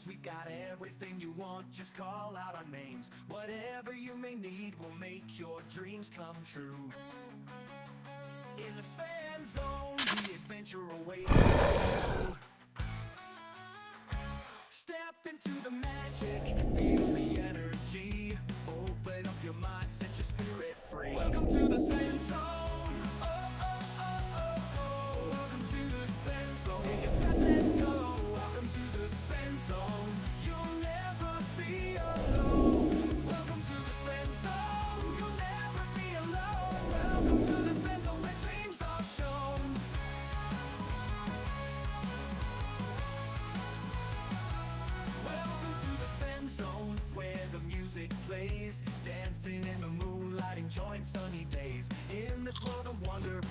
friends, we got everything you want. Just call out our names. Whatever you may need will make your dreams come true. In the Svenzone, the adventure awaits you. Step into the magic, feel the energy. Open up your mind, set your spirit free. Welcome to the Svenzone. Oh, oh, oh, oh, oh. Welcome to the Svenzone. Take a step and go. Welcome to the Svenzone. You'll never be alone. Welcome to the Svenzone. You'll never be alone. Welcome to the Svenzone, where dreams are shown. Welcome to the Svenzone, where the music plays, dancing in the moonlight, enjoying sunny days. In this world of wonder,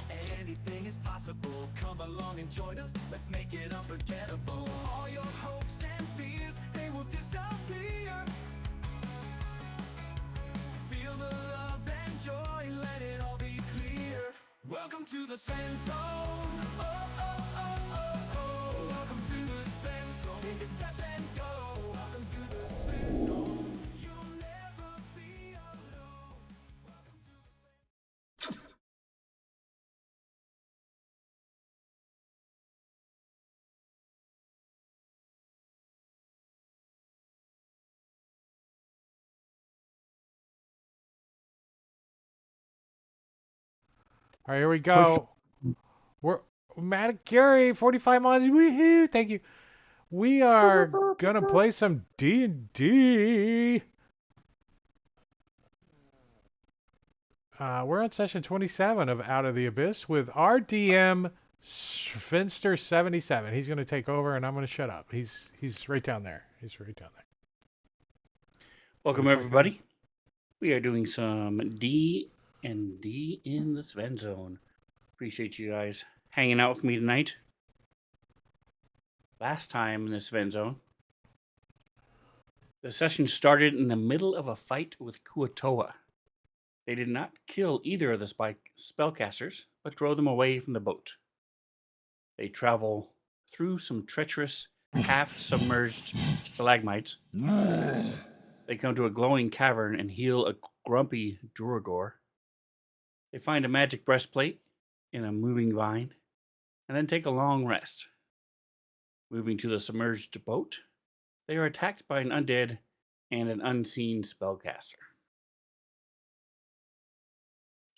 anything is possible. Come along and join us, let's make it unforgettable. All your hopes and fears, they will disappear. Feel the love and joy, let it all be clear. Welcome to the Svenzone. Oh, oh, oh, oh, oh. Welcome to the Svenzone. Take a step and go. Welcome to the Svenzone. You'll never be alone. Welcome to the Svenzone. All right, here we go. We're Matt Gary, 45 miles. Woohoo! Thank you. We are gonna play some D&D. We're on session 27 of Out of the Abyss with RDM Finster77. He's gonna take over, and I'm gonna shut up. He's right down there. He's right down there. Welcome everybody. We are doing some D&D in the Svenzone. Appreciate you guys hanging out with me tonight. Last time in the Svenzone, the session started in the middle of a fight with Kuatoa. They did not kill either of the spellcasters, but drove them away from the boat. They travel through some treacherous, half-submerged stalagmites. They come to a glowing cavern and heal a grumpy Duragor. They find a magic breastplate in a moving vine, and then take a long rest. Moving to the submerged boat, they are attacked by an undead and an unseen spellcaster.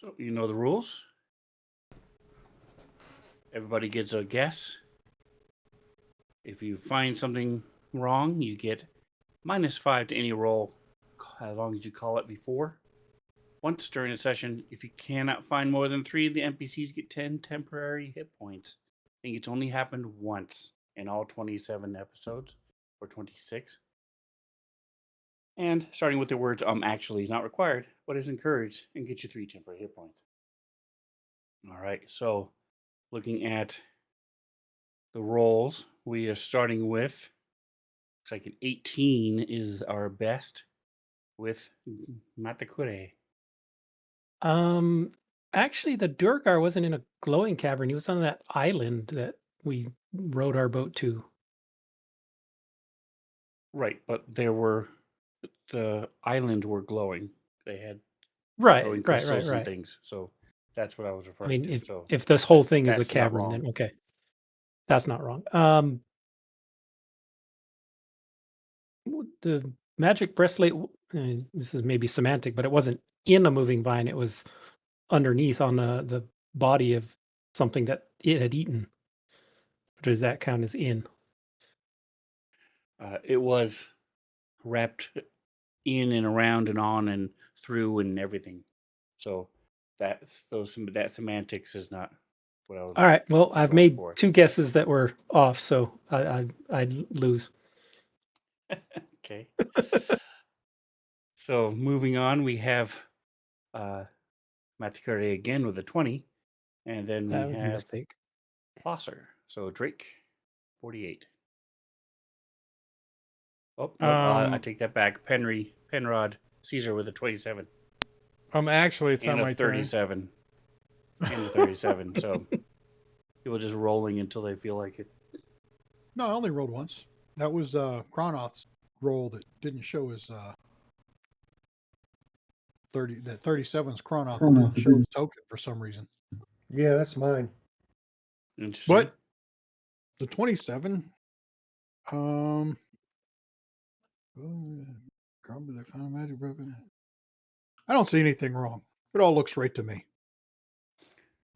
So, you know the rules. Everybody gets a guess. If you find something wrong, you get -5 to any roll, as long as you call it before. Once during a session, if you cannot find more than 3, the NPCs get 10 temporary hit points. I think it's only happened once in all 27 episodes, or 26. And starting with the words actually is not required, but is encouraged, and get you 3 temporary hit points. Alright, so looking at the rolls, we are starting with, looks like an 18 is our best with Matakure. Actually, the Durgar wasn't in a glowing cavern. He was on that island that we rowed our boat to. Right, but the islands were glowing. They had glowing Right. crystals and things. So that's what I was I referring mean, to. if this whole thing is a that's not cavern, wrong. then okay, that's not wrong. The magic breastplate. This is maybe semantic, but it wasn't in a moving vine. It was underneath on the body of something that it had eaten. Does that count as in? It was wrapped in and around and on and through and everything. So that semantics is not what I was. All right. Well, I've made for. 2 guesses that were off, so I'd lose. Okay. So moving on, we have Matakure again with a 20, and then That we was a have mistake. Foster. So Drake, 48. Oh, no, I take that back. Penrod, Caesar with a 27. Actually, it's not my turn. 37. And a 37. So people just rolling until they feel like it. No, I only rolled once. That was Cronoth's roll that didn't show his 37's Cronoth that didn't show his token for some reason. Yeah, that's mine. Interesting. But the 27, I don't see anything wrong. It all looks right to me.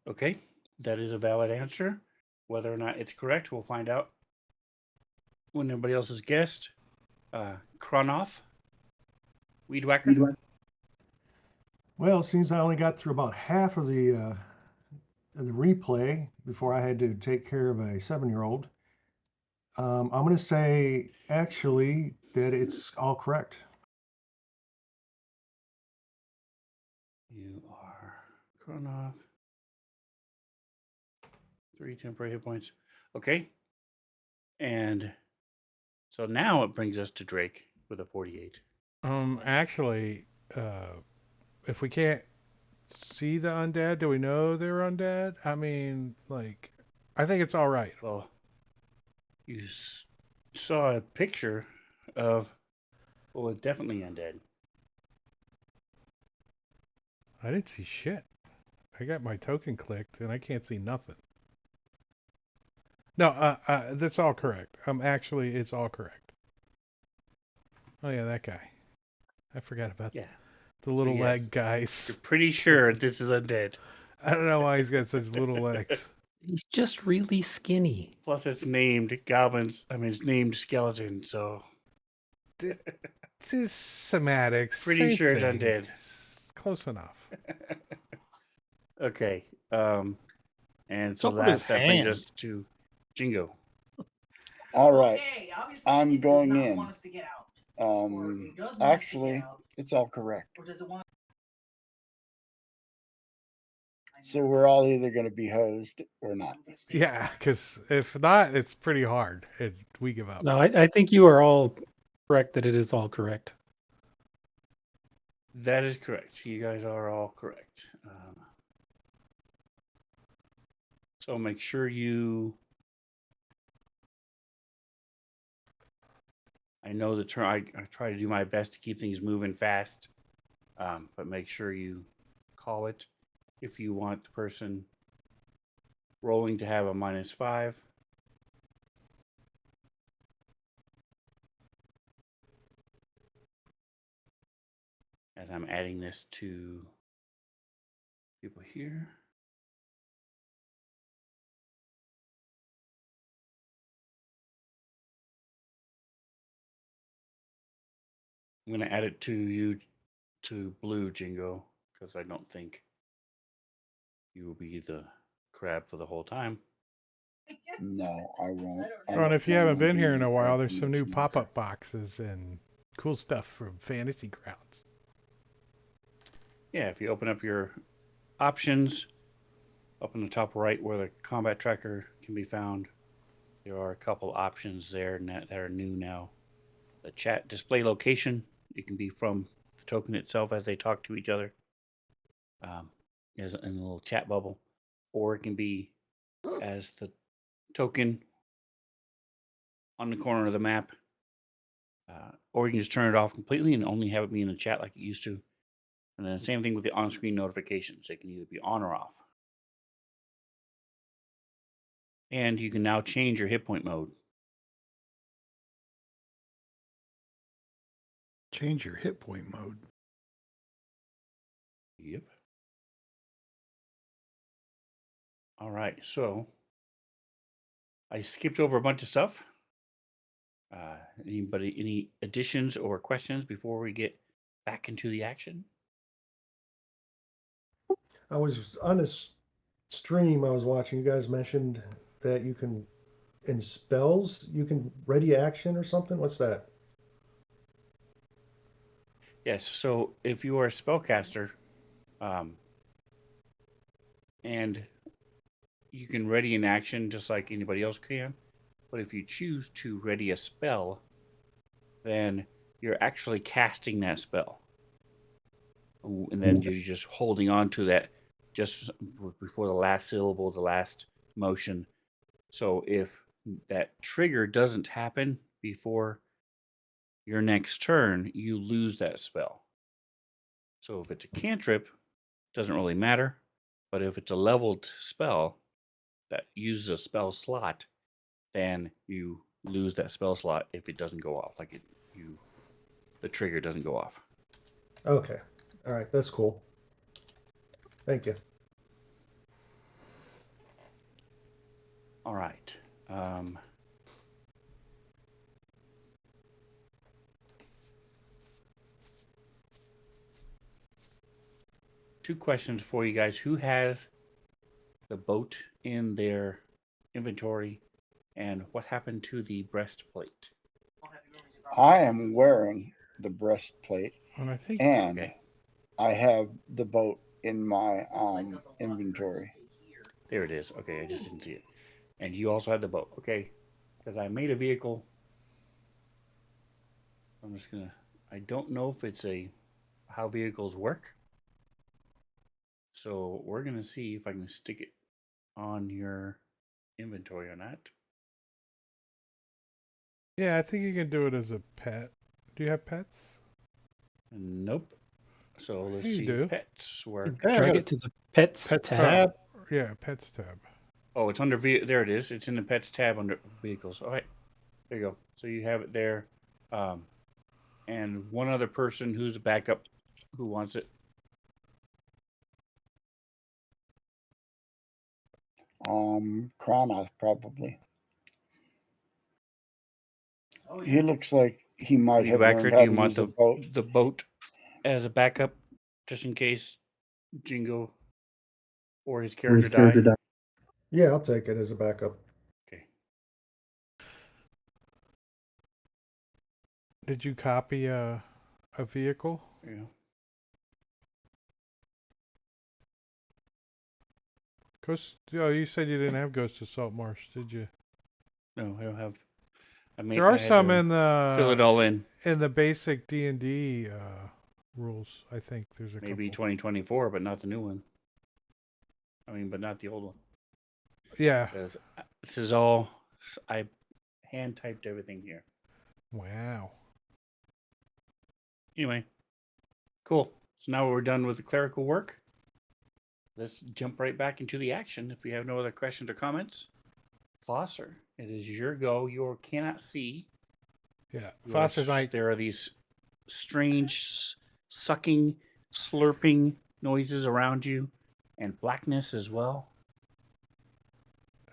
Okay, that is a valid answer. Whether or not it's correct, we'll find out when everybody else has guessed. Cronoth, Weed Whacker. Well, since I only got through about half of the replay before I had to take care of a 7-year-old, I'm going to say actually that it's all correct. You are Cronoth. 3 temporary hit points. Okay. And so now it brings us to Drake with a 48. Actually, if we can't see the undead, do we know they're undead? I mean, like, I think it's all right. Well, you saw a picture of, well, it's definitely undead. I didn't see shit. I got my token clicked and I can't see nothing. No, that's all correct. Actually, it's all correct. Oh yeah, that guy. I forgot about Yeah. the little yes. leg guys. You're pretty sure this is undead. I don't know why he's got such little legs. He's just really skinny. Plus, it's named goblins. I mean, it's named skeleton, so This is somatics. pretty same sure it's thing. undead. Close enough. Okay. And so What's up with his that brings us hands? to Jingo. All right. Okay, obviously I'm it going does not in. want us to get out. Or if it does want us to Actually, get out, it's all correct. or does it want? So we're all either going to be hosed or not. Yeah, because if not, it's pretty hard. We give up. No, I think you are all correct that it is all correct. That is correct. You guys are all correct. So make sure you. I know the turn. I try to do my best to keep things moving fast, but make sure you call it if you want the person rolling to have a -5. As I'm adding this to people here. I'm going to add it to you, to blue, Jingo, because I don't think you will be the crab for the whole time. No, I won't. Ron, if you haven't been here in a while, there's some new pop-up boxes and cool stuff from Fantasy Grounds. Yeah, if you open up your options, up in the top right where the combat tracker can be found, there are a couple options there that are new now. The chat display location, it can be from the token itself as they talk to each other, as in a little chat bubble, or it can be as the token on the corner of the map, or you can just turn it off completely and only have it be in the chat like it used to. And then same thing with the on-screen notifications. They can either be on or off. And you can now change your hit point mode. Change your hit point mode. Yep. All right, so I skipped over a bunch of stuff. Any additions or questions before we get back into the action? I was on this stream I was watching. You guys mentioned that you can, in spells, you can ready action or something. What's that? Yes, so if you are a spellcaster, and you can ready an action just like anybody else can, but if you choose to ready a spell, then you're actually casting that spell. And then you're just holding on to that just before the last syllable, the last motion. So if that trigger doesn't happen before your next turn, you lose that spell. So if it's a cantrip, doesn't really matter. But if it's a leveled spell that uses a spell slot, then you lose that spell slot if it doesn't go off. Like the trigger doesn't go off. Okay. All right. That's cool. Thank you. All right. Two questions for you guys. Who has the boat in their inventory, and what happened to the breastplate? I am wearing the breastplate, And I think and Okay. I have the boat in my inventory. There it is. Okay, I just didn't see it. And you also had the boat. Okay. Because I made a vehicle. I'm just gonna. I don't know if it's how vehicles work. So we're gonna see if I can stick it on your inventory or not. yeah, I think you can do it as a pet. Do you have pets? Nope. So let's You see do. if pets work. Drag it to the pets Pets tab. Yeah, pets tab. Oh, it's under there. It is. It's in the pets tab under vehicles. All right, there you go. So you have it there, and one other person who's a backup who wants it. Kronoth probably. He looks like he might Lee have Backer, learned do how you to want use a boat. the boat as a backup, just in case Jingo or his character die? Yeah, I'll take it as a backup. Okay. Did you copy a vehicle? Yeah. Ghost. Oh, you said you didn't have Ghost of Salt Marsh, did you? No, I don't have. There are I had some to in fill it all in. the basic D&D rules. I think there's a Maybe couple. 2024, but not the new one. I mean, but not the old one. Yeah. Because this is all I hand typed everything here. Wow. Anyway, cool. So now we're done with the clerical work. Let's jump right back into the action. If you have no other questions or comments, Foster, it is your go. You cannot see. Yeah. Foster's like, There are these strange sucking, slurping noises around you, and blackness as well.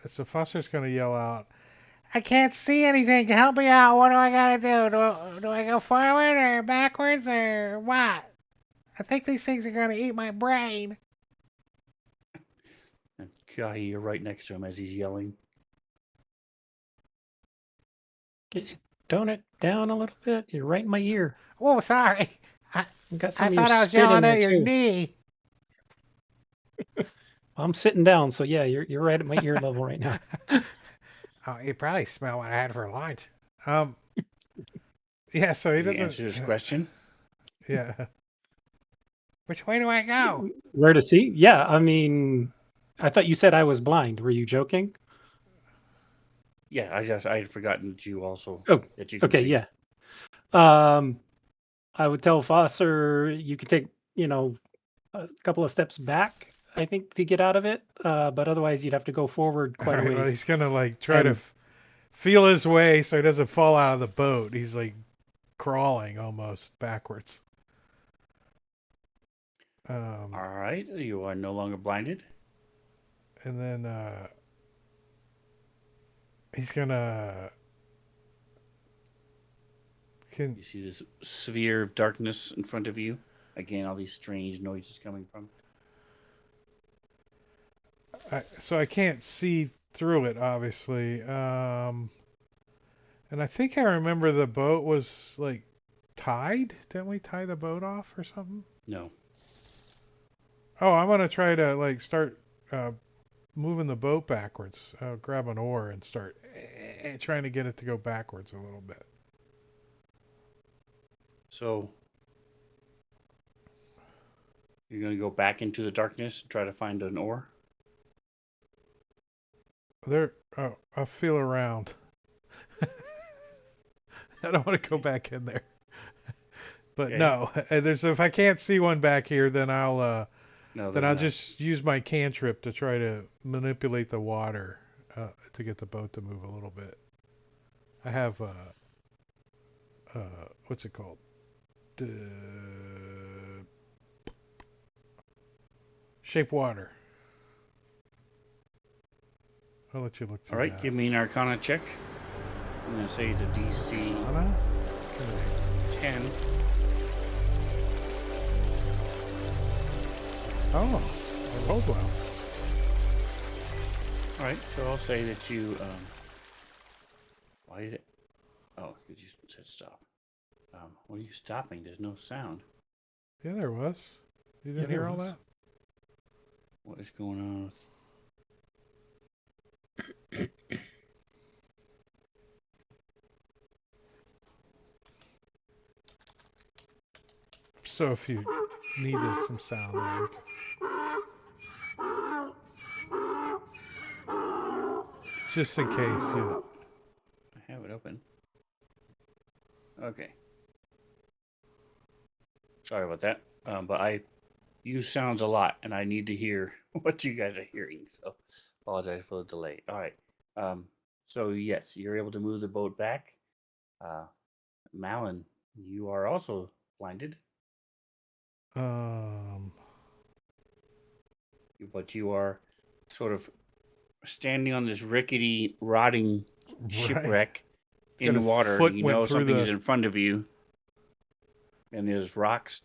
so Foster's gonna yell out, I can't see anything. Help me out. What do I gotta do? Do I go forward or backwards or what? I think these things are gonna eat my brain. And Kahi, you're right next to him as he's yelling. Tone it down a little bit. You're right in my ear. Oh, sorry. You got some I of your thought I was spit in yelling there at your too. knee. I'm sitting down, so yeah, you're right at my ear level right now. Oh, you probably smell what I had for lunch. Yeah, so he Did you doesn't answer this question? Yeah. Which way do I go? Where to see? Yeah, I mean, I thought you said I was blind. Were you joking? Yeah, I had forgotten that you also Oh, that you can okay, see. yeah. I would tell Foster you could take, a couple of steps back, I think, to get out of it. But otherwise, you'd have to go forward quite a All right, ways. well, he's gonna like try to And- feel his way so he doesn't fall out of the boat. He's like crawling almost backwards. All right, you are no longer blinded. And then he's gonna You see this sphere of darkness in front of you. Again, all these strange noises coming from. so I can't see through it, obviously. And I think I remember the boat was like tied. Didn't we tie the boat off or something? No. Oh, I'm gonna try to like start moving the boat backwards. Grab an oar and start trying to get it to go backwards a little bit. So you're going to go back into the darkness and try to find an oar? There. Oh, I'll feel around. I don't want to go back in there. But Okay. no, if I can't see one back here, then I'll No, then there's I'll not. just use my cantrip to try to manipulate the water to get the boat to move a little bit. I have what's it called? Shape water. I'll let you look All through right, that. give me an Arcana check. I'm gonna say it's a DC Anna? Okay. 10. Oh, I rolled well. All right, so I'll say that you. Why did it? Oh, because you said stop. What are you stopping? There's no sound. Yeah, there was. You didn't there hear all was. that? What is going on? So if you needed some sound there. Just in case you. I have it open. Okay. Sorry about that. But I use sounds a lot, and I need to hear what you guys are hearing. So apologize for the delay. All right. So yes, you're able to move the boat back. Malin, you are also blinded, but you are sort of standing on this rickety, rotting Right. shipwreck Got in his water. foot You went know through something is the- in front of you, and there's rocks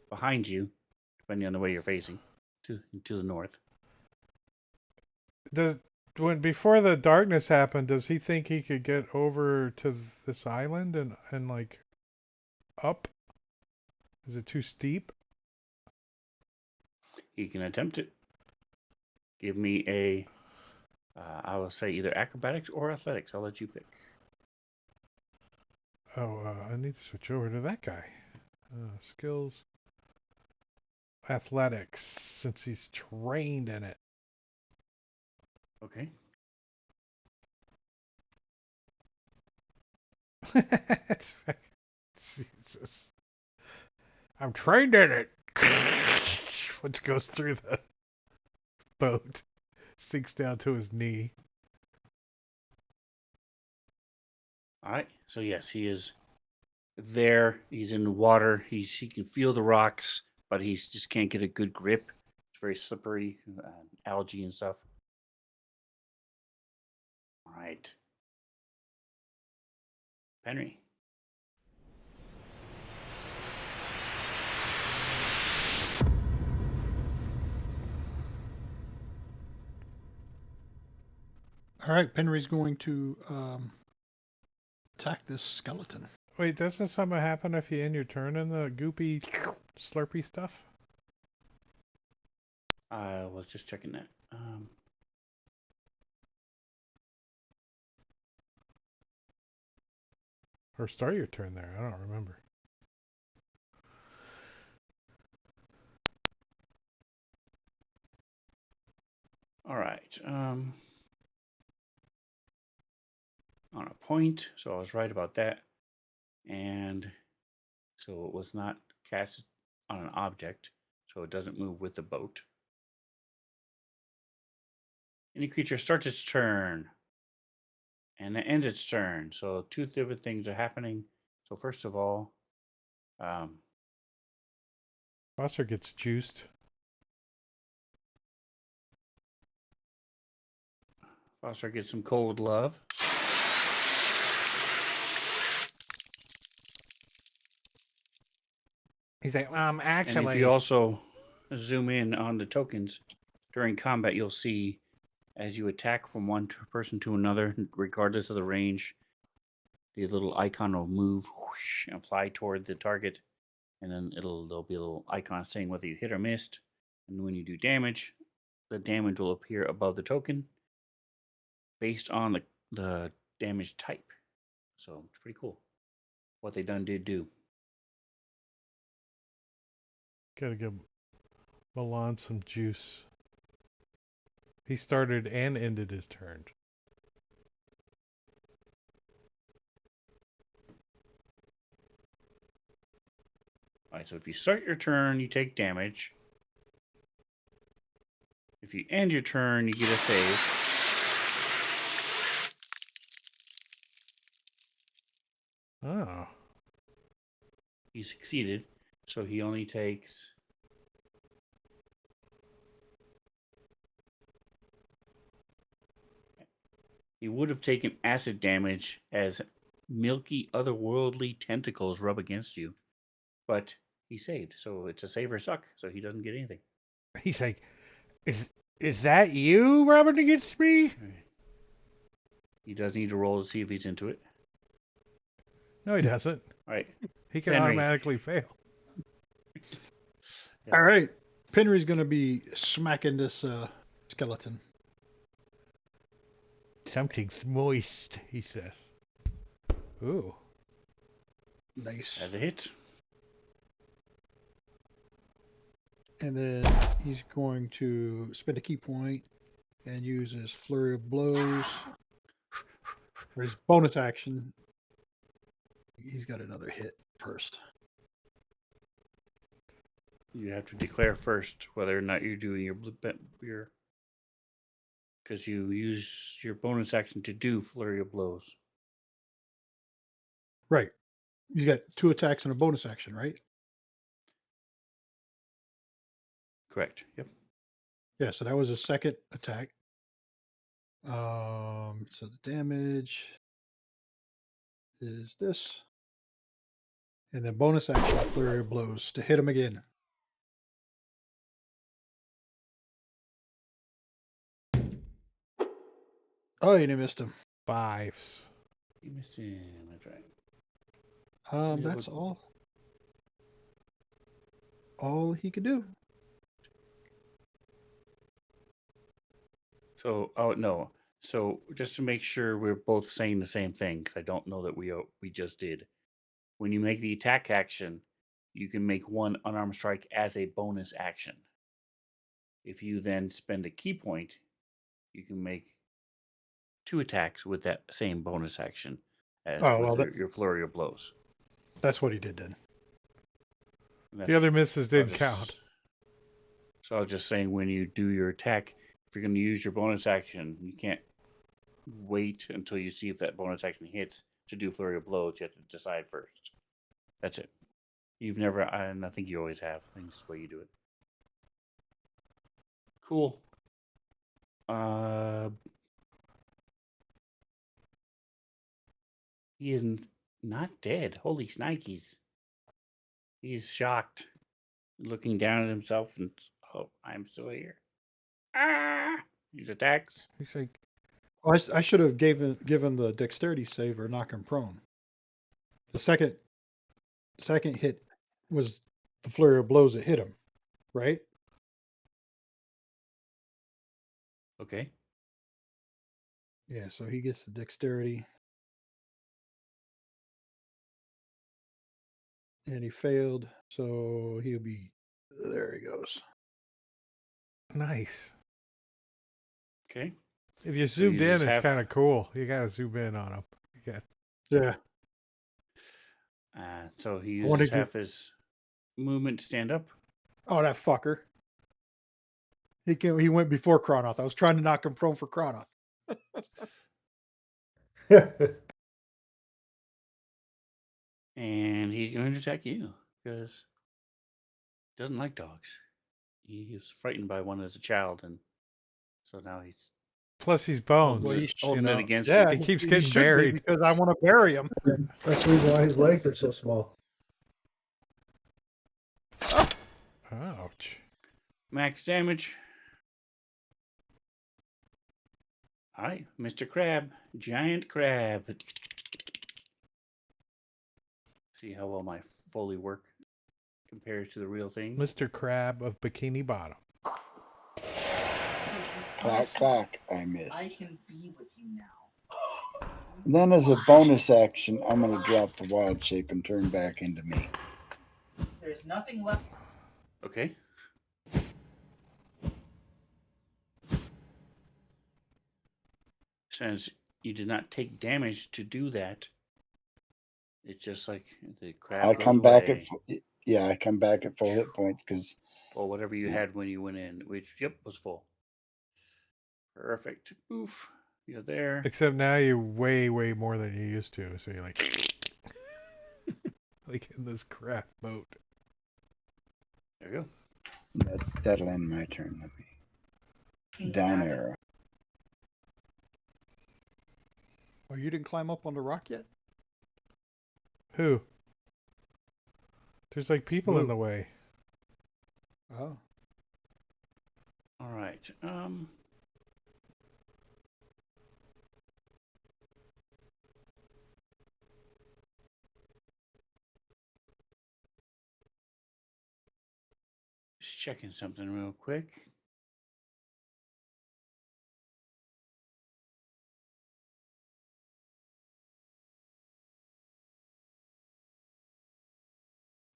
behind you, depending on the way you're facing, to the north. Before the darkness happened, does he think he could get over to this island and like up? Is it too steep? You can attempt it. Give me a, I will say either acrobatics or athletics. I'll let you pick. Oh, I need to switch over to that guy. Skills. Athletics, since he's trained in it. Okay. Jesus. I'm trained in it. Which goes through the boat. Sinks down to his knee. All right. So yes, he is there. He's in the water. He can feel the rocks, but he just can't get a good grip. It's very slippery, algae and stuff. All right. Henry. All right, Penry's going to attack this skeleton. Wait, doesn't something happen if you end your turn in the goopy, slurpy stuff? I was just checking that. Or start your turn there? I don't remember. All right. On a point, so I was right about that. And so it was not cast on an object, so it doesn't move with the boat. Any creature starts its turn and it ends its turn. So two different things are happening. So first of all, Foster gets juiced. Foster gets some cold love. He's like, And actually. if you also zoom in on the tokens during combat, you'll see as you attack from one person to another, regardless of the range, the little icon will move whoosh, and fly toward the target, and then there'll be a little icon saying whether you hit or missed. And when you do damage, the damage will appear above the token based on the damage type. So it's pretty cool what they did do. Gotta give Milan some juice. He started and ended his turn. All right, so if you start your turn, you take damage. If you end your turn, you get a save. Oh. He succeeded, so he only takes. He would have taken acid damage as milky, otherworldly tentacles rub against you, but he saved, so it's a save or suck, so he doesn't get anything. He's like, is that you rubbing against me? He does need to roll to see if he's into it. No, he doesn't. All right. He can Henry. automatically fail. Yeah. All right. Penry's going to be smacking this skeleton. Something's moist, he says. Ooh. Nice. As a hit. And then he's going to spend a key point and use his flurry of blows. For his bonus action, he's got another hit first. You have to declare first whether or not you're doing your because you use your bonus action to do flurry of blows. Right. He's got 2 attacks and a bonus action, right? Correct. Yep. Yeah, so that was a second attack. So the damage is this. And then bonus action flurry of blows to hit him again. Oh, and he missed him. 5s. You missed him. That's right. Yeah, That's but- all he could do. So, oh no. So just to make sure we're both saying the same thing, because I don't know that we just did. When you make the attack action, you can make one unarmed strike as a bonus action. If you then spend a key point, you can make 2 attacks with that same bonus action as Oh, with well, your flurry of blows. That's what he did then. And The other misses didn't just- count. So I was just saying, when you do your attack, if you're going to use your bonus action, you can't wait until you see if that bonus action hits to do flurry of blows. You have to decide first. That's it. You've never, and I think you always have. I think it's the way you do it. Cool. He is not dead. Holy shnikes. He's shocked, looking down at himself, and oh, I'm still here. Ah! He attacks. He's like, Well, I should have given the dexterity save or knock him prone. The second hit was the flurry of blows that hit him, right? Okay. Yeah, so he gets the dexterity. And he failed, so he'll be there. He goes. nice. Okay. If you So you zoomed in, just it's have- kind of cool. You gotta zoom in on him. Yeah. Yeah. So he I wanna uses give- half his movement to stand up. Oh, that fucker. He went before Kronoth. I was trying to knock him prone for Kronoth. And he's going to attack you because he doesn't like dogs. He was frightened by one as a child, and so now he's Plus he's bones. Well, you holding know. it against Yeah, you. He keeps he getting should be, buried. because I want to bury him. That's the reason why his legs are so small. Ouch. Max damage. All right, Mr. Crab, giant crab. See how well my Foley work compares to the real thing. Mr. Crab of Bikini Bottom. Clack, clack. I I missed. can be with you now. Then, as a bonus action, I'm going to drop the wild shape and turn back into me. There's nothing left. Okay. Since you did not take damage to do that, it's just like the crab. I goes come back away. at Yeah, I come back at full hit points because Or whatever you had when you went in, which, yep, was full. Perfect. Oof. You're there. Except now you're way, way more than you used to. So you're like, like in this crap boat. There you go. that'll end my turn. Let me King's down Magic. arrow. Oh, you didn't climb up on the rock yet? Who? There's like people in Blue. the way. Oh. All right. Just checking something real quick.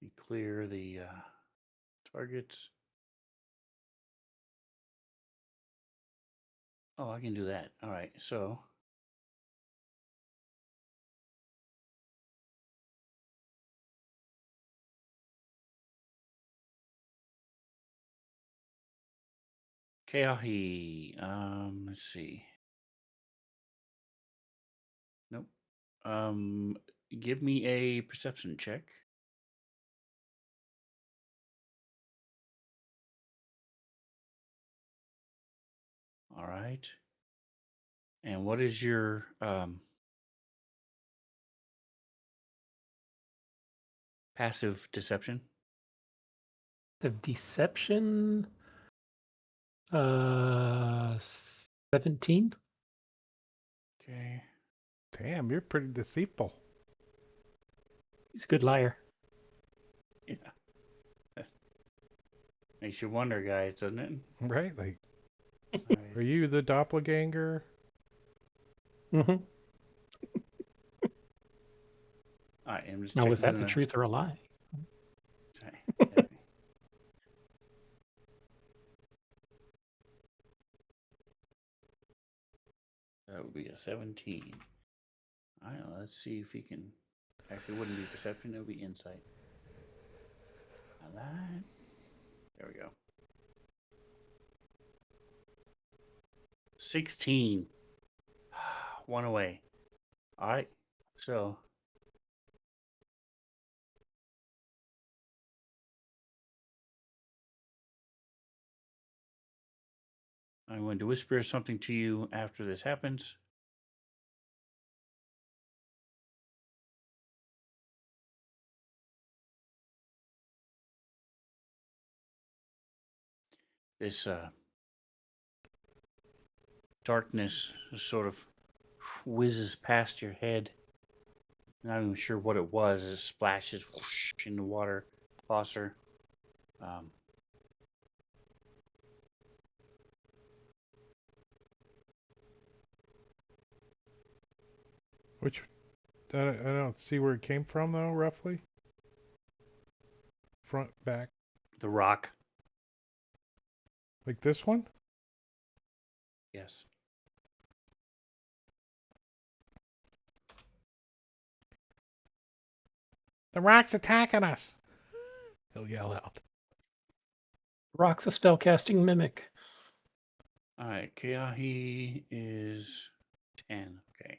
We clear the targets. Oh, I can do that. All right. So Keahi. Let's see. Nope. Give me a perception check. All right. And what is your passive deception? The deception. 17. Okay. Damn, you're pretty deceitful. He's a good liar. Yeah. That makes you wonder, guys, doesn't it? Right? Like, All are right. you the doppelganger? Mm-hmm. All right. I'm just Now, was that checking the truth or a lie? Sorry. Okay. That would be a 17. All right, let's see if he can. Actually, it wouldn't be perception, it would be insight. All right. There we go. 16. One away. All right. So. I'm going to whisper something to you after this happens. This darkness sort of whizzes past your head. Not even sure what it was. It splashes whoosh, in the water closer. Which I don't see where it came from though. Roughly. Front, back, The rock. like this one. Yes. The rock's attacking us. He'll yell out. Rock's a spellcasting mimic. All right. Keahi is 10. Okay.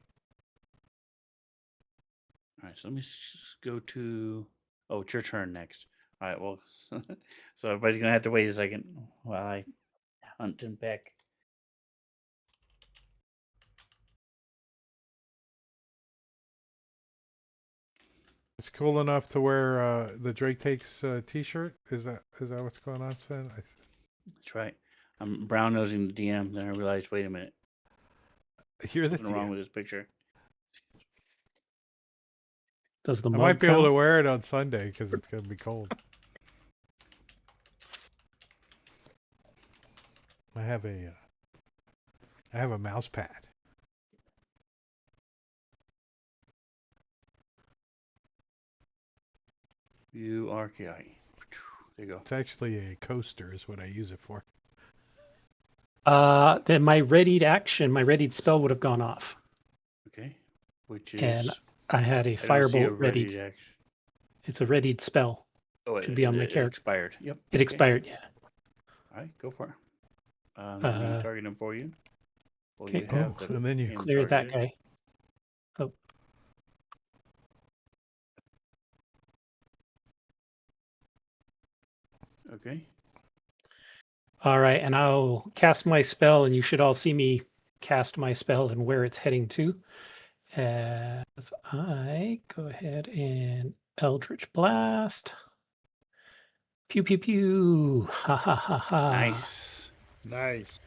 All right. So let me just go to. Oh, it's your turn next. All right. Well, so everybody's going to have to wait a second while I hunt and peck. It's cool enough to wear the Drake Takes T-shirt. Is that what's going on, Sven? That's right. I'm brown nosing the DM. Then I realized, wait a minute. You're the Something wrong DM. with this picture. Does the I mug might be able to count? wear it on Sunday because it's gonna be cold. I have a mouse pad. You are Keahi. There you go. It's actually a coaster, is what I use it for. Then my readied action, my readied spell would have gone off. Okay. Which is. And I had a I don't see a firebolt ready readied. action. It's a readied spell. Oh, Should be on my it character. expired. Yep. It okay. expired, yeah. All right, go for it. Let me target him for you. Well, okay. you have Oh, and then you him Clear that targeted. guy. Oh, Okay. all right, and I'll cast my spell, and you should all see me cast my spell and where it's heading to. As I go ahead and Eldritch Blast. Pew pew pew. Ha ha ha ha. Nice. Nice.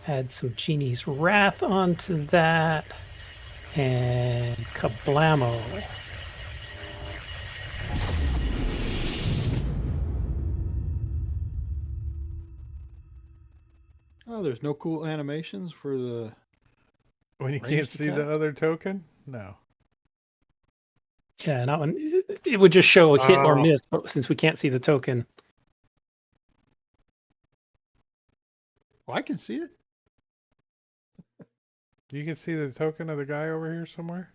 Add some Genie's Wrath onto that. And kablamo. Oh, there's no cool animations for the. when you can't Ranged see the attack? other token? No. Yeah, and that one, it would just show a hit or Oh. miss, but since we can't see the token. Well, I can see it. You can see the token of the guy over here somewhere?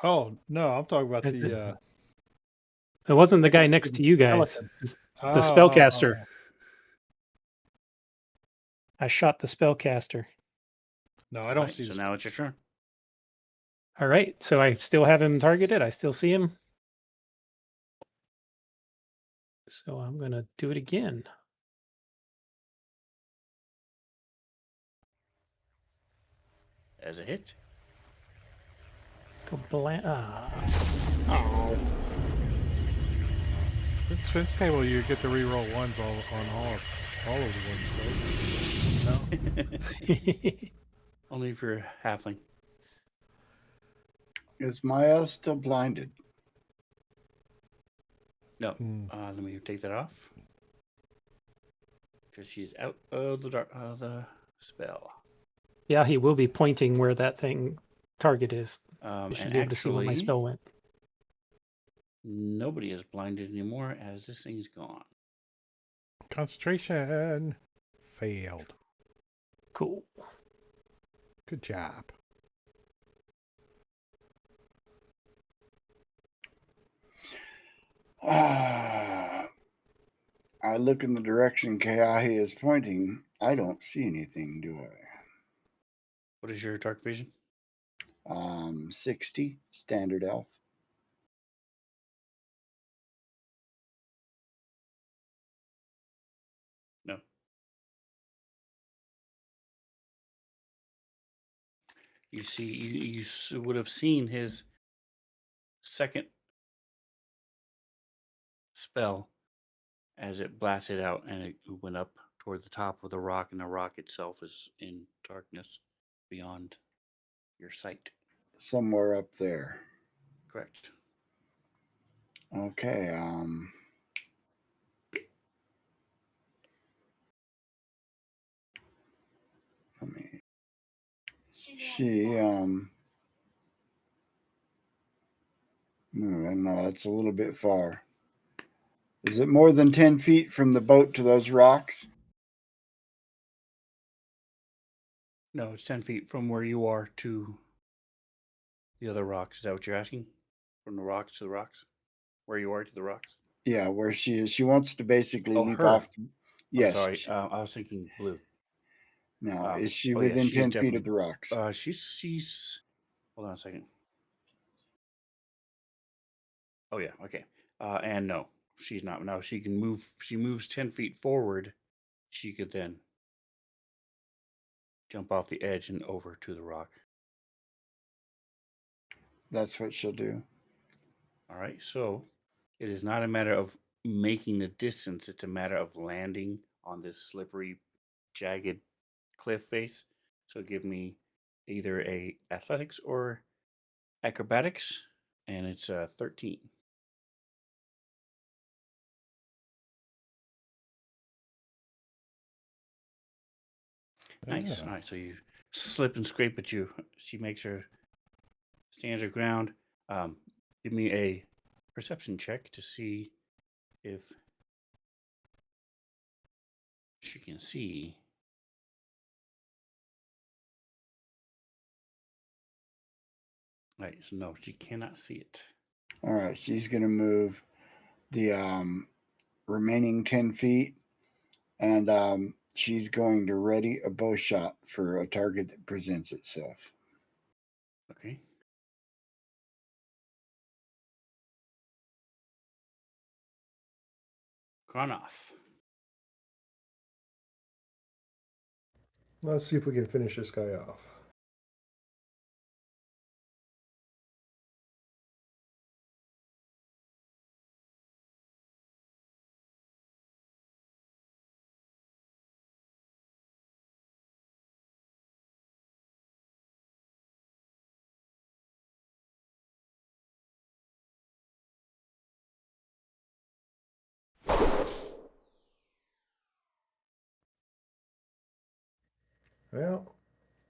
Oh no, I'm talking about There's the. It wasn't the guy next to you guys. Pelican. It's Oh, the oh, spellcaster. oh. I shot the spellcaster. No, I All don't right, see. so the now it's your turn. All right, so I still have him targeted. I still see him. So I'm going to do it again. As a hit. Oh. With Sphinx table, you get to reroll ones on all of the ones, right? No? Only if you're halfling. Is Maya still blinded? No. Hmm. Let me take that off. Because she's out of the spell. Yeah, he will be pointing where that thing target is. You should And be able to see where my actually, spell went. nobody is blinded anymore as this thing's gone. Concentration failed. Cool. Good job. I look in the direction Kayahi is pointing. I don't see anything, do What is your dark vision? I? 60 standard elf. No. You see, you would have seen his second spell as it blasted out and it went up toward the top of the rock, and the rock itself is in darkness beyond your sight. Somewhere up there. Correct. Okay. Let me. No, that's a little bit far. Is it more than 10 feet from the boat to those rocks? No, it's 10 feet from where you are to the other rocks. Is that what you're asking? From the rocks to the rocks? Where you are to the rocks? Yeah, where she is. She wants to basically Oh, leap her. off. I'm Yes. sorry. I was thinking blue. Now, is she Oh, within she's 10 feet of definitely. the rocks? She's. Hold on a second. Oh yeah. Okay. And no, she's not. No, she can move. She moves 10 feet forward. She could then jump off the edge and over to the rock. That's what she'll do. All right. So it is not a matter of making the distance. It's a matter of landing on this slippery, jagged cliff face. So give me either a athletics or acrobatics, and it's 13. Nice. Yeah. All right. So you slip and scrape, but she makes her stands her ground. Give me a perception check to see if she can see. Right. So no, she cannot see it. All right, she's going to move the remaining 10 feet, and she's going to ready a bow shot for a target that presents itself. Okay. Kronoff. Let's see if we can finish this guy off. Well,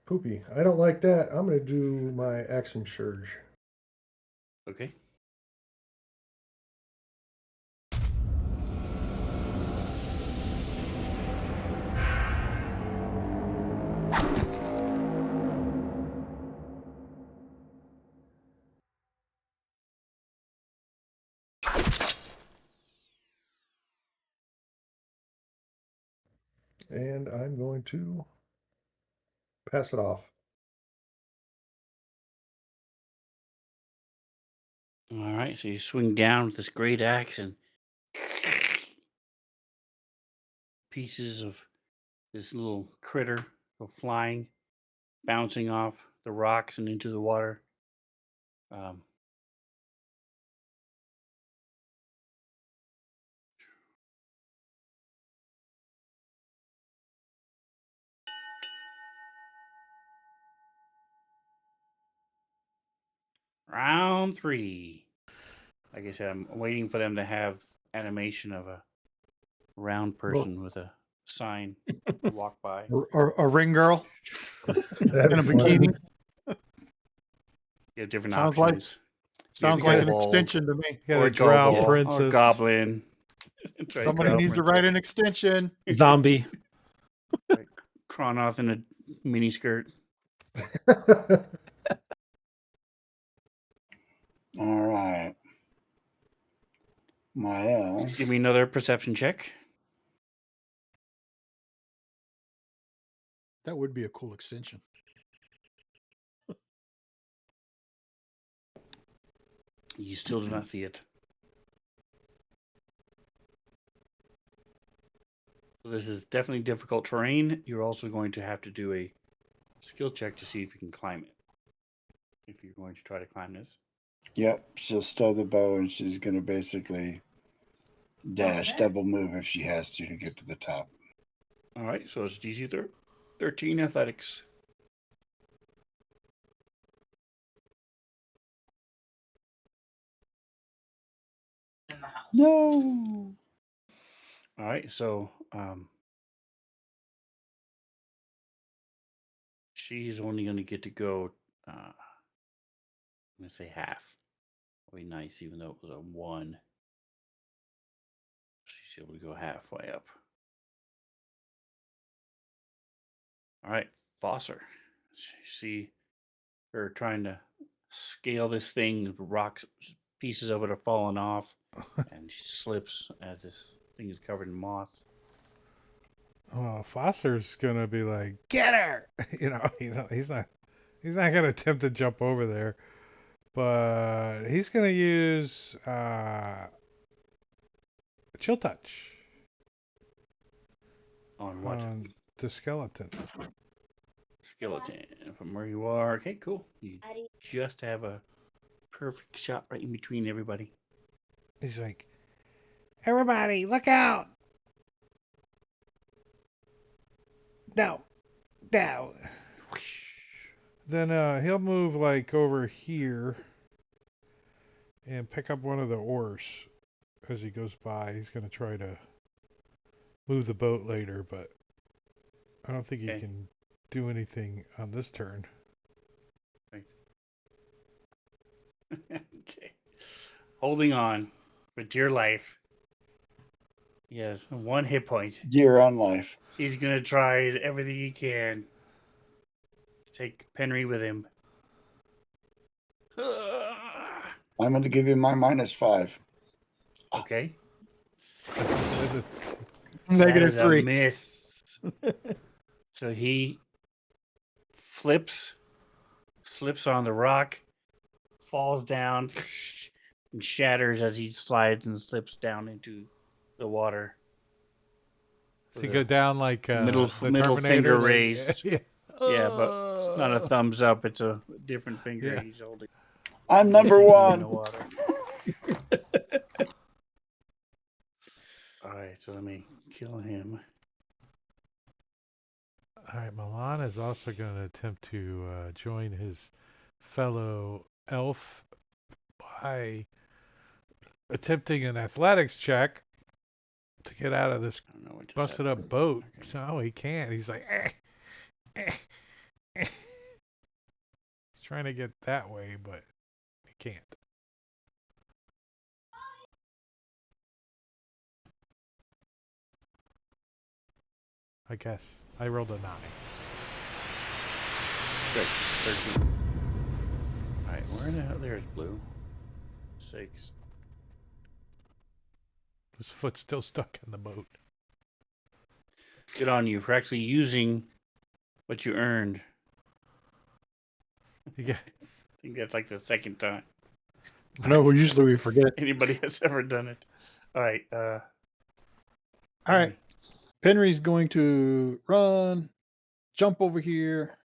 poopy. I don't like that. I'm going to do my action surge. Okay. And I'm going to pass it off. All right. So you swing down with this great axe and pieces of this little critter go flying, bouncing off the rocks and into the water. Round 3. Like I said, I'm waiting for them to have animation of a round person with a sign walk by. Or a ring girl That'd in a be funny. bikini. You have different Sounds like- options. Sounds You have like a an kobold, extension to me. You got or a a drow kobold, or a princess. goblin. Try Somebody drow needs to write an princess. extension. Zombie. Like Kronoff in a mini skirt. All right. Mael. Give me another perception check. That would be a cool extension. You still do not see it. So this is definitely difficult terrain. You're also going to have to do a skill check to see if you can climb it. If you're going to try to climb this. Yep, she'll stow the bow and she's going to basically dash, Okay. double move if she has to get to the top. All right, so it's DC 13 athletics. In the house. No. All right, so she's only going to get to go, I'm going to say half. That'll be nice, even though it was a 1. She's able to go halfway up. All right, Fosser. See her trying to scale this thing. Rocks, pieces of it are falling off, and she slips as this thing is covered in moss. Oh, Foster's gonna be like, get her. He's not gonna attempt to jump over there, but he's gonna use chill touch On what? on the skeleton. Skeleton. From where you are. Okay, cool. You just have a perfect shot right in between everybody. He's like, everybody, look out! No. Then he'll move like over here and pick up one of the oars as he goes by. He's gonna try to move the boat later, but I don't think he Okay. can do anything on this turn. Okay. Holding on for dear life. He has 1 hit point. Dear on life. He's going to try everything he can to take Penry with him. I'm going to give you my -5. Okay. With a- That is a -3. miss. So he slips on the rock, falls down, and shatters as he slides and slips down into the water. Does he go down like Middle the middle Terminator? finger like, raised. Yeah, Yeah, but it's not a thumbs up. It's a different finger Yeah. he's holding. I'm number Sinking in the one. water. All right, so let me kill him. All right, Milan is also going to attempt to join his fellow elf by attempting an athletics check to get out of this I don't know what just busted happened. up boat. Okay. So he can't. He's like, He's trying to get that way, but he can't. I guess. I rolled a 9. Good. 13. All right, where the hell? There's blue. 6. His foot's still stuck in the boat. Good on you for actually using what you earned. You get, I think that's like the second time I know. Usually we forget. anybody has ever done it. All right. All right. Penry's going to run, jump over here,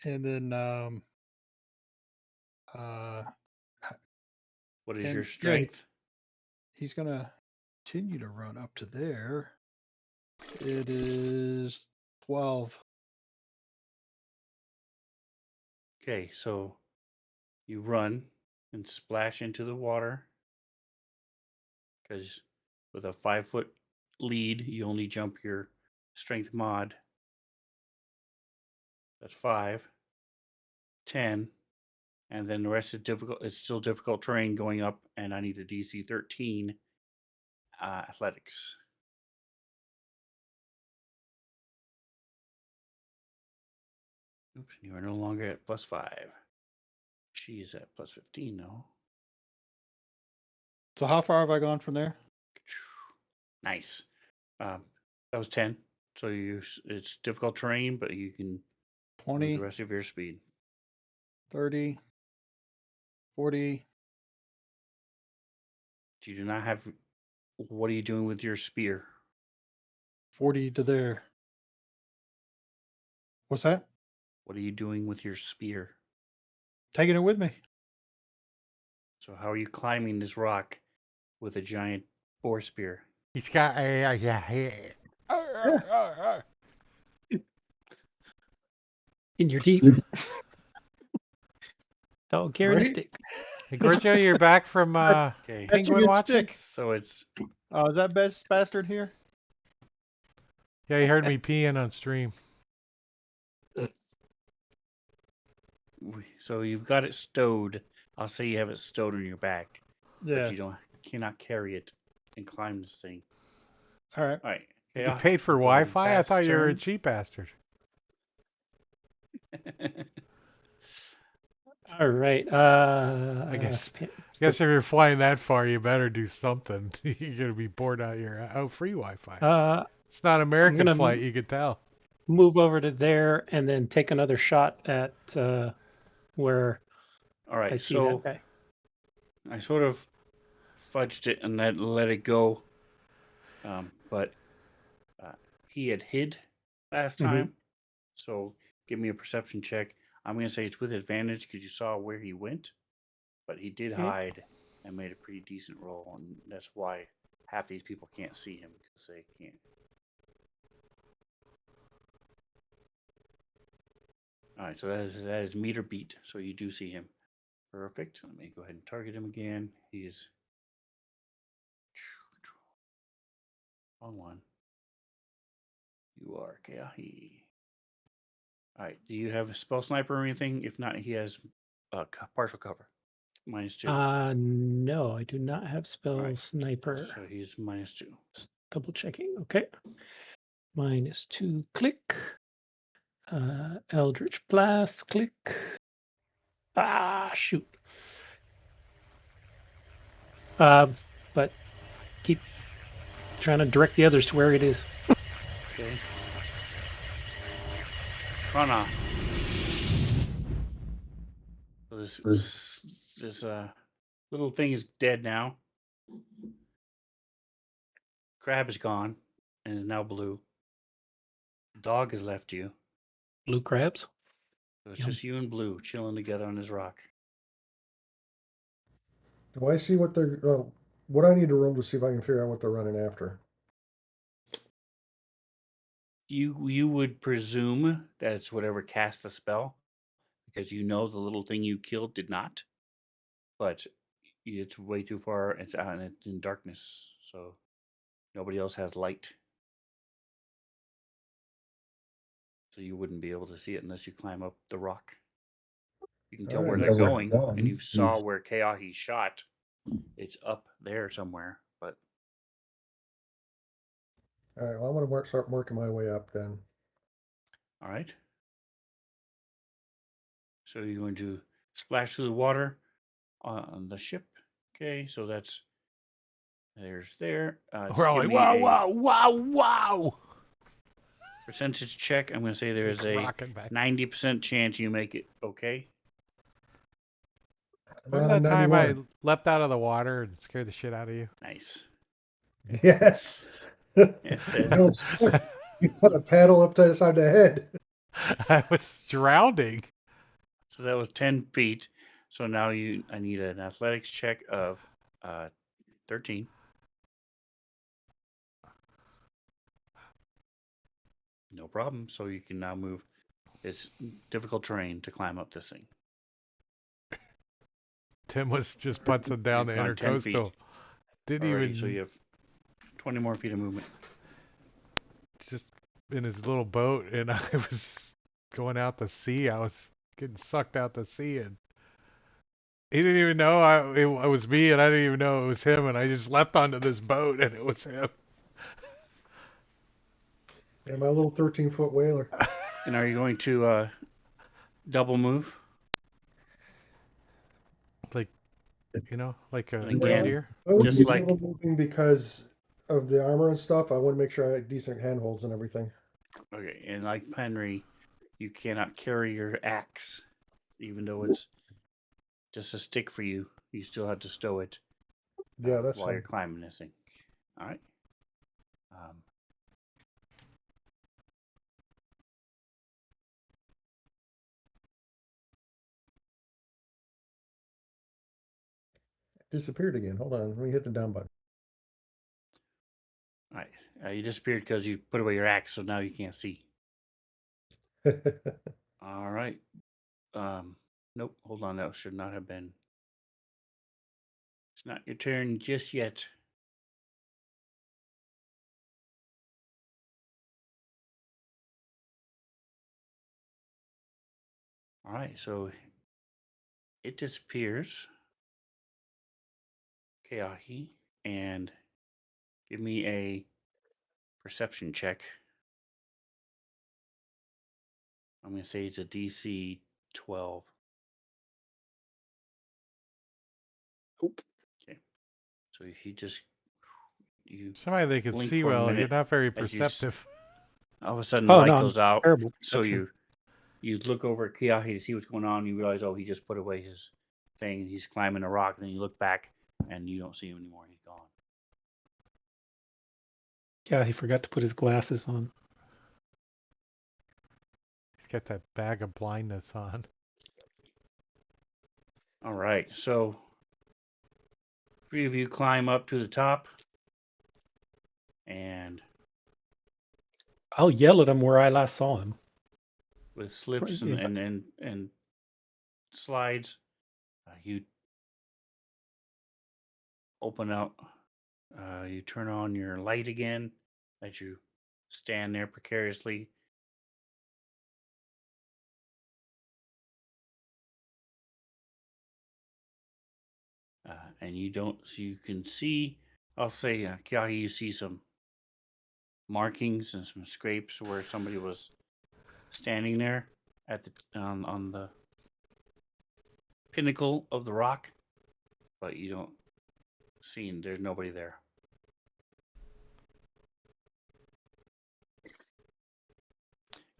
and then What is and- your yeah, strength? he's gonna continue to run up to there. It is 12. Okay, so you run and splash into the water because with a 5-foot lead, you only jump your strength mod. That's 5, 10, and then the rest is difficult. It's still difficult terrain going up, and I need a DC 13 athletics. Oops, you are no longer at +5. She is at +15 now. So how far have I gone from there? Nice. That was 10. So it's difficult terrain, but you can move 20, the rest of your speed. 30, 40. You do not have. What are you doing with your spear? 40 to there. What's that? What are you doing with your spear? Taking it with me. So how are you climbing this rock with a giant boar spear? He's got a In your teeth. Dog carrying a Right? stick. Hey, Gorgio, you're back from Okay. That's a penguin good watching? stick. So it's Oh, is that best bastard here? Yeah, he heard me peeing on stream. so you've got it stowed. I'll say you have it stowed on your back, but Yes. you cannot carry it and climb this thing. All right. All right. You Okay, paid for I'll go ahead and Wi-Fi? I pass thought you were a turn. cheap bastard. All right. I guess if you're flying that far, you better do something. You're gonna be bored out your free Wi-Fi. It's not American gonna flight, you could tell. move over to there and then take another shot at where All right. I see So that guy. I sort of fudged it and let it go. But he had hid last time. So give me a perception check. I'm going to say it's with advantage because you saw where he went. But he did Okay. hide and made a pretty decent roll. And that's why half these people can't see him because they can't. All right, so that is meter beat. So you do see him. Perfect. Let me go ahead and target him again. He is wrong one. You are Kahi. All right. Do you have a spell sniper or anything? If not, he has partial cover. -2. No, I do not have spell Right. sniper. So he's -2. Double checking. Okay. -2. Click. Eldritch Blast. Click. Ah, shoot. but keep trying to direct the others to where it is. Okay. Prana. So this little thing is dead now. Crab is gone and is now blue. Dog has left you. Blue crabs. So it's Yum. just you and Blue chilling together on this rock. Do I see what they're? What I need to roll to see if I can figure out what they're running after? You would presume that it's whatever cast the spell, because you know the little thing you killed did not. But it's way too far. It's out and it's in darkness, so nobody else has light. So you wouldn't be able to see it unless you climb up the rock. You can tell All where right. they're going, and you saw where Keahi shot. It's up there somewhere, but All right. Well, I'm going to start working my way up then. all right. So you're going to splash through the water on the ship. Okay, so there's there. We're Just all give like, me wow, a wow, wow, wow. percentage check. I'm going to say It's there's like a rocking back. 90% chance you make it. Okay. Remember that time I leapt out of the water and scared the shit out of you? Nice. Yes. And then, No, you put a paddle upside the head. I was drowning. so that was 10 feet. So now I need an athletics check of 13. No problem. So you can now move. It's difficult terrain to climb up this thing. Tim was just putzing down You've the gone 10 feet intercoastal. Didn't already, even so you have 20 more feet of movement. just in his little boat, and I was going out to sea. I was getting sucked out to sea, and he didn't even know it was me, and I didn't even know it was him. And I just leapt onto this boat, and it was him. Yeah, my little 13-foot whaler. And are you going to double move? Like, like a And again, reindeer. I would just be like moving because of the armor and stuff. I want to make sure I had decent handholds and everything. okay, and like Penry, you cannot carry your axe, even though it's just a stick for you. You still have to stow it Yeah, that's while fine. you're climbing this thing. All right. Disappeared again. Hold on. Let me hit the down button. All right. You disappeared because you put away your axe, so now you can't see. All right. Nope. Hold on. That should not have been. It's not your turn just yet. All right. So it disappears. Keahi, and give me a perception check. I'm going to say it's a DC 12. Oop. Okay. So you Somebody that can blink see for a well. You're minute not very as you perceptive. all of a sudden the Oh light no, I'm goes out. terrible So perception. you look over at Keahi to see what's going on. You realize, oh, he just put away his thing. He's climbing a rock. And then you look back and you don't see him anymore. He's gone. Yeah, he forgot to put his glasses on. He's got that bag of blindness on. All right. So 3 of you climb up to the top. And I'll yell at him where I last saw him. with slips If- and slides, you open out. You turn on your light again as you stand there precariously. And you don't, so you can see, I'll say, Kiahi, you see some markings and some scrapes where somebody was standing there at the on the pinnacle of the rock, but you don't seen. There's nobody there.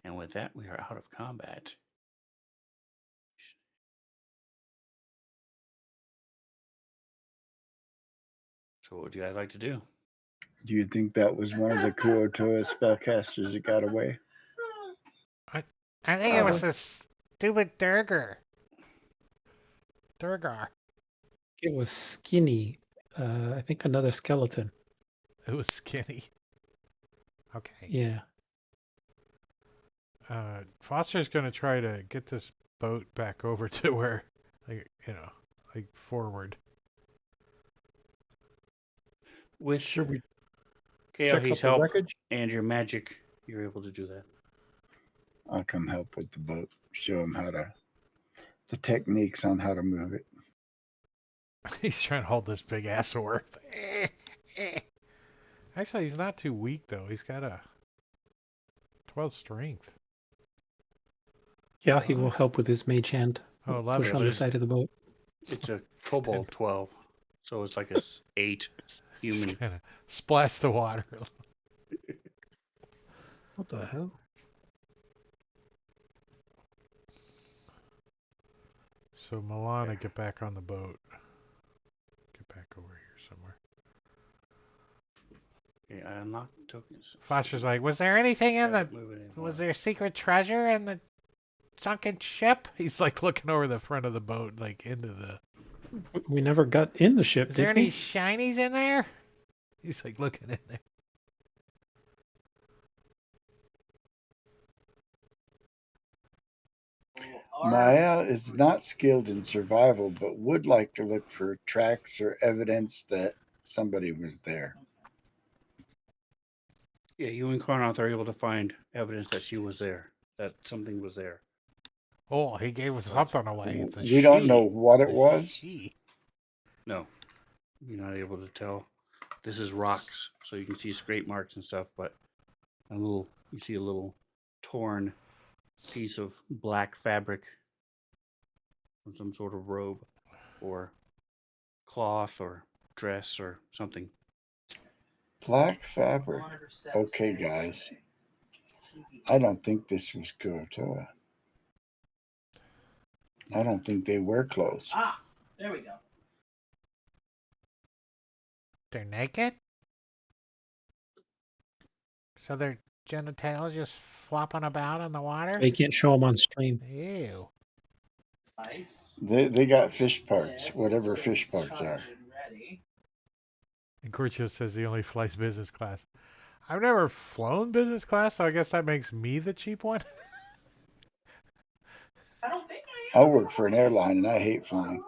And with that, we are out of combat. So what would you guys like to do? Do you think that was one of the Kuotoa spellcasters that got away? I think it was this stupid Durgar. It was skinny. I think another skeleton. It was skinny. Okay. Yeah. Foster's gonna try to get this boat back over to where, like forward. With Should we KL's check out the help wreckage? and your magic, you're able to do that. I'll come help with the boat. Show him the techniques on how to move it. He's trying to hold this big ass oar. Actually, he's not too weak though. He's got a 12 strength. Yeah, he will help with his mage hand. Oh, 11. Push on the side of the boat. It's a kobold 12, so it's like a 8 human. He's gonna splash the water. What the hell? So Milana, get back on the boat. Get back over here somewhere. Okay, I unlocked tokens. Foster's like, was there anything in the... Haven't moved it anymore. Was there secret treasure in the sunken ship? He's like looking over the front of the boat, like into the... We never got in the ship, Is did there we? any shinies in there? He's like looking in there. Maya is not skilled in survival, but would like to look for tracks or evidence that somebody was there. Yeah, you and Karnoth are able to find evidence that she was there, that something was there. Oh, he gave us something away. It's a We don't she. know what It's it a was. she. No, you're not able to tell. This is rocks, so you can see scrape marks and stuff, but you see a little torn piece of black fabric from some sort of robe or cloth or dress or something. Black fabric. 100% Okay, guys. I don't think this was Kuotoa. I don't think they wear clothes. Ah, there we go. They're naked? So their genitals just flopping about in the water? They can't show them on stream. Ew. Nice. They got fish parts, This whatever says fish parts are. charged and ready. And Curcio says he only flies business class. I've never flown business class, so I guess that makes me the cheap one. I don't think I am. I work for an airline and I hate flying.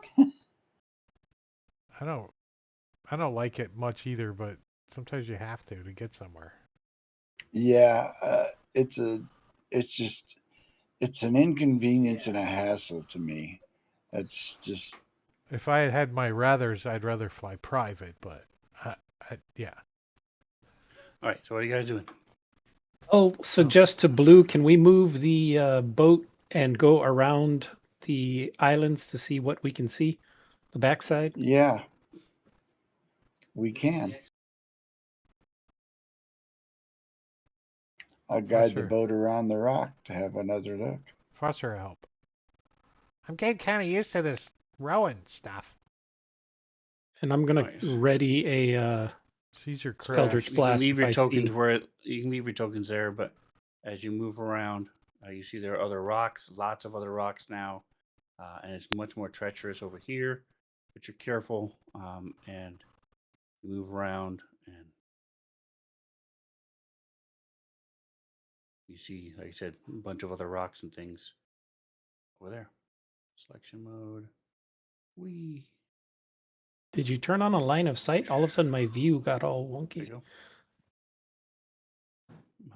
I don't like it much either, but sometimes you have to get somewhere. Yeah, it's an inconvenience and a hassle to me. It's just If I had my rathers, I'd rather fly private, but yeah. All right, so what are you guys doing? I'll suggest to Blue, can we move the boat and go around the islands to see what we can see? The backside? yeah. We can. I'll guide the sure. boat around the rock to have another look. Foster help. I'm getting kind of used to this rowing stuff. And I'm going Nice. to ready a Caesar crash. Eldritch You can Blast. leave if your I tokens see. you can leave your tokens there, but as you move around, you see there are other rocks, lots of other rocks now, and it's much more treacherous over here. But you're careful, and you move around, and you see, like I said, a bunch of other rocks and things over there. Selection mode. Whee. Did you turn on a line of sight? All of a sudden my view got all There wonky. you go.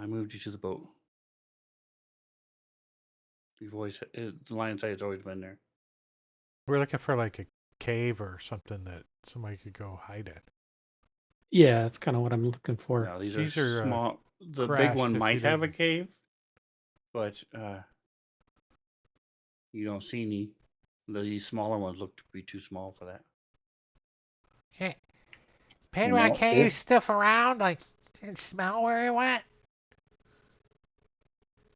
I moved you to the boat. You've always the line of sight has always been there. We're looking for like a cave or something that somebody could go hide in. Yeah, that's kind of what I'm looking for. Now these Caesar, are small. The big crashed one if might you have a didn't- cave, but you don't see any. These smaller ones look to be too small for that. Okay. Penrod, know, can't you if- sniff around like and smell where he went?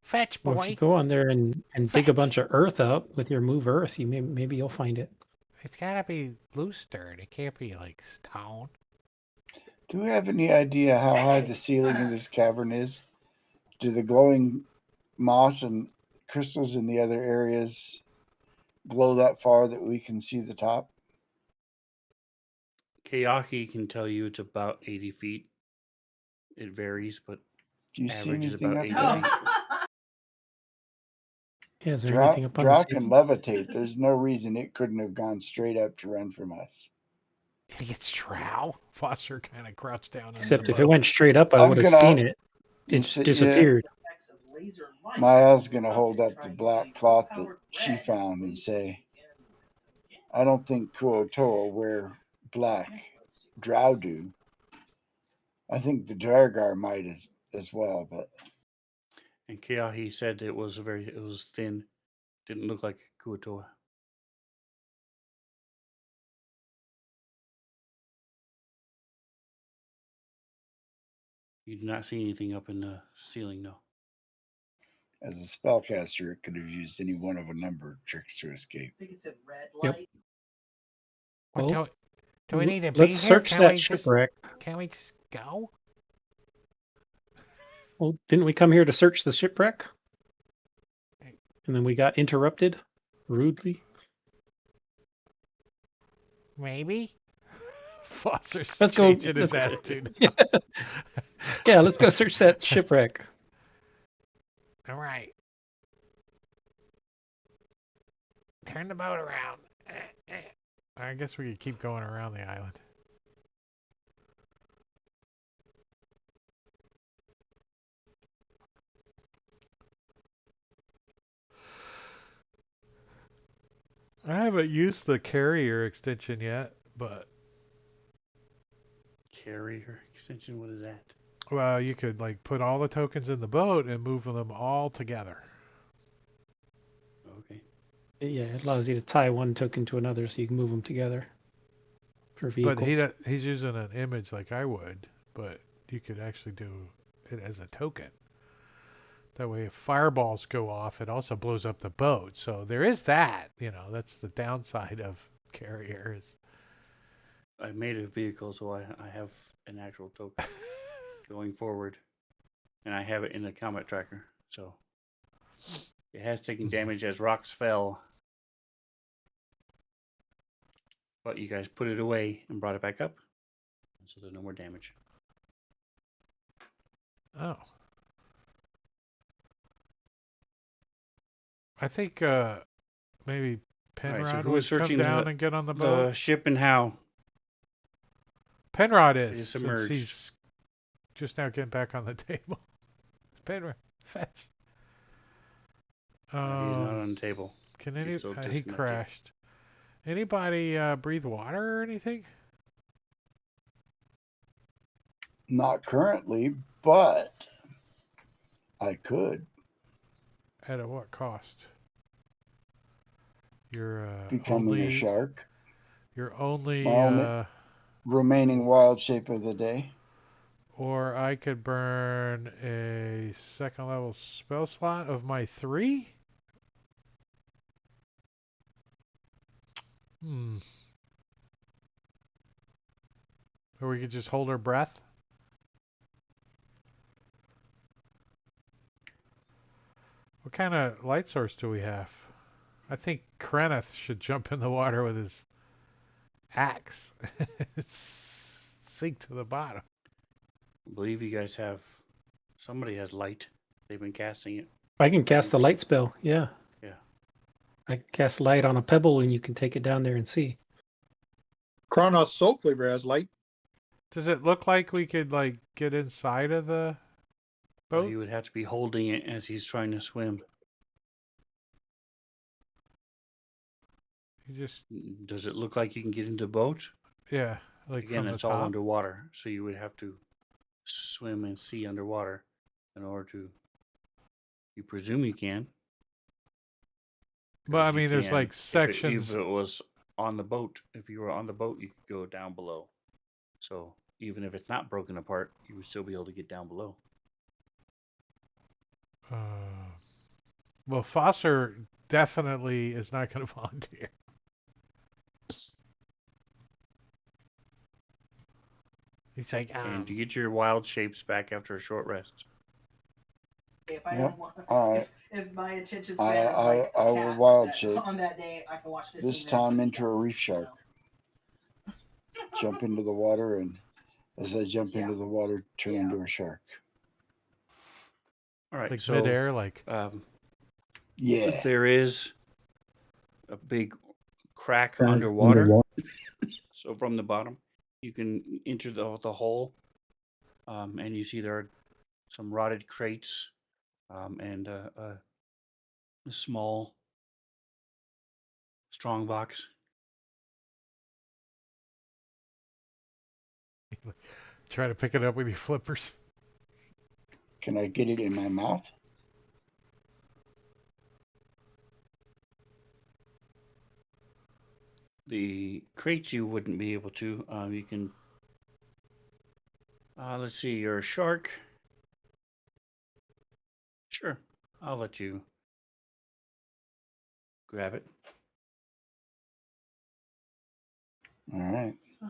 Fetch, Well, if boy. you go on there and dig a Fetch. bunch of earth up with your move earth, maybe you'll find it. It's gotta be loose dirt. It can't be like stone. Do we have any idea how high the ceiling of this cavern is? Do the glowing moss and crystals in the other areas glow that far that we can see the top? Kayaki can tell you it's about 80 feet. It varies, but Do you see average is anything about up 80 there? feet. Yeah, is there anything up on the Drow ceiling? can levitate. There's no reason it couldn't have gone straight up to run from us. Think it's Trow? Foster kind of crouched down. Except if it went straight up, I I'm would have gonna- seen it. You It's see- yeah, disappeared. Maya's gonna hold up the black cloth that she found and say, I don't think Kuotoa wear black. Drow do. I think the Dragar might as well, but And Kayaki said it was thin. Didn't look like Kuatoa. You did not see anything up in the ceiling, no. as a spellcaster, it could have used any one of a number of tricks to escape. I think it said red Yep. light. What, do we need to be Let's here? search that shipwreck. Can we just go? Well, didn't we come here to search the shipwreck? And then we got interrupted rudely. Maybe. Foster's Let's go- changing his attitude. Yeah, let's go search that shipwreck. All right. Turn the boat around. I guess we could keep going around the island. I haven't used the carrier extension yet, but Carrier extension, what is that? well, you could like put all the tokens in the boat and move them all together. Okay. Yeah, it allows you to tie one token to another so you can move them together for vehicles. But he's using an image like I would, but you could actually do it as a token. That way, if fireballs go off, it also blows up the boat. So there is that. That's the downside of carriers. I made a vehicle, so I have an actual token going forward. And I have it in the combat tracker. So it has taken damage as rocks fell. But you guys put it away and brought it back up. So there's no more damage. Oh. I think maybe Penrod who would is come searching down the- and get on the boat. The ship and how? Penrod It is, is since submerged. he's just now getting back on the table. Penrod, fetch. He's not on the table. Can he's any? still He disconnected. crashed. Anybody breathe water or anything? Not currently, but I could. At a what cost? You're Becoming a shark. You're only My only- Remaining wild shape of the day. or I could burn a second level spell slot of my 3. Or we could just hold our breath. What kind of light source do we have? I think Kreneth should jump in the water with his axe. Sink to the bottom. I believe you guys have... Somebody has light. They've been casting it. I can cast the light spell, yeah. Yeah. I can cast light on a pebble and you can take it down there and see. Kronos Soul Cleaver has light. Does it look like we could like get inside of the Well, boat? you would have to be holding it as he's trying to swim. You just Does it look like you can get into the boat? yeah, like Again, from the it's all top. underwater, so you would have to swim and see underwater in order to. You presume you can. But I 'cause you mean, there's can. like sections. If it was on the boat, if you were on the boat, you could go down below. So even if it's not broken apart, you would still be able to get down below. Well, Foster definitely is not going to volunteer. He's like, And you get your wild shapes back after a short rest. If I Yep. don't want, All right. if my attention I span is like a will cat wild that, shape. on that day, I can watch 15 This minutes time and into be a done, reef you shark. know? Jump into the water, and as I jump Yeah. into the water, turn Yeah. into a shark. All right, like so midair, like Yeah. there is a big crack underwater. So from the bottom, you can enter the hole, and you see there are some rotted crates, and a small strong box. try to pick it up with your flippers. Can I get it in my mouth? The crates you wouldn't be able to. You can. Let's see. You're a shark. Sure, I'll let you grab it. All right. So,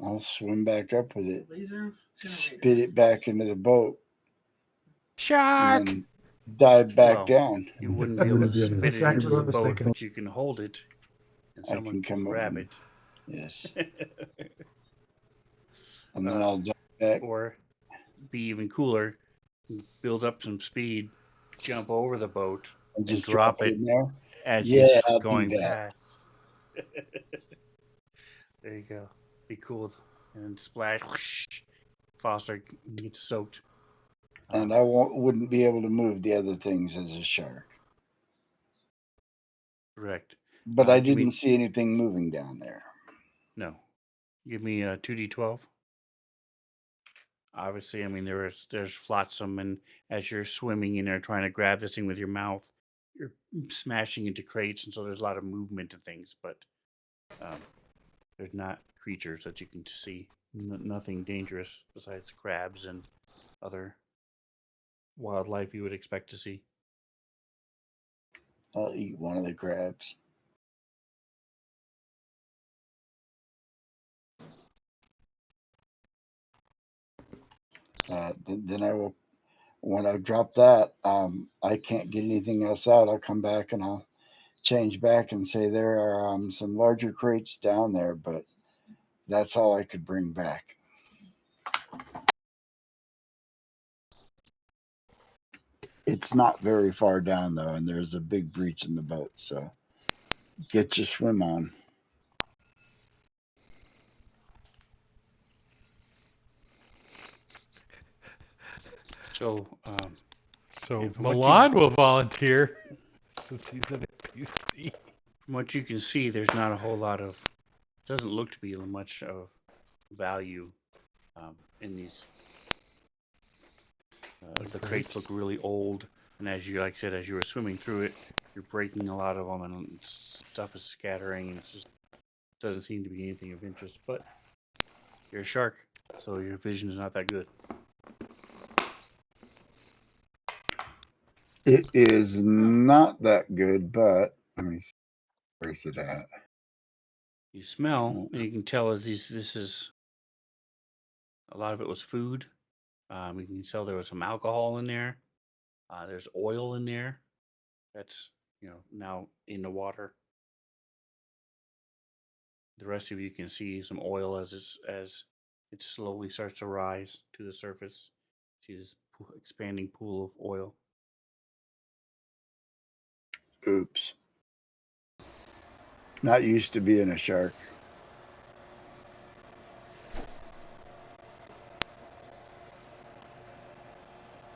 I'll swim back up with it, laser spit it back into the boat, Shark! and then dive back Well, down. You wouldn't be able to spit it Exactly into what I the was boat, thinking. but you can hold it, and I someone can can come up grab and- it. Yes. And then I'll dive back. Or be even cooler, build up some speed, jump over the boat, And and just drop it in there. as Yeah, you're I'll do going that. past. There you go. Be cool. And splash. Whoosh, Foster gets soaked. And I wouldn't be able to move the other things as a shark. Correct. But I give me- didn't see anything moving down there. No. Give me a 2d12. Obviously, I mean there's flotsam, and as you're swimming in there trying to grab this thing with your mouth, you're smashing into crates, and so there's a lot of movement and things. But there's not creatures that you can see. Nothing dangerous besides crabs and other wildlife you would expect to see. I'll eat one of the crabs. Then I will, when I drop that, I can't get anything else out. I'll come back and I'll change back and say there are some larger crates down there, but that's all I could bring back. It's not very far down though, and there's a big breach in the boat, so get your swim on. So, So and from what Milan you- will volunteer since he's an NPC. from what you can see, there's not a whole lot of. Doesn't look to be much of value in these. The crates look really old, and as you, like I said, as you were swimming through it, you're breaking a lot of them, and stuff is scattering, and it just doesn't seem to be anything of interest. But you're a shark, so your vision is not that good. It is not that good, but let me see. Where's it at? You smell, and you can tell that this is a lot of it was food. You can tell there was some alcohol in there. There's oil in there. That's now in the water. The rest of you can see some oil as it slowly starts to rise to the surface. See this expanding pool of oil. Oops. Not used to being a shark.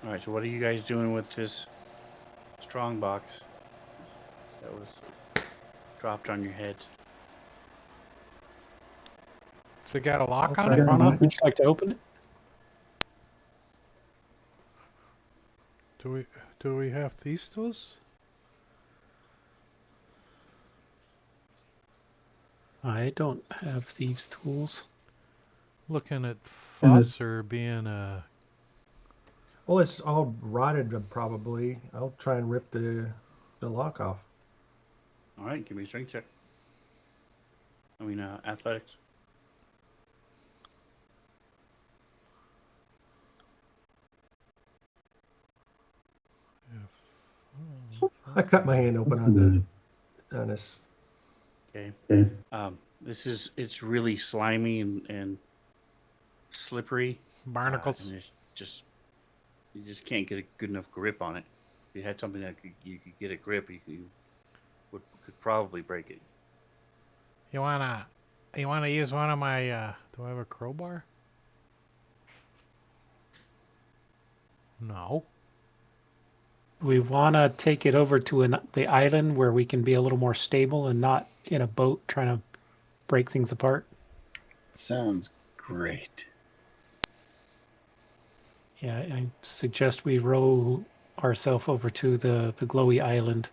All right, so what are you guys doing with this strong box that was dropped on your head? So it got a lock I'll on try it? to Ron, would you like to open it? Do we have these tools? I don't have thieves' tools. looking at Fosser being a. Well, it's all rotted probably. I'll try and rip the lock off. All right, give me a strength check. I mean, athletics. I cut my hand open on this. Okay. It's really slimy and slippery. Barnacles. And you just can't get a good enough grip on it. If you had something that you could get a grip, you could probably break it. You wanna use one of my? Do I have a crowbar? No. We want to take it over to the island where we can be a little more stable and not in a boat trying to break things apart. Sounds great. Yeah, I suggest we row ourselves over to the glowy island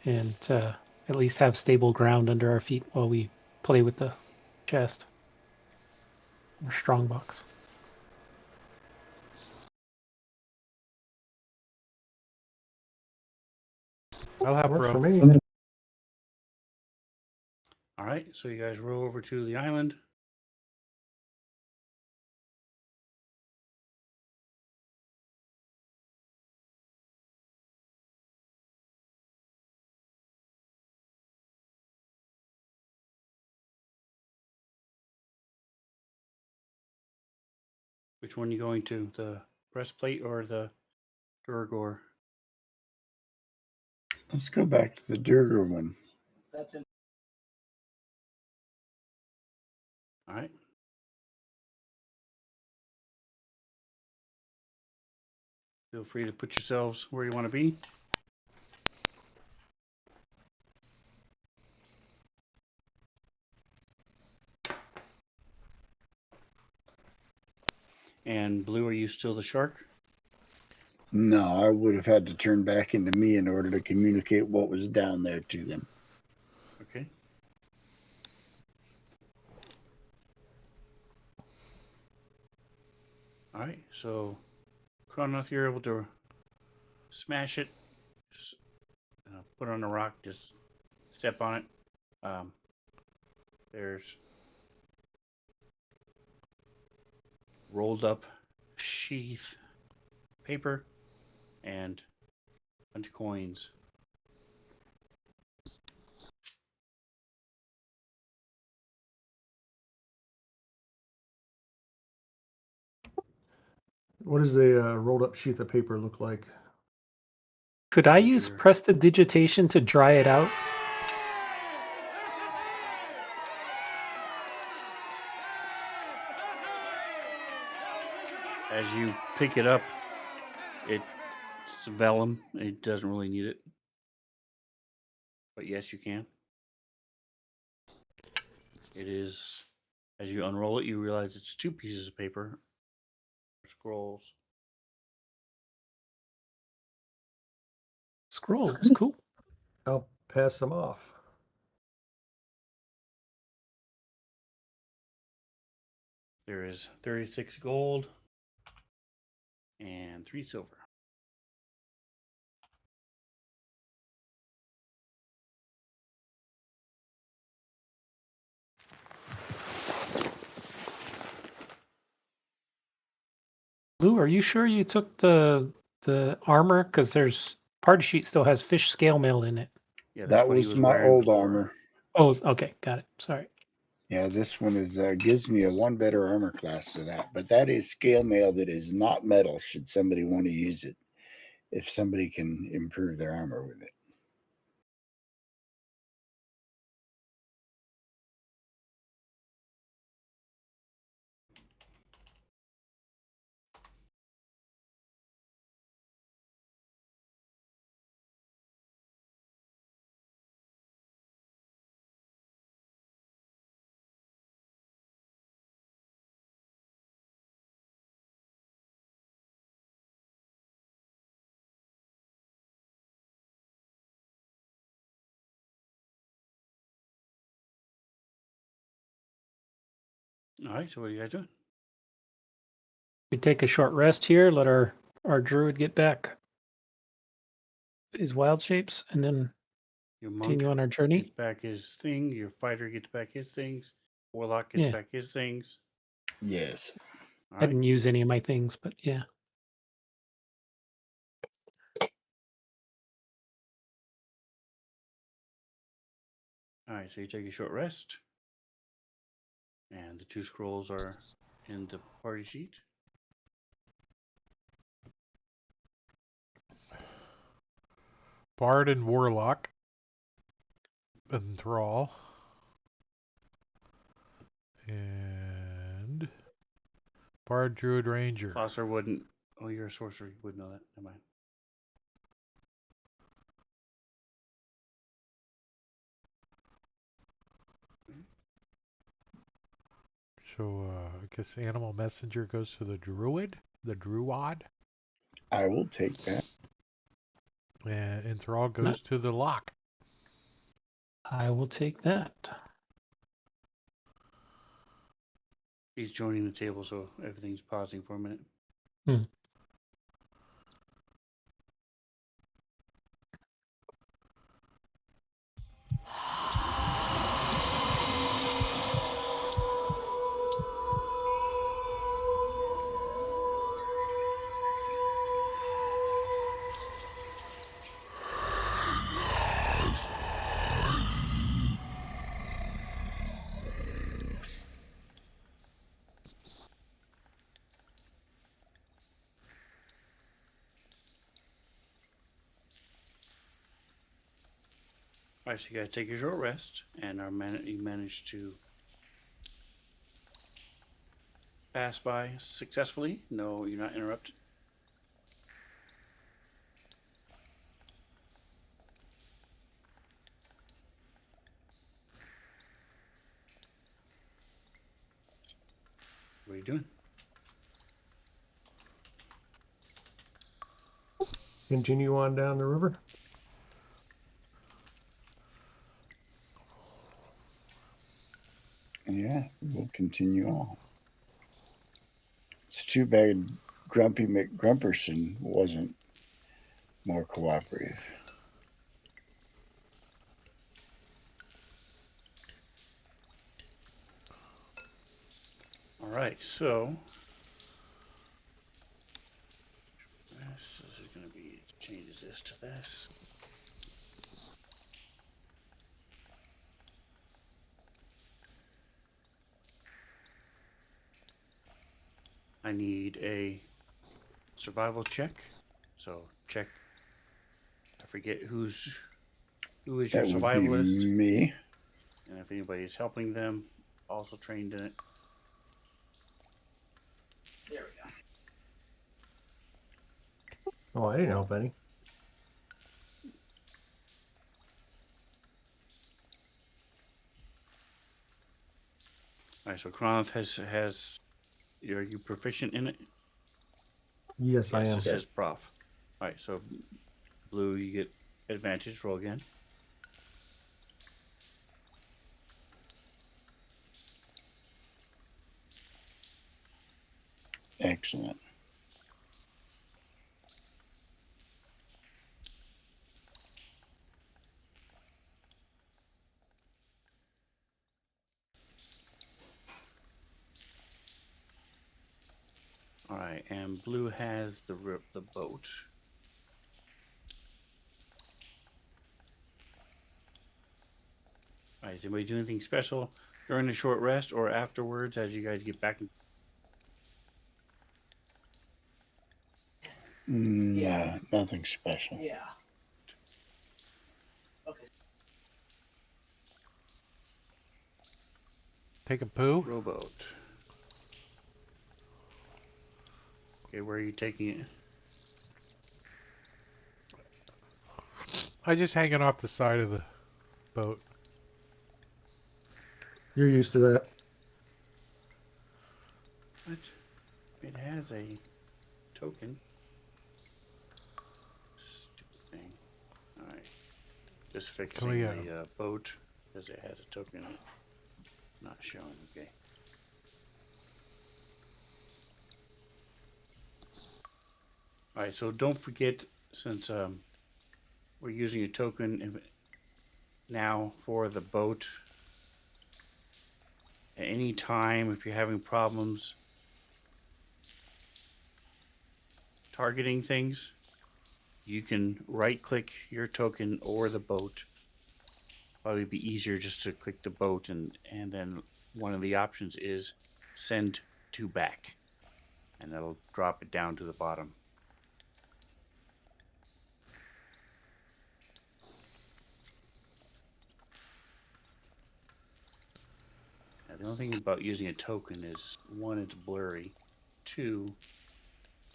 and at least have stable ground under our feet while we play with the chest or strongbox. I'll help Works row. for me. All right, so you guys row over to the island. Which one are you going to? The breastplate or the Durgor? Let's go back to the Durger one. That's in. All right. Feel free to put yourselves where you want to be. And Blue, are you still the shark? No, I would have had to turn back into me in order to communicate what was down there to them. Okay. All right, so Chronoth, you're able to smash it, just, put it on a rock, just step on it. There's rolled up sheath paper and a bunch of coins. What does a rolled up sheet of paper look like? Could I Would use your- prestidigitation to dry it out? As you pick it up, it's vellum. It doesn't really need it. But yes, you can. It is, as you unroll it, you realize it's two pieces of paper, scrolls. Scrolls, cool. I'll pass them off. There is 36 gold and 3 silver. Lou, are you sure you took the armor? Because there's party sheet still has fish scale mail in it. Yeah, that's That what he was was my wearing old before. armor. Oh, okay, got it. Sorry. Yeah, this one is gives me a one better armor class to that, but that is scale mail that is not metal. Should somebody want to use it, if somebody can improve their armor with it. All right, so what are you guys doing? We take a short rest here, let our druid get back his wild shapes, and then Your monk continue on our journey. gets back his thing. Your fighter gets back his things. Warlock gets Yeah. back his things. Yes. All I right. didn't use any of my things, but yeah. All right, so you take a short rest. And the 2 scrolls are in the party sheet. Bard and Warlock. Enthrall. And Bard, Druid, Ranger. Flosser wouldn't. Oh, you're a sorcerer. You wouldn't know that. Never mind. So I guess Animal Messenger goes to the Druid, the Druid, I will take that. and Enthrall goes to the Lock. I will take that. He's joining the table, so everything's pausing for a minute. All right, so you guys take your short rest, and you managed to pass by successfully. No, you're not interrupted. What are you doing? Continue on down the river. Yeah, we'll continue on. It's too bad Grumpy McGrumperson wasn't more cooperative. All right, so this is going to be changes this to this. I need a survival check. So check. I forget who is your That would be survivalist, me. and if anybody is helping them, also trained in it. There we go. Oh, I didn't help any. All right, so Kronoth has. Are you proficient in it? Yes, I am. It says prof. All right, so Blue, you get advantage. Roll again. Excellent. All right, and Blue has the boat. All right, is anybody do anything special during the short rest or afterwards as you guys get back? Yeah, nothing special. Yeah. Okay. Take a poo. Rowboat. Okay, where are you taking it? I just hanging off the side of the boat. You're used to that. What? It has a token. Stupid thing. All right. Just fixing the boat because it has a token. Not showing. Okay. All right, so don't forget, since we're using a token now for the boat, at any time if you're having problems targeting things, you can right click your token or the boat. Probably be easier just to click the boat, and then one of the options is send to back, and that'll drop it down to the bottom. Now, the only thing about using a token is, one, it's blurry. Two,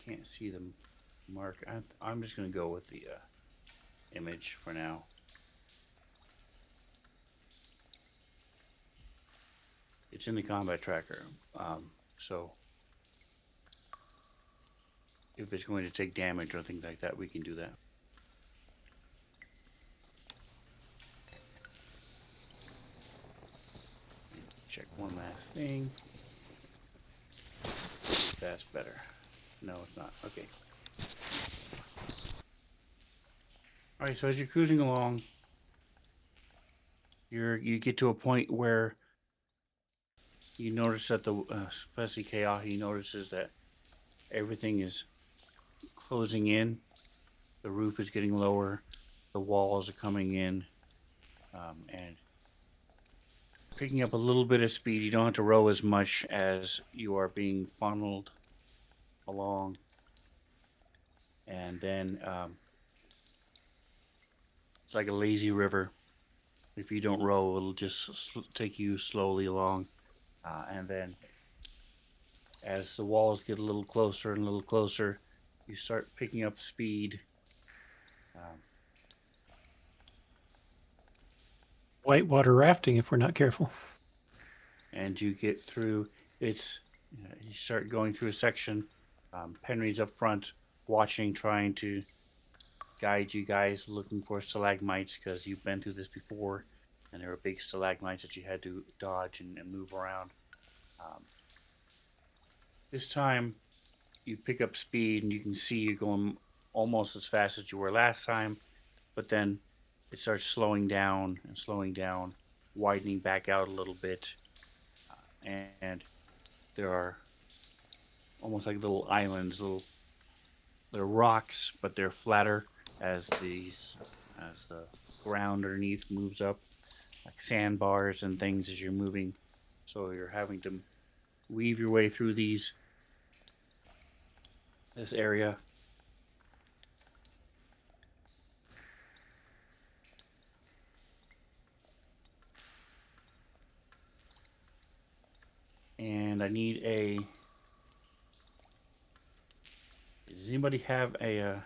can't see the mark. I'm just going to go with the image for now. It's in the combat tracker, so if it's going to take damage or things like that, we can do that. Check one last thing. If that's better. No, it's not. Okay. All right. So as you're cruising along, you get to a point where you notice that especially Kayahi notices that everything is closing in. The roof is getting lower. The walls are coming in, and picking up a little bit of speed. You don't have to row as much as you are being funneled along. And then it's like a lazy river. If you don't row, it'll just take you slowly along. And then as the walls get a little closer and a little closer, you start picking up speed. Whitewater rafting if we're not careful. And you get through. You start going through a section. Penry's up front, watching, trying to guide you guys, looking for stalagmites, because you've been through this before, and there were big stalagmites that you had to dodge and move around. This time, you pick up speed, and you can see you're going almost as fast as you were last time, but then it starts slowing down, widening back out a little bit, and there are almost like little islands, they're rocks, but they're flatter as the ground underneath moves up, like sandbars and things as you're moving. So you're having to weave your way through this area. And I need a. Does anybody have a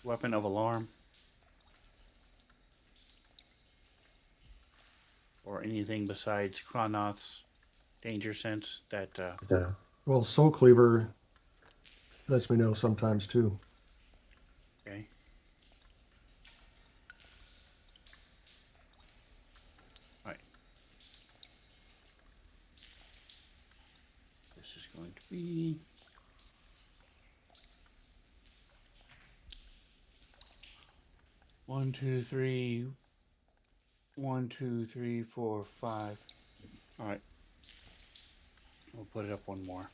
weapon of alarm? Or anything besides Kronoth's danger sense that. Yeah. Well, Soul Cleaver lets me know sometimes too. Okay. All right. This is going to be. One, two, three. 1, 2, 3, 4, 5. All right. We'll put it up one more.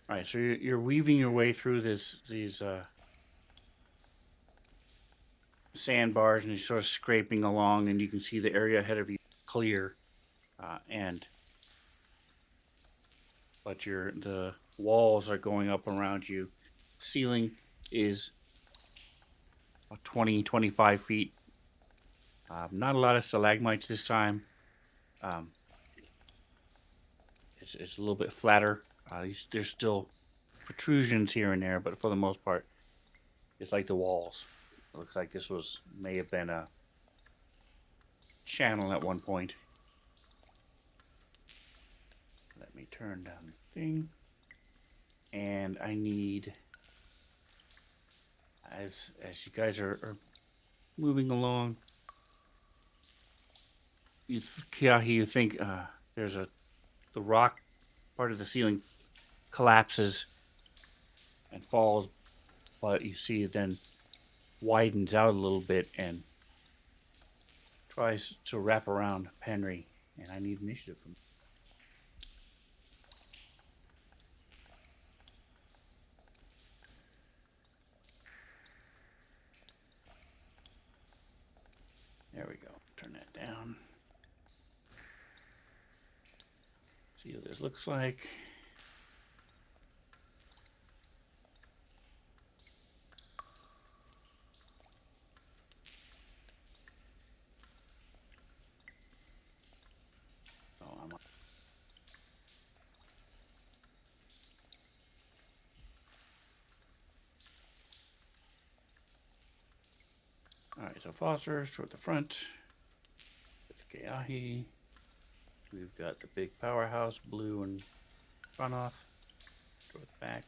All right, so you're weaving your way through these sandbars, and you're sort of scraping along, and you can see the area ahead of you clear, but the walls are going up around you. Ceiling is 20, 25 feet. Not a lot of stalagmites this time. It's a little bit flatter. There's still protrusions here and there, but for the most part, it's like the walls. It looks like this may have been a channel at one point. Let me turn down the thing. And I need, as you guys are moving along. Kiahi, you think there's the rock part of the ceiling collapses and falls, but you see it then widens out a little bit and tries to wrap around Penry. And I need initiative from. There we go. Turn that down. See what this looks like. Oh, I'm all right. So Foster's toward the front. With Keahi. We've got the big powerhouse, Blue and Runoff toward the back.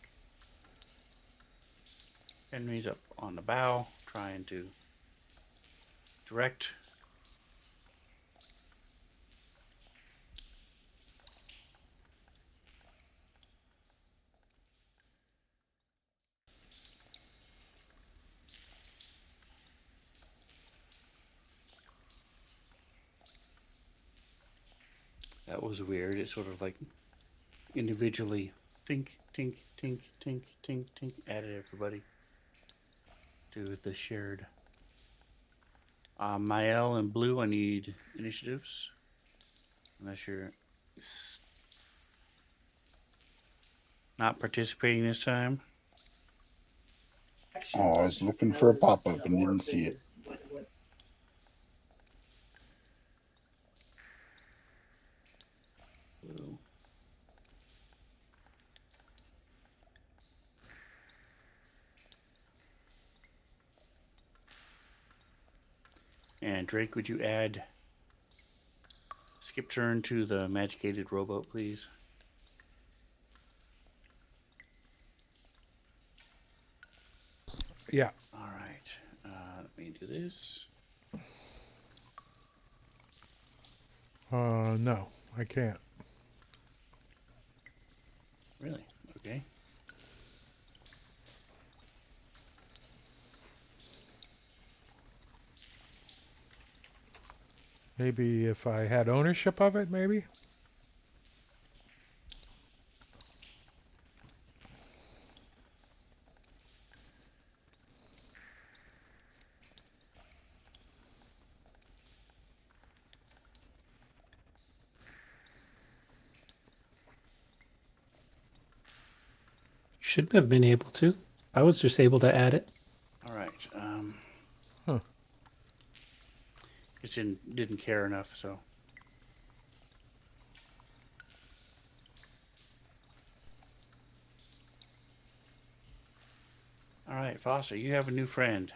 Henry's up on the bow, trying to direct. That was weird. It sort of like individually tink, tink, tink, tink, tink, tink, added everybody to the shared. Mael and Blue, I need initiatives. Unless you're not participating this time. Oh, I was looking for a pop-up and didn't see it. Blue. And Drake, would you add skip turn to the magicated rowboat, please? Yeah. All right. Let me do this. No, I can't. Really? Okay. Maybe if I had ownership of it, maybe? Should have been able to. I was just able to add it. All right. Huh. Just didn't care enough, so. All right, Foster, you have a new friend.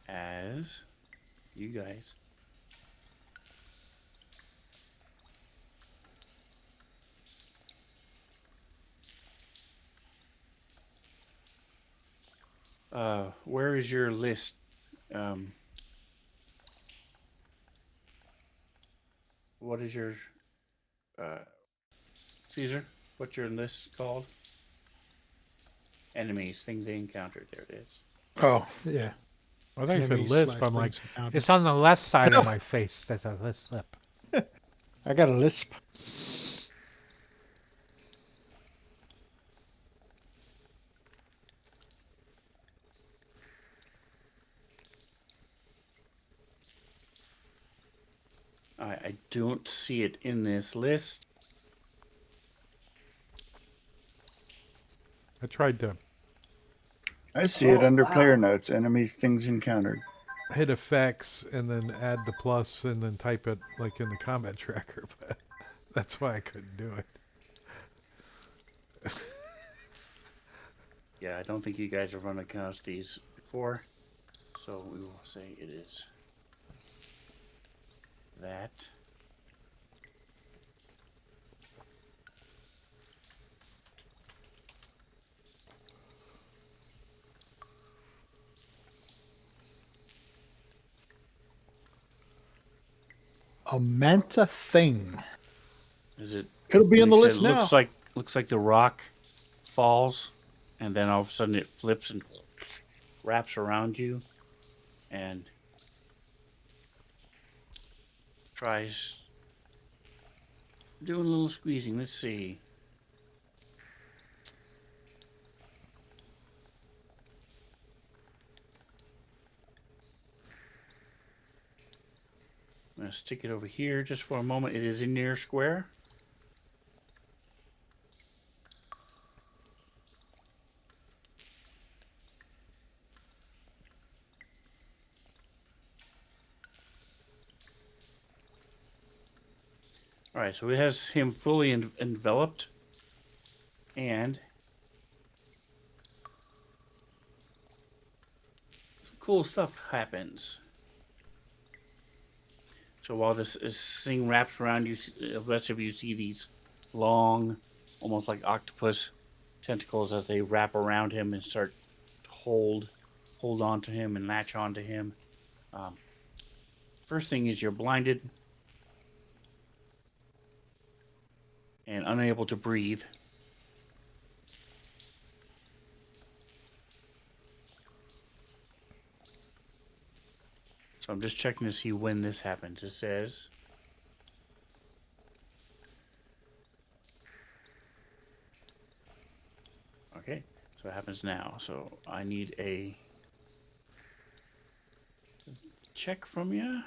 As you guys where is your list? What is your Caesar? What's your list called? Enemies, things they encountered. There it is. Oh, yeah. I thought you said Enemies lisp. slash I'm like, things encountered. it's on the left side of my face. That's a lisp. I got a lisp. I don't see it in this list. I tried to I see it under player notes. Enemies, things encountered. hit effects and then add the plus and then type it like in the combat tracker, but that's why I couldn't do it. Yeah, I don't think you guys have run across these before, so we will say it is that. A manta thing. Is it? It'll be on the like I list said, it now. looks like the rock falls, and then all of a sudden it flips and wraps around you, and tries doing a little squeezing. Let's see. I'm gonna stick it over here just for a moment. It is in your square. All right, so it has him fully enveloped, and some cool stuff happens. So while this thing wraps around you, the rest of you see these long, almost like octopus tentacles as they wrap around him and start to hold on to him and latch onto him. First thing is you're blinded and unable to breathe. So I'm just checking to see when this happens. It says okay, so it happens now. So I need a check from you.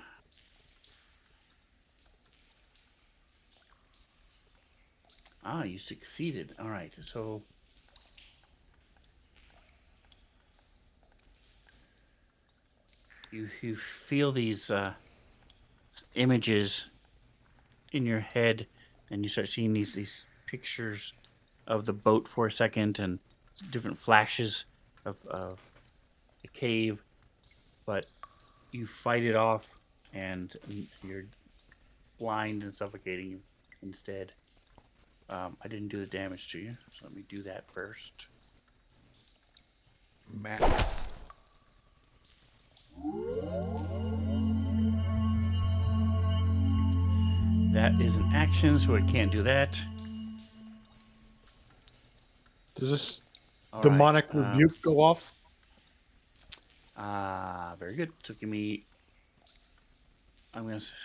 Ah, you succeeded. All right, so you feel these images in your head, and you start seeing these pictures of the boat for a second, and different flashes of the cave, but you fight it off, and you're blind and suffocating instead. I didn't do the damage to you, so let me do that first. Matt. That is an action, so it can't do that. Does this All demonic right, rebuke go off? very good. So give me.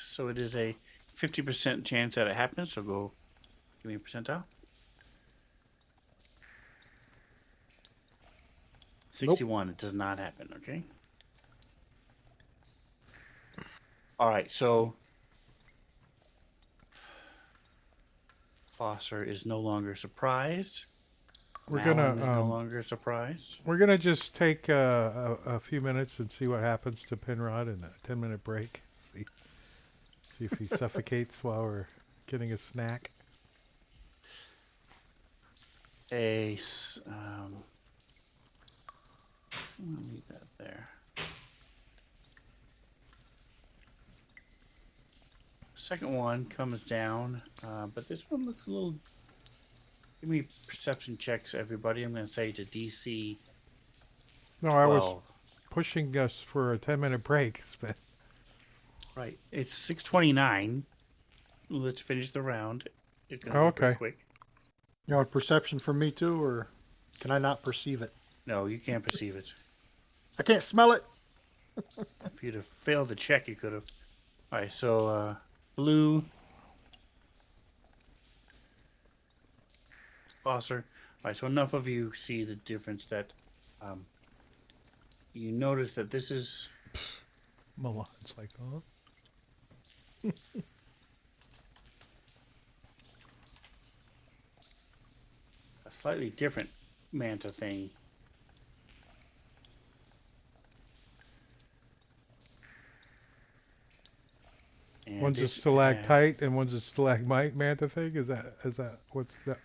So it is a 50% chance that it happens. So go. Give me a percentile. 61. It does not happen. Okay. All right. So Foster is no longer surprised. We're Malin is no gonna longer surprised. we're gonna just take a few minutes and see what happens to Penrod in a 10-minute break. See if he suffocates while we're getting a snack. I'll leave that there. Second one comes down, but this one looks a little. Give me perception checks, everybody. I'm going to say to DC No, 12. I was pushing us for a 10-minute break. Right. It's 6:29. Let's finish the round. It's going to Oh, be pretty okay. quick. You want perception from me too, or can I not perceive it? No, you can't perceive it. I can't smell it. If you'd have failed the check, you could have. All right, so blue, Foster. All right, so enough of you see the difference that you notice that this is Milan's like, huh? a slightly different manta thing. And One's a it's stalactite and one's a stalagmite manta thing. Is that what's that?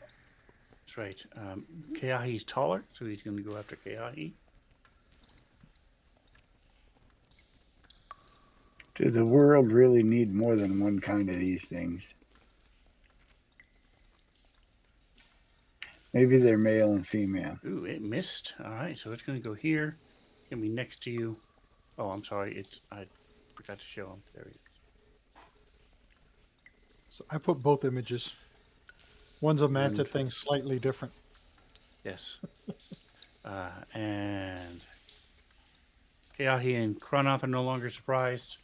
That's right. Keahi's taller, so he's going to go after Keahi. Does the world really need more than one kind of these things? Maybe they're male and female. Ooh, it missed. All right, so it's going to go here. Going to be next to you. Oh, I'm sorry. I forgot to show him. There he is. So I put both images. One's a manta Wonderful. thing, slightly different. Yes. And Keahi and Kronoff are no longer surprised.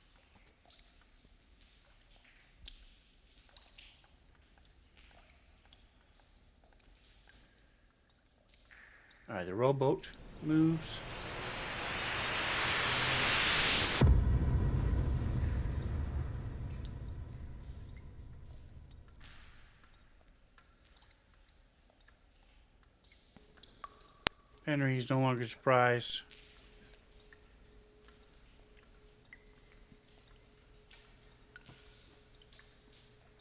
All right, the rowboat moves. Henry's no longer surprised.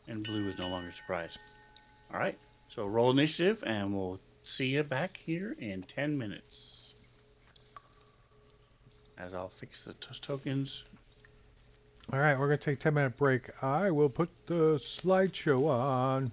And Blue is no longer surprised. All right, so roll initiative, and we'll see you back here in 10 minutes. As I'll fix the tokens. All right, we're going to take a 10-minute break. I will put the slideshow on.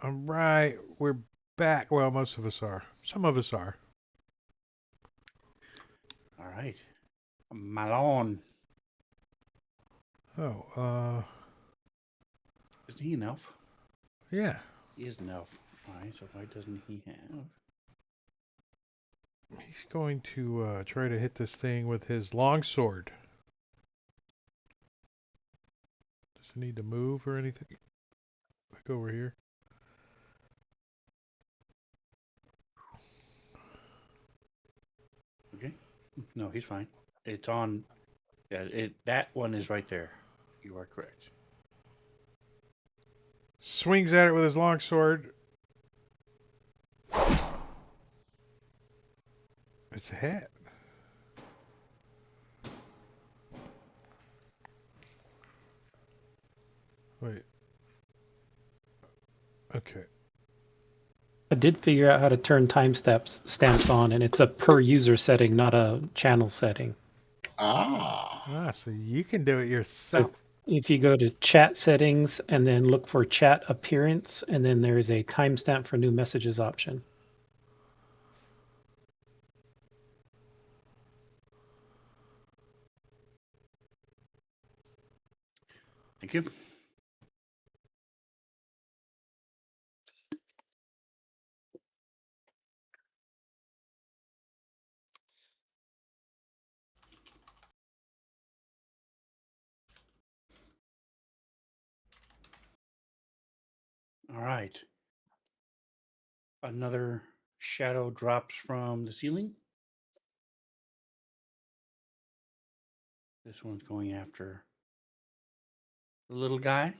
All right, we're back. Well, most of us are. Some of us are. All right. Malone. Oh, Isn't he an elf? yeah. He is an elf. All right, so why doesn't he have... He's going to try to hit this thing with his longsword. Does he need to move or anything? Back over here. Okay. No, he's fine. It's on... Yeah, that one is right there. You are correct. Swings at it with his longsword. It's a hit. Wait. Okay. I did figure out how to turn stamps on, and it's a per user setting, not a channel setting. Ah. So you can do it yourself. If you go to chat settings and then look for chat appearance, and then there is a timestamp for new messages option. Thank you. All right. Another shadow drops from the ceiling. This one's going after the little guy.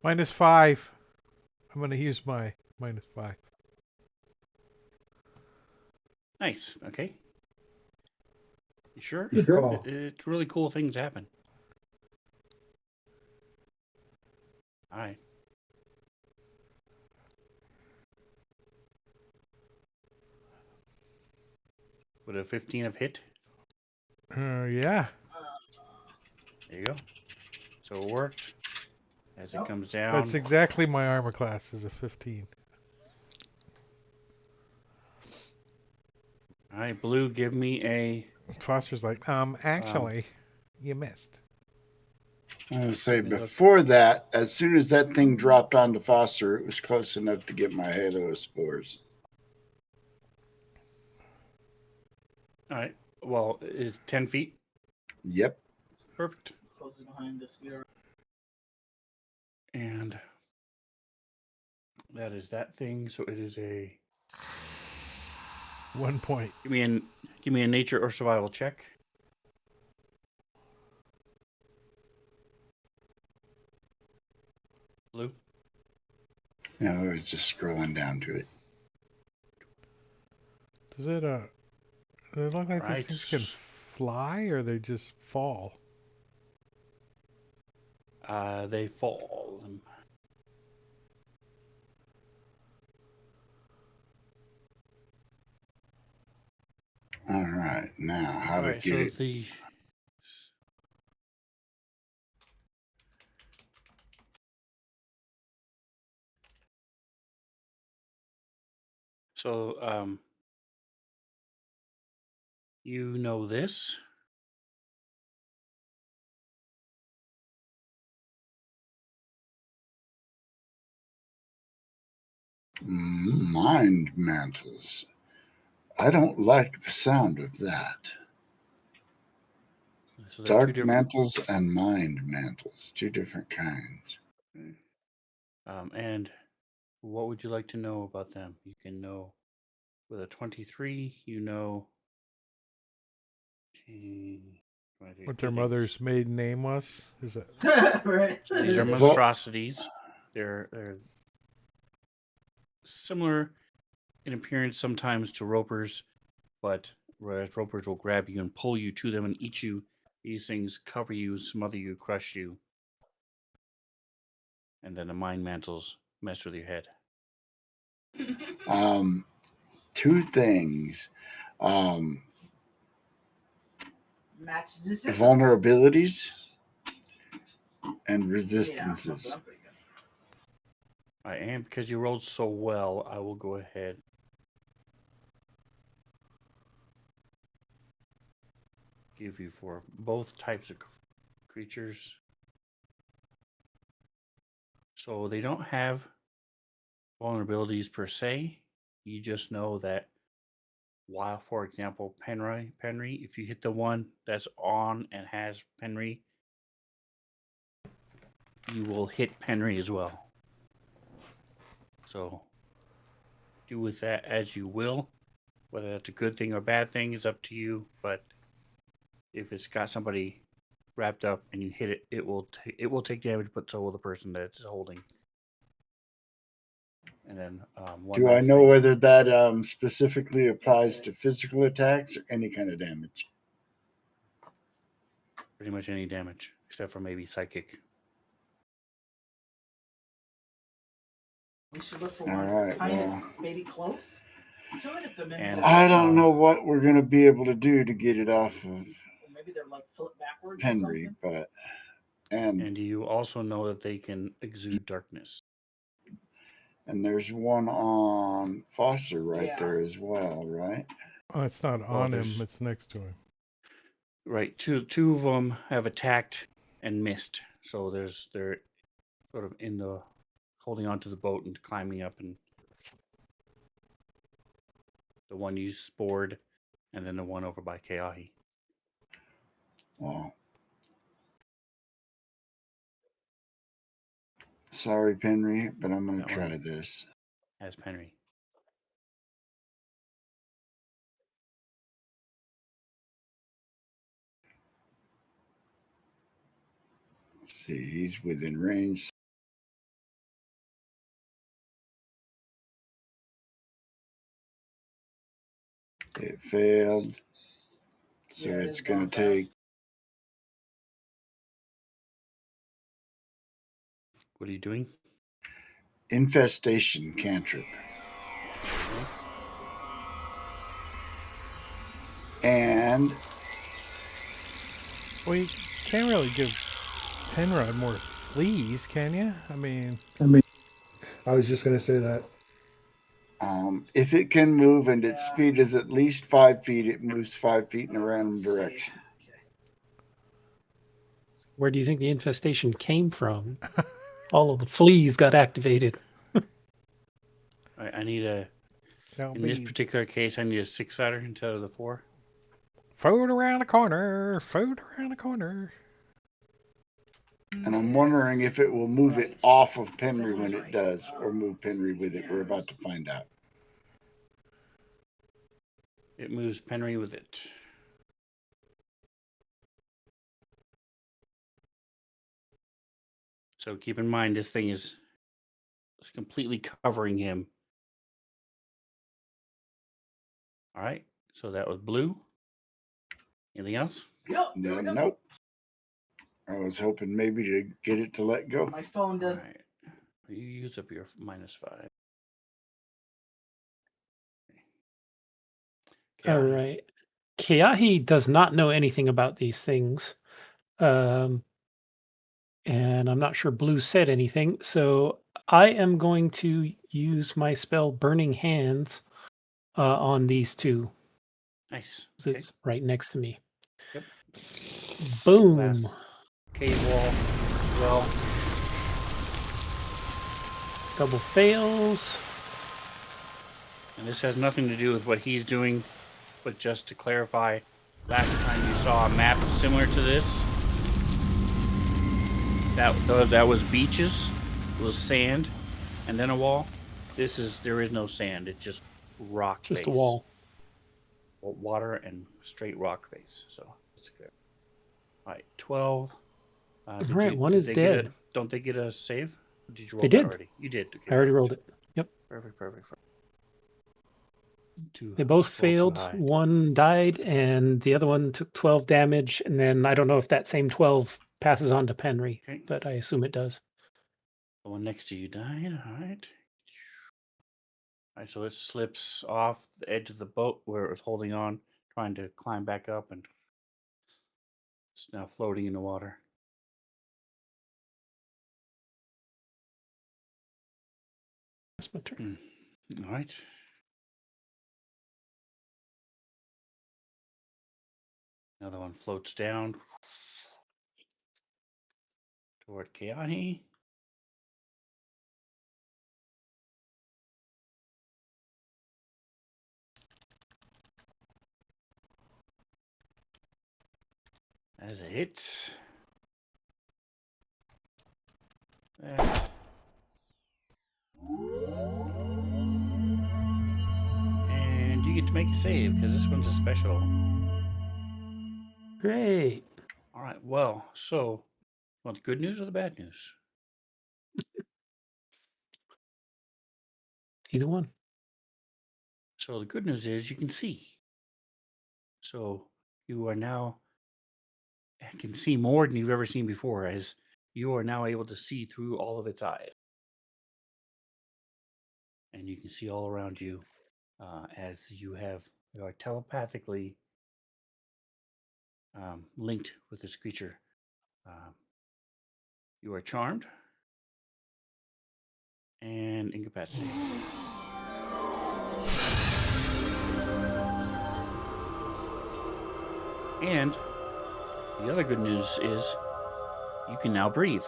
-5. I'm going to use my -5. Nice. Okay. You sure? Good call. It's really cool things happen. All right. Would a 15 have hit? Yeah. There you go. So it worked. As it comes down. That's exactly my armor class is a 15. All right, Blue, give me a... Foster's like, actually, you missed. I was say before that, as soon as that thing dropped onto Foster, it was close enough to get my halo of spores. All right. Well, it's 10 feet. Yep. Perfect. Closes behind the speeder. And that is that thing. So it is a... 1 point. Give me a nature or survival check. Blue. Yeah, I was just scrolling down to it. Does it look like Right. these things can fly or they just fall? They fall. All right, now how to All right, get so it? the... So, you know this. Mind mantles. I don't like the sound of that. So there are two Dark different... mantles and mind mantles, two different kinds. And what would you like to know about them? You can know with a 23, you know... What their mother's maiden name was? Is it? Right. So these are monstrosities. They're similar in appearance sometimes to ropers, but whereas ropers will grab you and pull you to them and eat you, these things cover you, smother you, crush you. And then the mind mantles mess with your head. Two things. Matches the symptoms. Vulnerabilities and Yeah, resistances. that's what I'm thinking. I am, because you rolled so well, I will go ahead. Give you for both types of creatures. So they don't have vulnerabilities per se. You just know that while, for example, Penry, if you hit the one that's on and has Penry, you will hit Penry as well. So do with that as you will. Whether that's a good thing or bad thing is up to you. But if it's got somebody wrapped up and you hit it, it will take damage, but so will the person that's holding. And then Do I know whether that specifically applies to physical attacks or any kind of damage? Pretty much any damage, except for maybe psychic. We should look for All ones right, that kind well. of maybe close to it if the And- I don't know what we're going to be able to do to get it off of maybe they're like flip backwards or Henry, something. but And you also know that they can exude darkness. and there's one on Foster right Yeah. there as well, right? Oh, it's not Well, on him. there's- It's next to him. Right, two of them have attacked and missed, so they're sort of in the holding onto the boat and climbing up, and the one you spored, and then the one over by Keahi. Well, sorry, Penry, but I'm going to That try one. this. As Penry. Let's see, he's within range. It failed. So Yeah, it's it's going gone to take. fast. What are you doing? Infestation cantrip. And Well, you can't really give Penrod more fleas, can you? I mean, I was just going to say that. if it can move and its Yeah. speed is at least 5 feet, it moves 5 feet in a random Let's see. direction. Okay. Where do you think the infestation came from? All of the fleas got activated. I need a. can't In this be particular case, I need a 6-sider instead of the 4. food around the corner. Food around the corner. And I'm wondering if it will move it Right. off of Penry Sounds when it right. does, or move Penry with it. We're about to find out. It moves Penry with it. So keep in mind, this thing is completely covering him. All right. So that was blue. Anything else? Yep, there No, we go. nope. I was hoping maybe to get it to let go. My phone does. All right. You use up your -5. All right. Keahi does not know anything about these things. And I'm not sure Blue said anything. So I am going to use my spell Burning Hands on these two. Nice. 'Cause Okay. it's right next to me. Yep. Boom. Glass cave wall as well. Double fails. And this has nothing to do with what he's doing, but just to clarify, last time you saw a map similar to this, that was beaches, it was sand, and then a wall. There is no sand. It's just rock Just face. a wall. Water and straight rock face. So it's clear. All right, 12. All right, one is dead. Don't they get a save? Or did you roll They that did. already? You did. Okay, I already perfect. rolled it. Yep. Perfect. They both Roll too failed. high. One died, and the other one took 12 damage. And then I don't know if that same 12 passes on to Penry, Okay. but I assume it does. The one next to you died. All right. All right, so it slips off the edge of the boat where it was holding on, trying to climb back up, and it's now floating in the water. That's my turn. All right. Another one floats down toward Keahi. As a hit. That. And you get to make a save because this one's a special. Great. All right. Well, so, want the good news or the bad news? Either one. So the good news is you can see. So you are now can see more than you've ever seen before, as you are now able to see through all of its eyes, and you can see all around you, as you are telepathically linked with this creature. You are charmed and incapacitated. And the other good news is you can now breathe.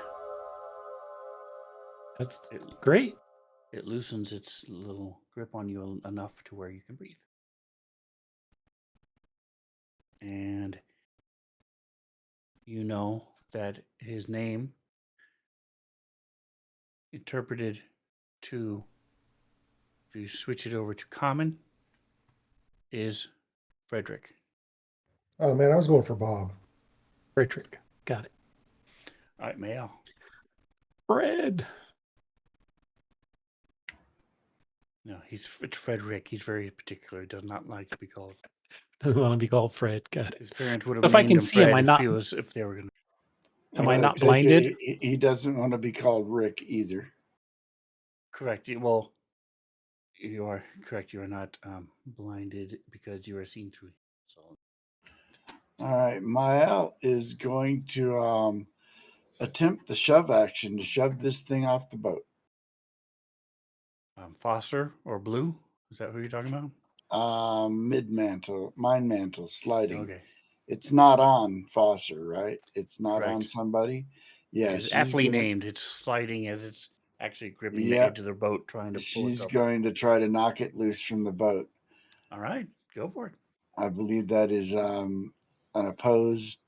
That's great. It loosens its little grip on you enough to where you can breathe. And you know that his name, interpreted to, if you switch it over to common, is Frederick. Oh man, I was going for Bob. Frederick. Got it. All right, Mael. Fred. No, it's Frederick. He's very particular. He does not like to be called. Doesn't want to be called Fred. Got it. His parents would have If I named can him see him, Fred I if they were going to. Am I not take blinded? it, he doesn't want to be called Rick either. Correct. Well, you are correct. You are not blinded because you are seen through. So. All right, Mael is going to attempt the shove action to shove this thing off the boat. Foster or Blue? Is that who you're talking about? Mid mantle, mine mantle, sliding. Okay. It's not on Foster, right? It's not on Correct. somebody. Yeah, It's aptly named. It's sliding as it's actually gripping the edge of the boat, trying to pull she's itself going to try to knock it loose from the boat. All right, go for it. I believe that is an opposed.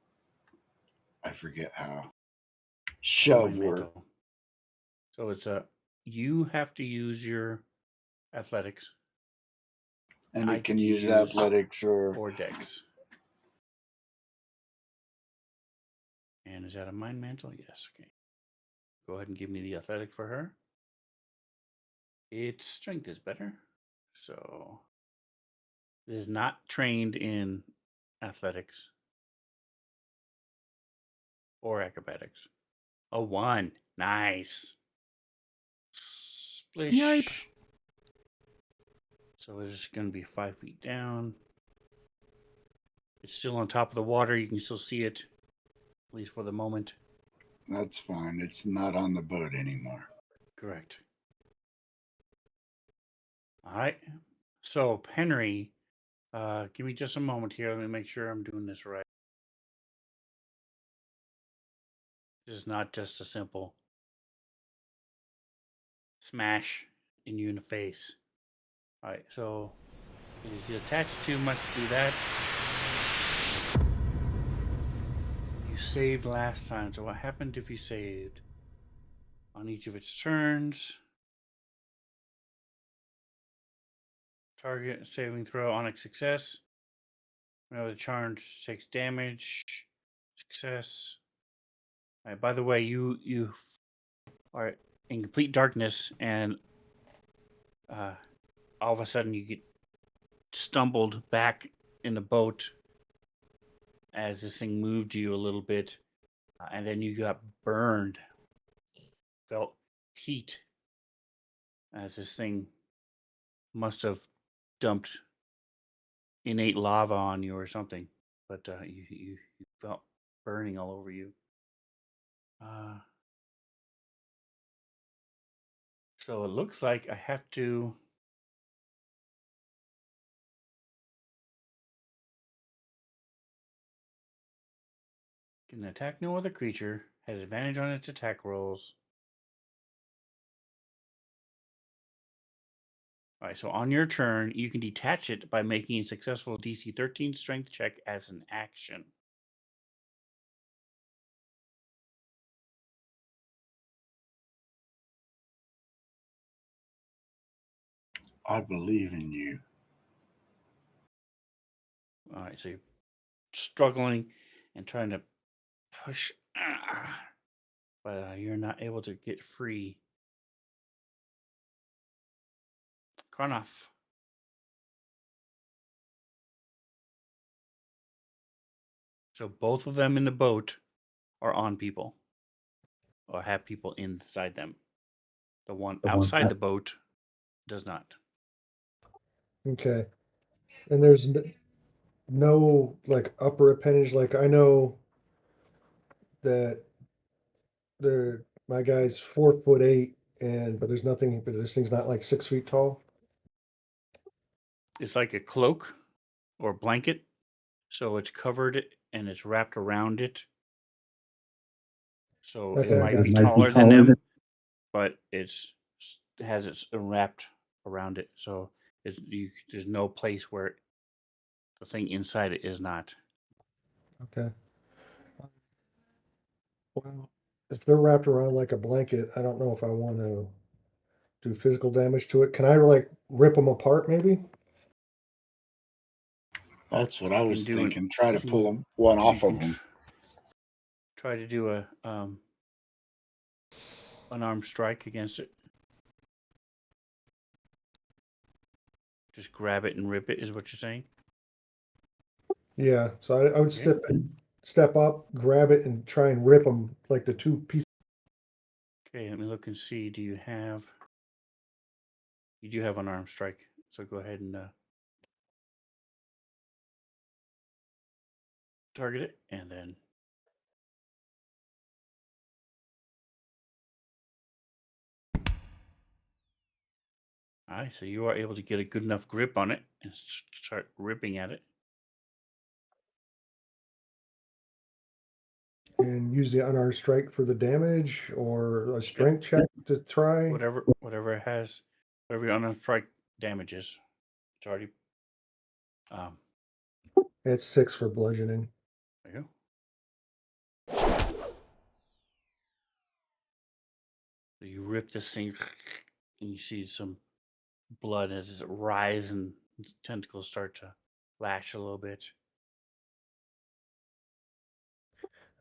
I forget how. Shove work. So it's you have to use your athletics. And it can use athletics or dex. And is that a mind mantle? Yes. Okay. Go ahead and give me the athletic for her. Its strength is better. So it is not trained in athletics or acrobatics. A 1. Nice. Splish. Yipe. So it's going to be 5 feet down. It's still on top of the water. You can still see it, at least for the moment. That's fine. It's not on the boat anymore. Correct. All right. So, Henry, give me just a moment here. Let me make sure I'm doing this right. This is not just a simple smash in you in the face. All right. So, is it attached too much to do that? You saved last time. So, what happened if you saved? On each of its turns, target saving throw on a success. Whenever the charge takes damage, success. All right, by the way, you are in complete darkness, and all of a sudden you get stumbled back in the boat as this thing moved you a little bit, and then you got burned. Felt heat as this thing must have dumped innate lava on you or something, but you felt burning all over you. So it looks like I have to. Can attack no other creature. Has advantage on its attack rolls. All right, so on your turn, you can detach it by making a successful DC 13 strength check as an action. I believe in you. All right, so you're struggling and trying to push, but you're not able to get free. Karnoff. So both of them in the boat are on people, or have people inside them. The one outside the boat does not. Okay. And there's no like upper appendage. Like I know that my guy's 4'8", but there's nothing. But this thing's not like 6 feet tall. It's like a cloak or blanket, so it's covered and it's wrapped around it. So it Okay. might be taller than them, but it has its wrapped around it. So there's no place where the thing inside it is not. Okay. Well, if they're wrapped around like a blanket, I don't know if I want to do physical damage to it. Can I like rip them apart maybe? That's what I You was can do thinking. Try to you pull can- one you off can of them. Try to do a unarmed strike against it. Just grab it and rip it, is what you're saying? Yeah. So I would Okay. step up, grab it, and try and rip them like the two pieces. Okay, let me look and see. You do have unarmed strike. So go ahead and target it, and then all right, so you are able to get a good enough grip on it and start ripping at it. And use the unarmed strike for the damage or a strength check to try. Whatever it has, whatever your unarmed strike damages. It's already It's 6 for bludgeoning. there you go. So you rip this thing and you see some blood as it rise and tentacles start to lash a little bit.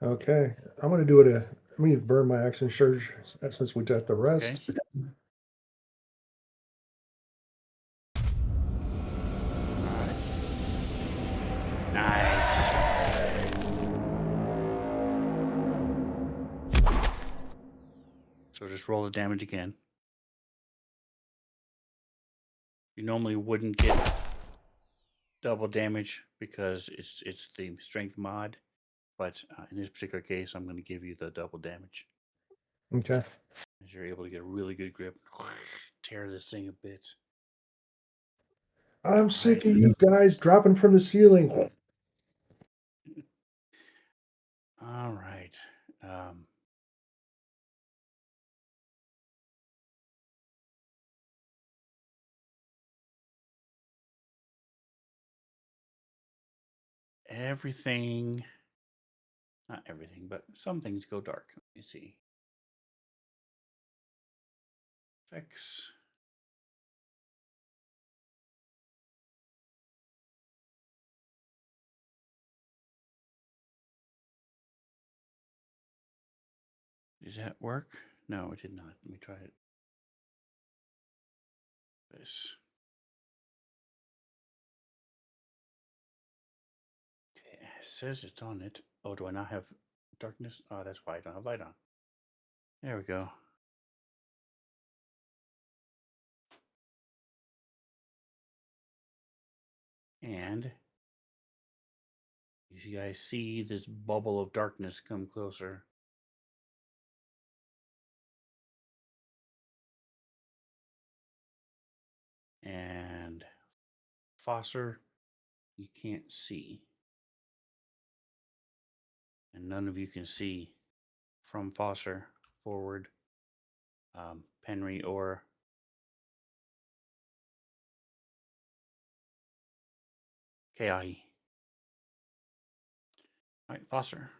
Okay, I'm gonna do it. I'm gonna burn my action surge since we got the rest. Okay. Nice. So just roll the damage again. You normally wouldn't get double damage because it's the strength mod, but in this particular case, I'm going to give you the double damage Okay. as you're able to get a really good grip, tear this thing a bit. I'm sick of you guys dropping from the ceiling. All right. Everything, not everything, but some things go dark. Let me see. Effects. Does that work? No, it did not. Let me try it. This. Okay, it says it's on it. Oh, do I not have darkness? Oh, that's why I don't have light on. There we go. And you guys see this bubble of darkness come closer. Foster, you can't see. And none of you can see from Foster forward, Penry, or Keahi. All right, Foster.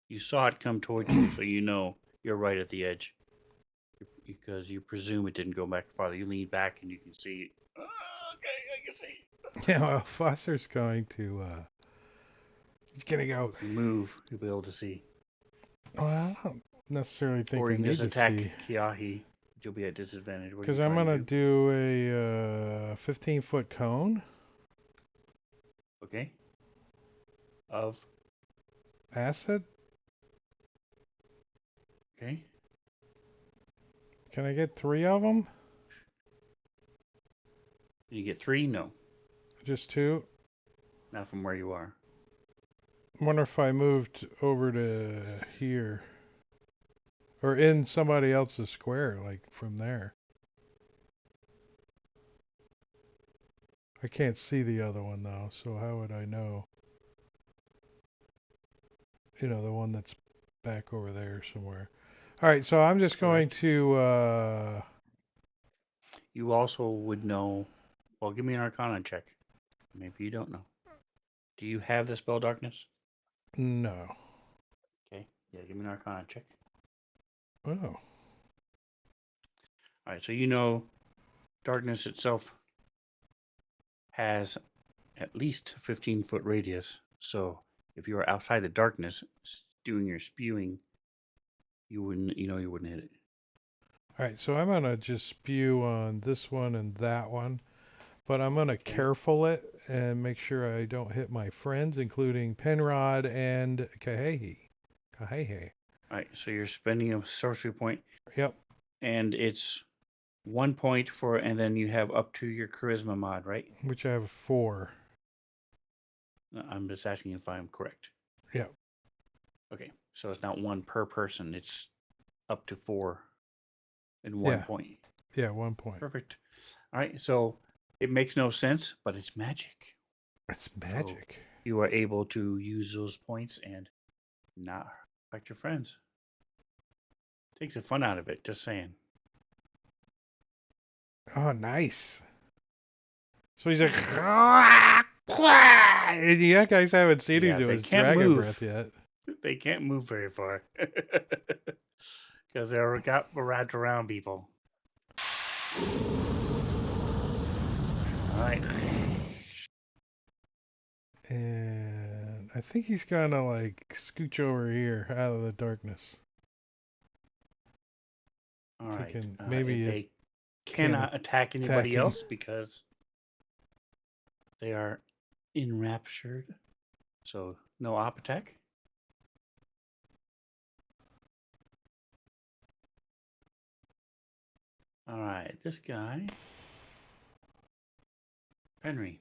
You saw it come towards you, so you know you're right at the edge. Because you presume it didn't go back farther. You lean back and you can see. Okay, I can see. Yeah, well, Foster's going to. He's gonna go. If you move, you'll be able to see. Well, I don't necessarily think Or I you can need just to attack see. Kiahi. You'll be at disadvantage. What are Because you I'm trying gonna to do a 15-foot cone. Okay. Of. Acid. Okay. Can I get 3 of them? Can you get 3? No. Just 2. Not from where you are. I wonder if I moved over to here. Or in somebody else's square, like from there. I can't see the other one though, so how would I know? You know, the one that's back over there somewhere. Alright, so I'm just going Correct. to You also would know. Well, give me an Arcana check. Maybe you don't know. Do you have the spell Darkness? no. Okay. Yeah, give me an Arcana check. Oh. All right, so you know Darkness itself has at least 15-foot radius. So if you were outside the darkness doing your spewing, you wouldn't hit it. Alright, so I'm gonna just spew on this one and that one. But I'm gonna careful it and make sure I don't hit my friends, including Penrod and Kahehe. Kahehe. All right, so you're spending a sorcery point. Yep. And it's 1 point for, and then you have up to your charisma mod, right? Which I have 4. I'm just asking if I'm correct. Yep. Okay, so it's not 1 per person. It's up to 4 in 1 point. Yeah, 1 point. Perfect. All right, so it makes no sense, but it's magic. It's magic. So you are able to use those points and not affect your friends. Takes the fun out of it, just saying. Oh, nice. So he's like, and you guys haven't seen him do they his can't dragon move. breath yet. They can't move very far because they're got wrapped around people. All right. And I think he's gonna like scooch over here out of the darkness. All right. Thinking maybe they cannot attack anybody attacking. else because they are enraptured. So no op attack. All right, this guy, Henry.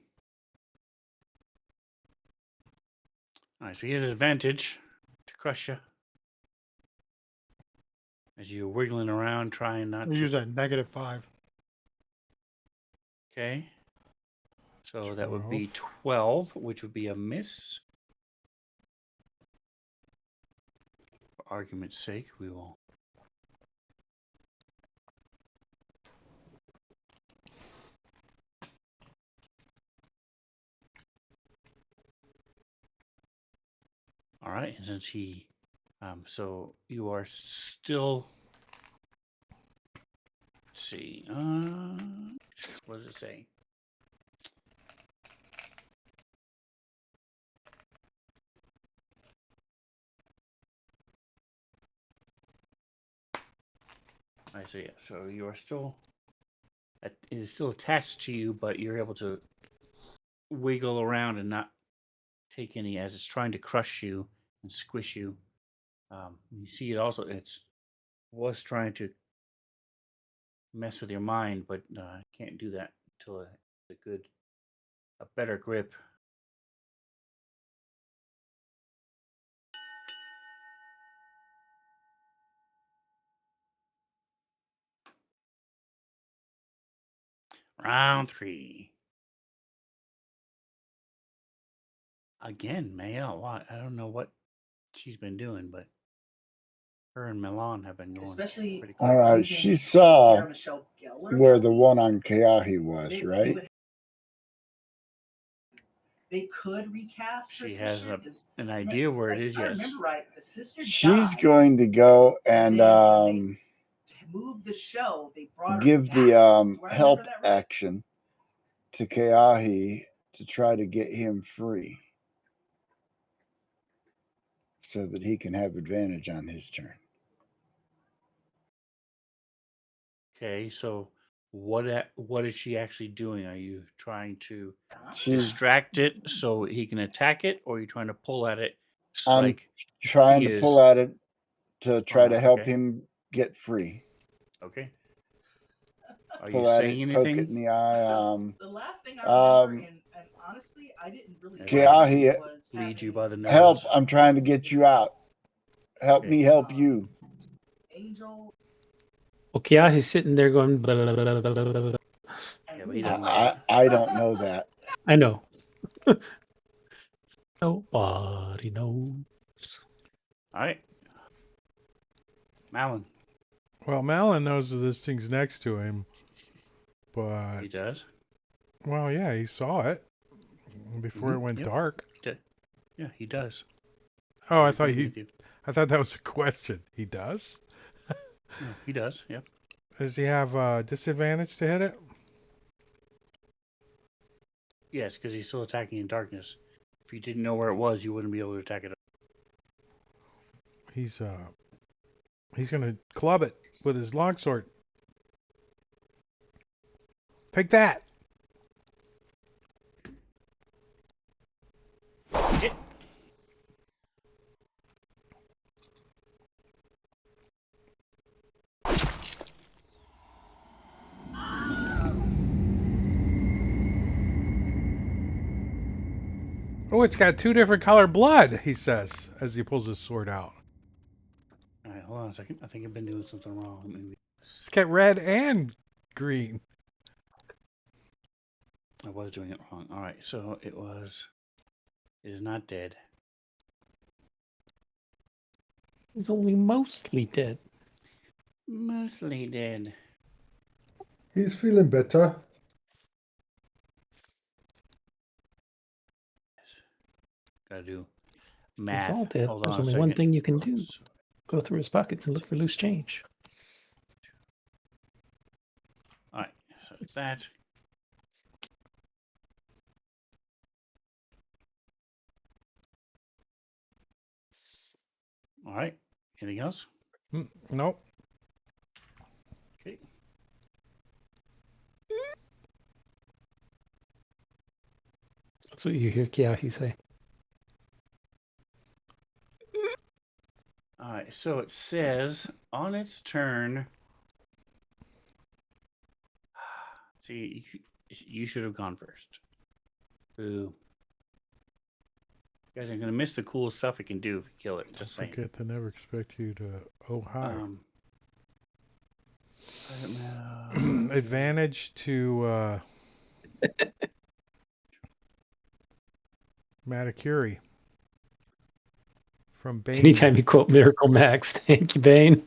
All right, so he has advantage to crush you as you're wiggling around, trying not We'll to. use that -5. Okay. So that would 12. be 12, which would be a miss. For argument's sake, we will. All right, and since he, so you are still. Let's see. What does it say? I see. So you are still. It is still attached to you, but you're able to wiggle around and not take any as it's trying to crush you and squish you. You see it also. Was trying to mess with your mind, but can't do that until it's a better grip. Round 3. Again, Mael. Why? I don't know what she's been doing, but her and Milan have been going Especially pretty All close. right, using she saw Sarah Michelle Gellar. where the one on Keahi was, right? They could recast her She has sister. 'Cause an idea of where it is, if I yes. remember right, the sister She's died, going to go and then moved the show. They brought her give back. the Do I remember help that right? action to Keahi to try to get him free so that he can have advantage on his turn. Okay, so what is she actually doing? Are you trying to She's distract it so he can attack it, or are you trying to pull at it I'm like trying he to is? pull at it to try to not, help okay. him get free. Okay. Are Pull you at saying it, poke it in anything? the eye. The last thing I remember, and honestly, I didn't really As like I Keahi, it, was lead you having by the nose. help! I'm trying to get you out. Help Okay. me help you. Angel. Okay, he's sitting there going. Blah, blah, blah, blah, blah, blah, blah. Yeah, but he doesn't know. I don't know that. I know. Nobody knows. All right. Malin. Well, Malin knows that this thing's next to him, but He does. well, yeah, he saw it before it went Yep. dark. Yeah, he does. Oh, I I thought agree with you. I thought that was a question. He does. No, he does. Yep. Does he have disadvantage to hit it? Yes, because he's still attacking in darkness. If you didn't know where it was, you wouldn't be able to attack it. He's gonna club it with his longsword. Take that. Hit. Oh, it's got two different color blood, he says as he pulls his sword out. All right, hold on a second. I think I've been doing something wrong. Maybe It's got red and green. I was doing it wrong. All right, so it is not dead. He's only mostly dead. Mostly dead. He's feeling better. Gotta do He's math. all dead. Hold There's on a only second. one thing you can do. Go through his pockets and look for loose change. All right, so it's that. All right. Anything else? Nope. Okay. That's what you hear Kiahi say. All right, so it says on its turn. See, you should have gone first. Boo. You guys are gonna miss the cool stuff it can do if you kill it. Just saying. Forget to never expect you to. Oh, hi. Advantage to Matakuri from Bane. Anytime you quote Miracle Max, thank you, Bane.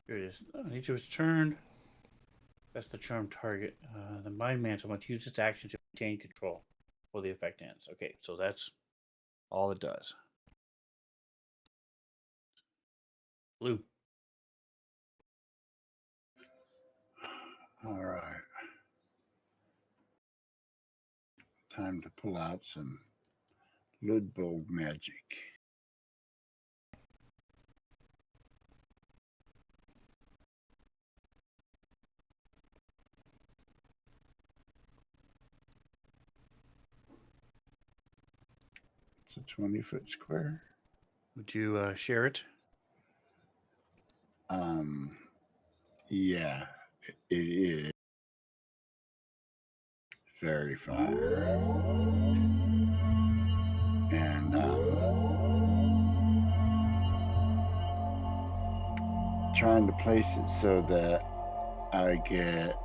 Here it is. Each of its turn. That's the charm target. The Mind Mantle must use its action to maintain control while the effect ends. Okay, so that's all it does. Blue. All right. Time to pull out some Ludbog magic. It's a 20-foot square. Would you share it? Yeah, it is. Very fine. And trying to place it so that I get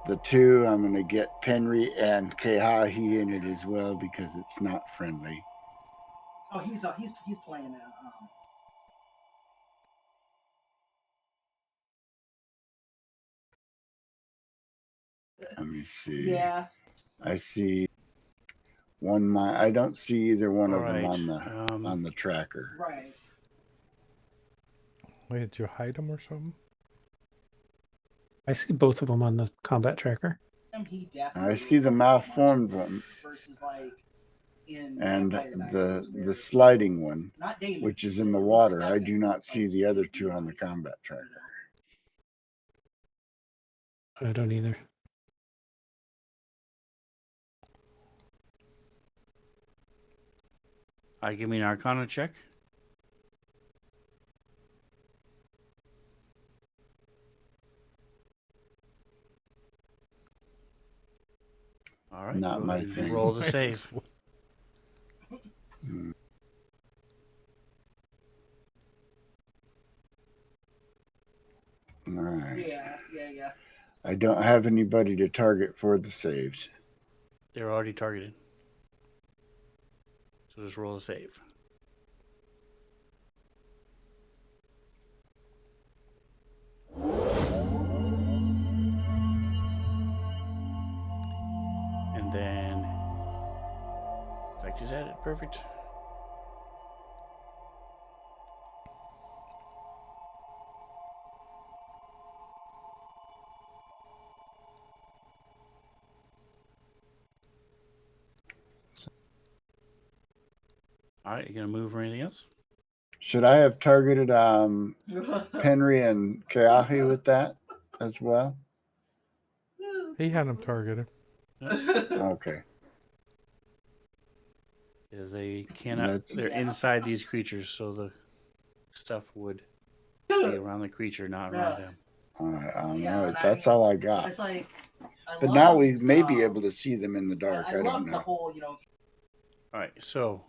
the 2, I'm going to get Penry and Kehahi in it as well because it's not friendly. Oh, he's playing that. Let me see. Yeah. I see one. I don't see either one All of them right. on the tracker. Right. Wait, did you hide them or something? I see both of them on the combat tracker. He definitely I see the malformed one versus like in and Vampire Diaries, the where- sliding one, not Damon, which is in the but water. I Stefan, do not see like, the other 2 you on the know, combat tracker. I don't either. Give me an Arcana check. All right. Not go my ahead and thing. roll the save. Hmm. All right. Yeah. I don't have anybody to target for the saves. They're already targeted. So just roll a save. And then effect is added. Perfect. All right, you gonna move or anything else? Should I have targeted Penry and Keahi with that as well? He had them targeted. Okay. Because they cannot. They're Yeah. inside these creatures, so the stuff would be around the creature, not around them. All right. All Yeah, right. and That's all I got. It's like, But now we may be able to see them in the dark. I love don't the know. whole, All right, so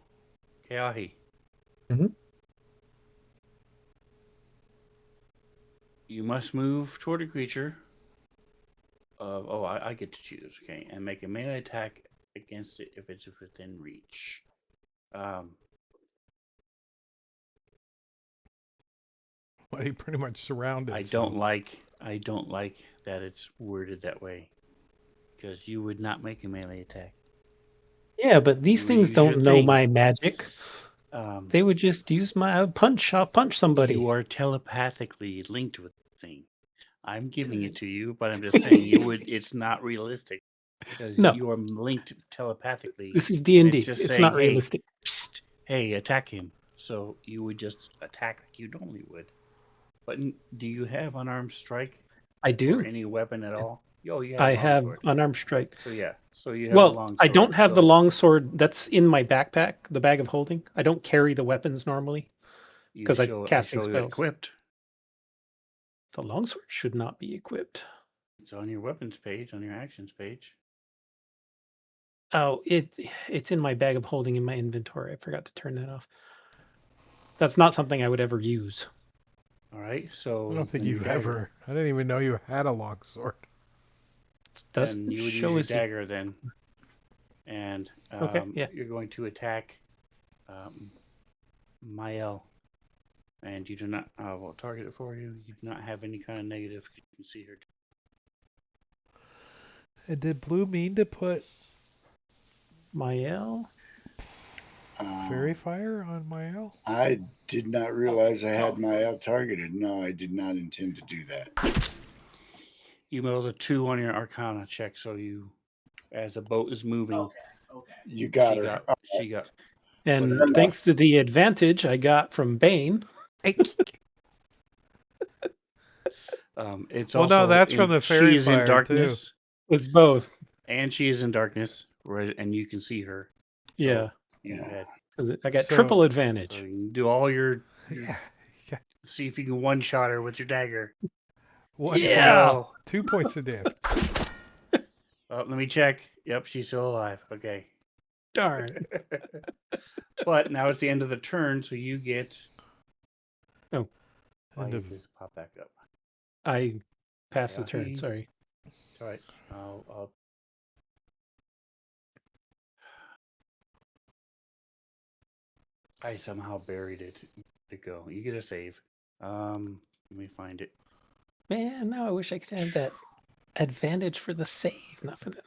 Keahi. Mhm. You must move toward a creature. I get to choose. Okay, and make a melee attack against it if it's within reach. Well, he pretty much surrounded. I don't like that it's worded that way, because you would not make a melee attack. Yeah, but these You things use your don't know thing. my magic. They would just use my punch. I'll punch somebody. You are telepathically linked with the thing. I'm giving it to you, but I'm just saying it's not realistic because No. you are linked telepathically. This is D&D. It's just It's saying, not hey, realistic. psst, hey, attack him. So you would just attack like you normally would. But do you have unarmed strike I do. or any weapon at all? Oh, you have I a have longsword. unarmed strike. So yeah, so you have a Well, longsword. I don't have the so longsword. That's in my backpack, the bag of holding. I don't carry the weapons normally you because I'm show casting it spells. equipped. The longsword should not be equipped. It's on your weapons page, on your actions page. Oh, it's in my bag of holding in my inventory. I forgot to turn that off. That's not something I would ever use. All right, so I don't think then your you dagger. ever. I didn't even know you had a longsword. Doesn't Then you would use show your as dagger then, and Okay, yeah. you're going to attack Mael, and you do not. We'll target it for you. You do not have any kind of negative. You can see her. And did Blue mean to put Mael. fairy fire on Mael? I did not realize I had my L targeted. No, I did not intend to do that. You rolled a 2 on your Arcana check, so you, as the boat is moving, Okay. You got she her. got. And Fair enough. thanks to the advantage I got from Bane. It's Well, also no, that's from the fairy she is in fire, darkness, It's both. and she is in darkness, right? And you can see her. So Yeah. You Yeah. had, 'Cause I got So- triple so advantage. you can do all your Yeah. see if you can one shot her with your dagger. What? Yeah. Go. 2 points of damage. Oh, let me check. Yep, she's still alive. Okay. Darn. But now it's the end of the turn, so you get. Oh. Why End did of- this pop back up? I passed the Yeah. turn. Sorry. It's all right. I'll I somehow buried it. To go. You get a save. Let me find it. Man, now I wish I could have that advantage for the save, not for the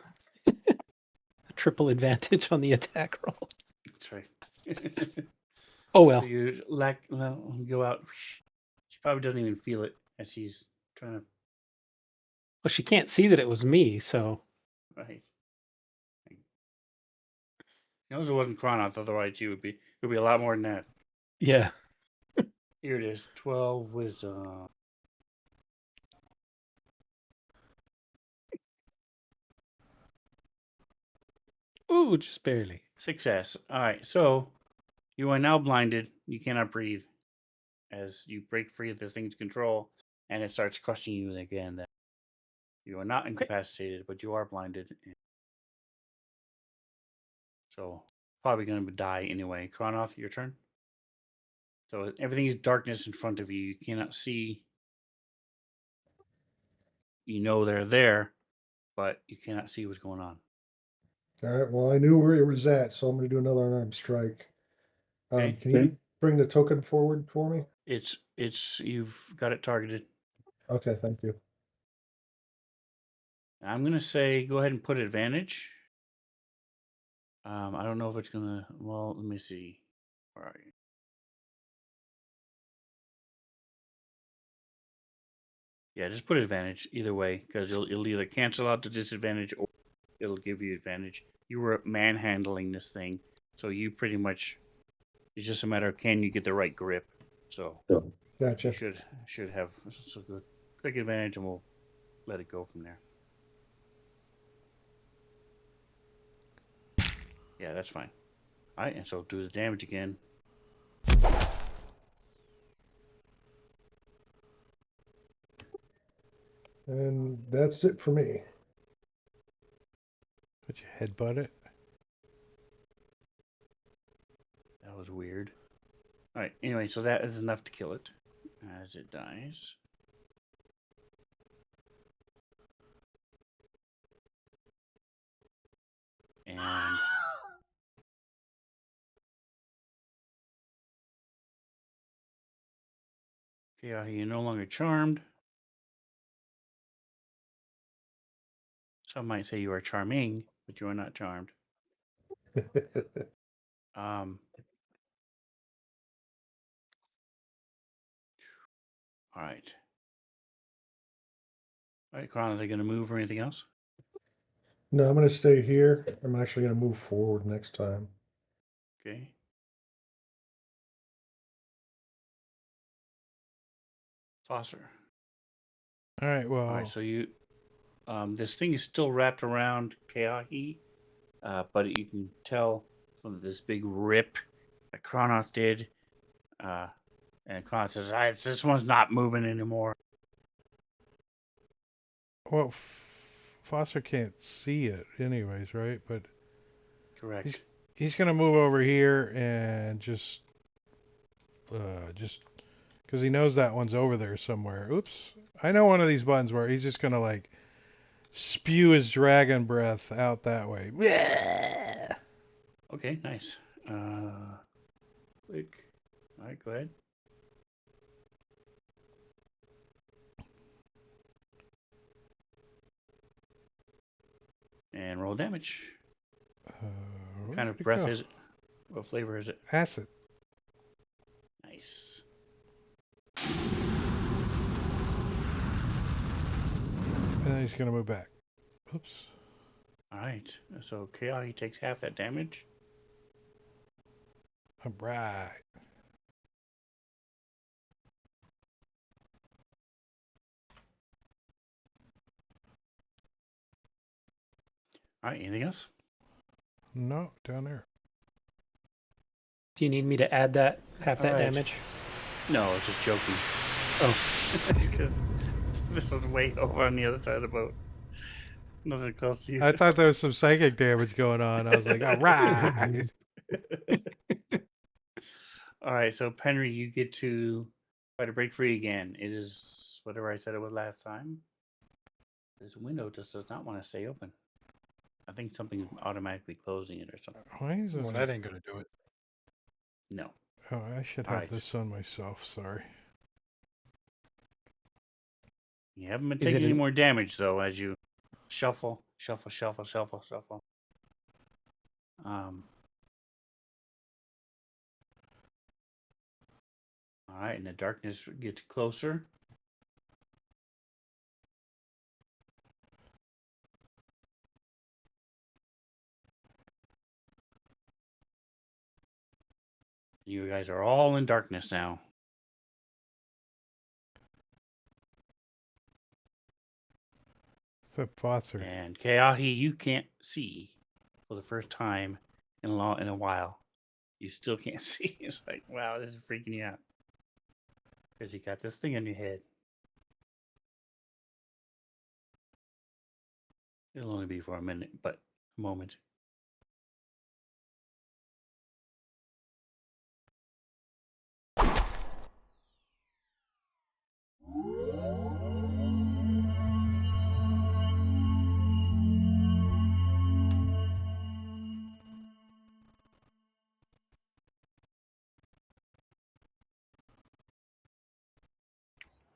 triple advantage on the attack roll. That's right. Oh well. So you go out. She probably doesn't even feel it as she's trying to. Well, she can't see that it was me, so Right. She knows it wasn't Chronoth, otherwise she would be. It would be a lot more than that. yeah. Here it is. 12 wisdom. Ooh, just barely. Success. All right. So you are now blinded. You cannot breathe as you break free of this thing's control, and it starts crushing you again. That you are not incapacitated, but you are blinded. So probably going to die anyway. Kronoth, your turn. So everything is darkness in front of you. You cannot see. You know they're there, but you cannot see what's going on. All right. Well, I knew where it was at, so I'm going to do another unarmed strike. Okay. Can you bring the token forward for me? It's you've got it targeted. Okay, thank you. I'm gonna say go ahead and put advantage. I don't know if it's gonna. Well, let me see. Where are you? Yeah, just put advantage either way, because it'll either cancel out the disadvantage or it'll give you advantage. You were manhandling this thing, so you pretty much. It's just a matter of can you get the right grip. So Gotcha. you should have. So good. Click advantage, and we'll let it go from there. Yeah, that's fine. All right, and so do the damage again. And that's it for me. Put your headbutt it. That was weird. All right. Anyway, so that is enough to kill it as it dies. And okay, you're no longer charmed. Some might say you are charming, but you are not charmed. All right. All right, Kron, are they going to move or anything else? No, I'm going to stay here. I'm actually going to move forward next time. Okay. Foster. All right. Well. All right. So you, this thing is still wrapped around Keahi, but you can tell from this big rip that Kronoth did. And Kronoth says, "This one's not moving anymore." Well, Foster can't see it, anyways, right? But Correct. he's gonna move over here and just because he knows that one's over there somewhere. Oops, I know one of these buttons where he's just gonna like spew his dragon breath out that way. Okay, nice. Click. All right, go ahead. And roll damage. What kind of breath is it? What flavor is it? Acid. Nice. And then he's gonna move back. Oops. All right. So Chaos, he takes half that damage. All right. All right. Anything else? No, down there. Do you need me to add that half that damage? No, I was just joking. Oh, because this was way over on the other side of the boat. Nothing close to you. I thought there was some psychic damage going on. I was like, all right. All right. So Penry, you get to try to break free again. It is whatever I said it was last time. This window just does not want to stay open. I think something's automatically closing it or something. Why is Well, it? that ain't gonna do it. No. Oh, I should have Alright. this on myself. Sorry. You haven't been Is taking it any an- more damage though as you shuffle. All right, and the darkness gets closer. You guys are all in darkness now. Except Foster. And Keahi, you can't see for the first time in a while. You still can't see. It's like, wow, this is freaking you out. Because you got this thing on your head. It'll only be for a minute, but a moment.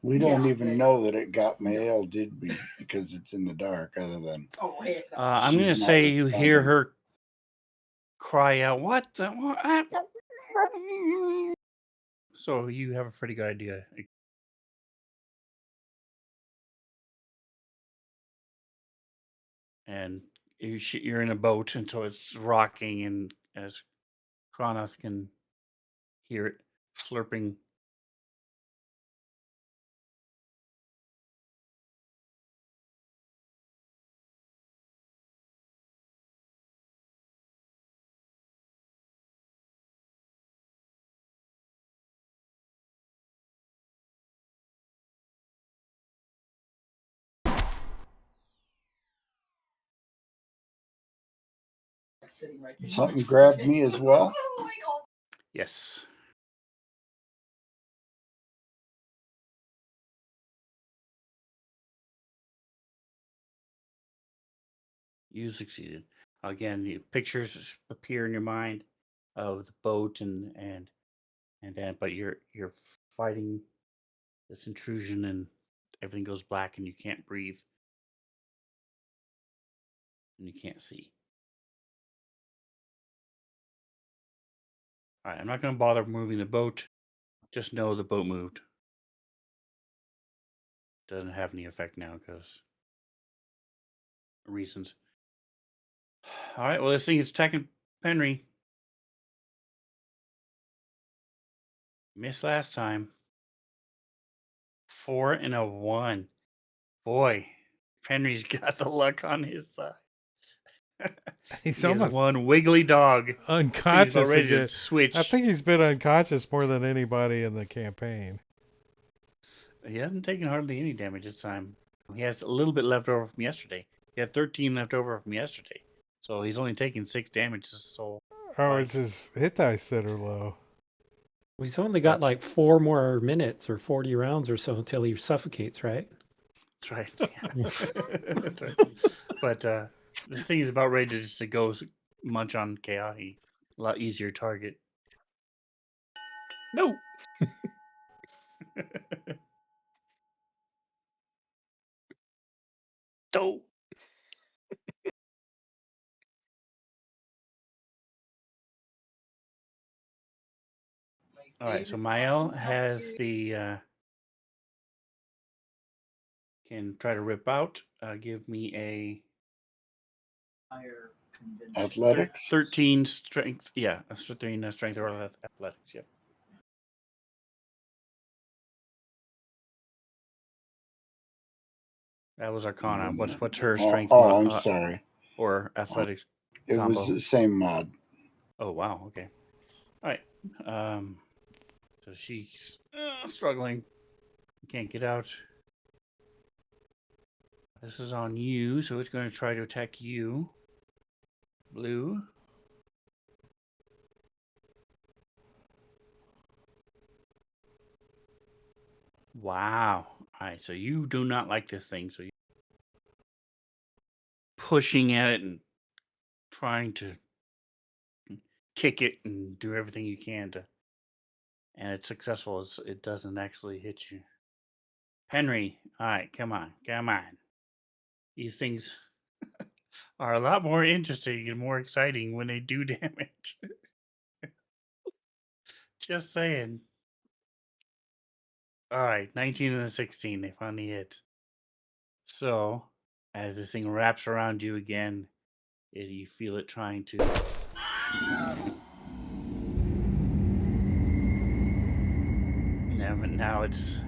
We don't even know that it got mail, did we? Because it's in the dark, other than Oh, heck no. I'm She's going to not say you hear responding. her cry out, what the? What? So you have a pretty good idea. And you're in a boat, and so it's rocking, and as Kronos can hear it slurping. Sitting right there. something grabbed me as well. Yes. You succeeded. Again, the pictures appear in your mind of the boat and then, but you're fighting this intrusion, and everything goes black, and you can't breathe, and you can't see. All right, I'm not going to bother moving the boat. Just know the boat moved. Doesn't have any effect now because reasons. All right, well, this thing is attacking Penry. Missed last time. 4 and a 1. Boy, Penry's got the luck on his side. He's He is almost one wiggly dog. This thing is about unconscious ready to again. switch. I think he's been unconscious more than anybody in the campaign. He hasn't taken hardly any damage this time. He has a little bit left over from yesterday. He had 13 left over from yesterday. So he's only taking 6 damage this whole Oh, fight. it's his hit dice that are low. He's only got That's- like 4 more minutes or 40 rounds or so until he suffocates, right? That's right. That's right. But this thing is about ready to just to go munch on Keahi. A lot easier target. No. No. All right, so Mael has the can try to rip out. Give me a Higher convention. Athletics. 13 strength. Yeah, a 13 strength or athletics. Yep. That was Arcana. What's her strength? I'm sorry. Or athletics It combo? was the same mod. Oh wow. Okay. All right. So she's struggling. Can't get out. This is on you, so it's going to try to attack you. Blue. Wow. All right, so you do not like this thing, so pushing at it and trying to kick it and do everything you can to, and it's successful. It doesn't actually hit you. Henry, all right, come on. These things are a lot more interesting and more exciting when they do damage. Just saying. All right, 19 and a 16. They finally hit. So, as this thing wraps around you again, you feel it trying to. Now it's.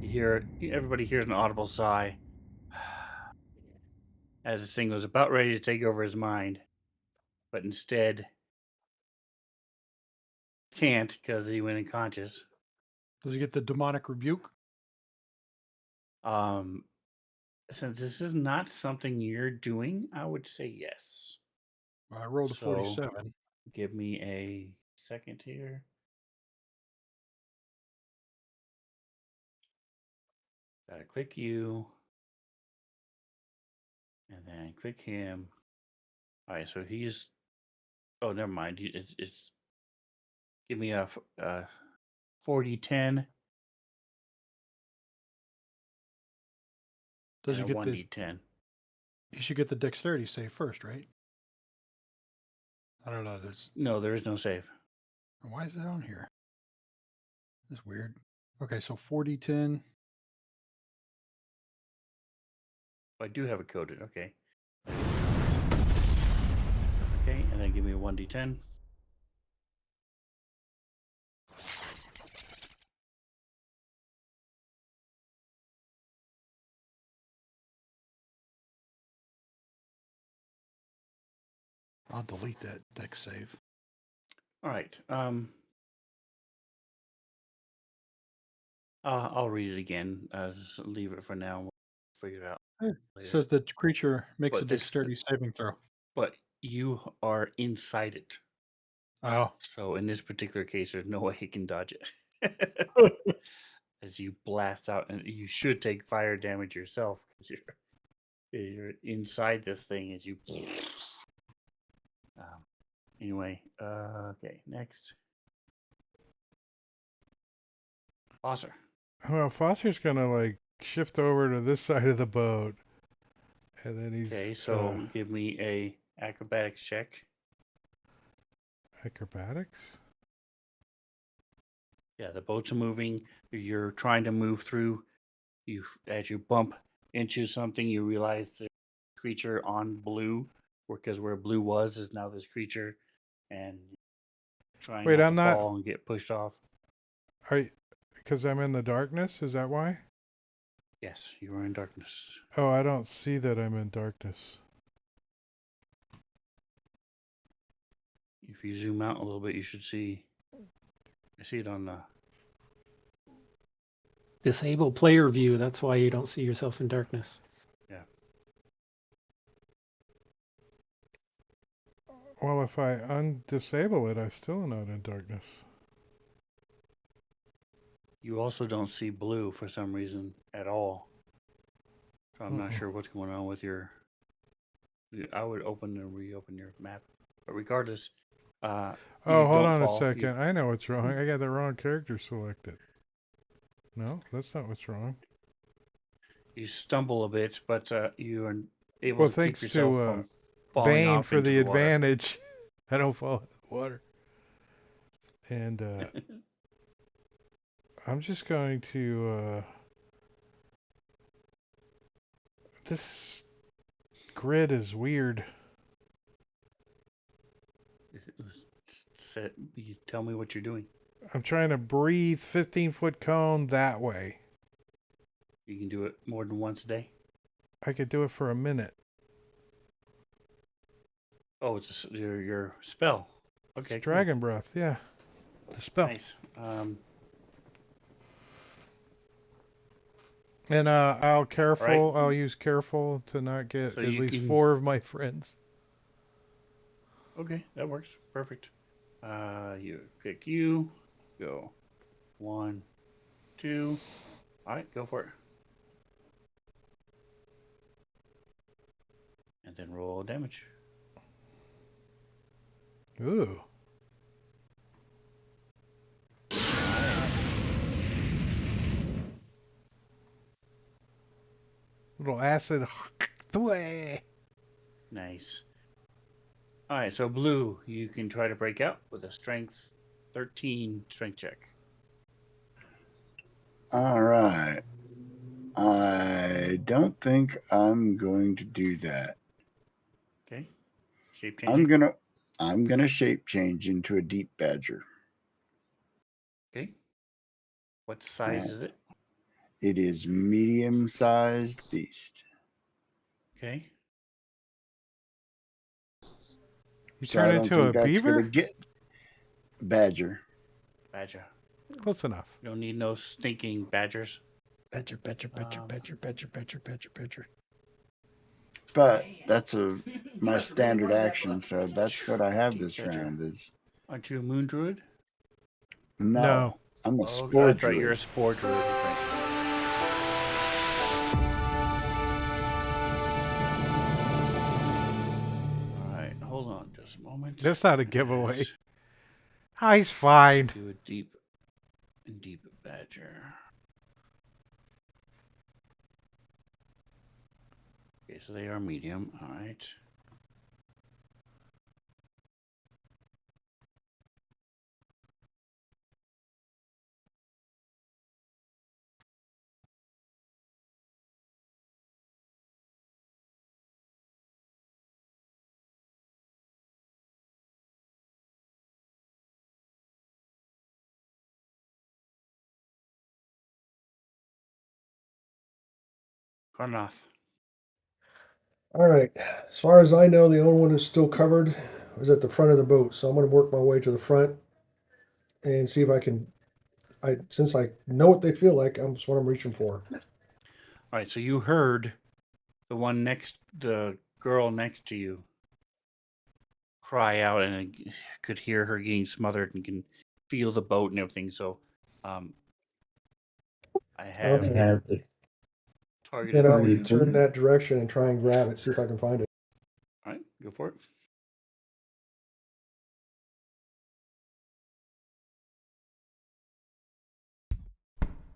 Everybody hears an audible sigh as this thing was about ready to take over his mind, but instead can't because he went unconscious. Does he get the demonic rebuke? Since this is not something you're doing, I would say yes. I rolled a So- 47. Give me a second here. Gotta click you. And then click him. All right, so he's. Oh, never mind. It's give me a 40-10 Does he and a get the? 1d10. He should get the dexterity save first, right? I don't know. No, there is no save. Why is that on here? That's weird. Okay, so 40, 10. I do have it coded. Okay. Okay, and then give me a 1d10. I'll delete that dex save. All right. I'll read it again. Just leave it for now. We'll figure it out It later. says the creature makes But a this- dexterity saving throw. But you are inside it. Oh, So in this particular case, there's no way he can dodge it. As you blast out, and you should take fire damage yourself because you're inside this thing as you. Anyway, okay, next. Foster. Well, Foster's gonna like shift over to this side of the boat, and then he's Okay, so give me a acrobatics check. acrobatics. Yeah, the boats are moving. You're trying to move through. As you bump into something, you realize the creature on blue, because where blue was is now this creature, and trying Wait, not I'm to not- fall and get pushed off. Because I'm in the darkness. Is that why? Yes, you are in darkness. Oh, I don't see that I'm in darkness. If you zoom out a little bit, you should see. I see it on the. Disable player view. That's why you don't see yourself in darkness. Well, if I undisable it, I'm still not in darkness. You also don't see blue for some reason at all. So I'm not Uh-uh. sure what's going on with your. I would open and reopen your map, but regardless. Oh, you hold don't on a fall. second. I know what's wrong. I got the wrong character selected. No, that's not what's wrong. You stumble a bit, but you are able Well, to keep thanks yourself to from falling Bane off for into the water. advantage. I don't fall in the water. And I'm just going to. This grid is weird. You tell me what you're doing. I'm trying to breathe 15-foot cone that way. You can do it more than once a day. I could do it for a minute. Oh, it's your spell. Okay, It's dragon breath, yeah. The spell. Nice. And Right. I'll use careful to not get So at you least can- 4 of my friends. Okay, that works. Perfect. You click you. Go. 1, 2. All right, go for it. And then roll damage. Ooh. Little acid. Nice. All right, so Blue, you can try to break out with a strength 13 strength check. All right. I don't think I'm going to do that. Okay. Shape I'm changing. gonna shape change into a deep badger. Okay. What size is it? It is medium-sized beast. Okay. You So turn I don't into think a that's gonna beaver? get badger. Badger. Close enough. You don't need no stinking badgers. Badger, badger, badger, badger, badger, badger, badger, badger. But that's my must really standard love that action, book. so that's what I have Deep this badger. round is Aren't you a moon druid? no. I'm a Oh, spore that's right. druid. You're a spore druid. That's right. All right. Hold on just a moment. That's not a And giveaway. there's- Ah, he's fine. Do a deep badger. Okay, so they are medium. All right. Karnoth. All right. As far as I know, the only one who's still covered is at the front of the boat. So I'm going to work my way to the front and see if I can. Since I know what they feel like, that's what I'm reaching for. All right. So you heard the girl next to you cry out, and could hear her getting smothered, and can feel the boat and everything. So, I have Okay. it targeted Then for I'll you. turn in that direction and try and grab it, see if I can find it. All right, go for it.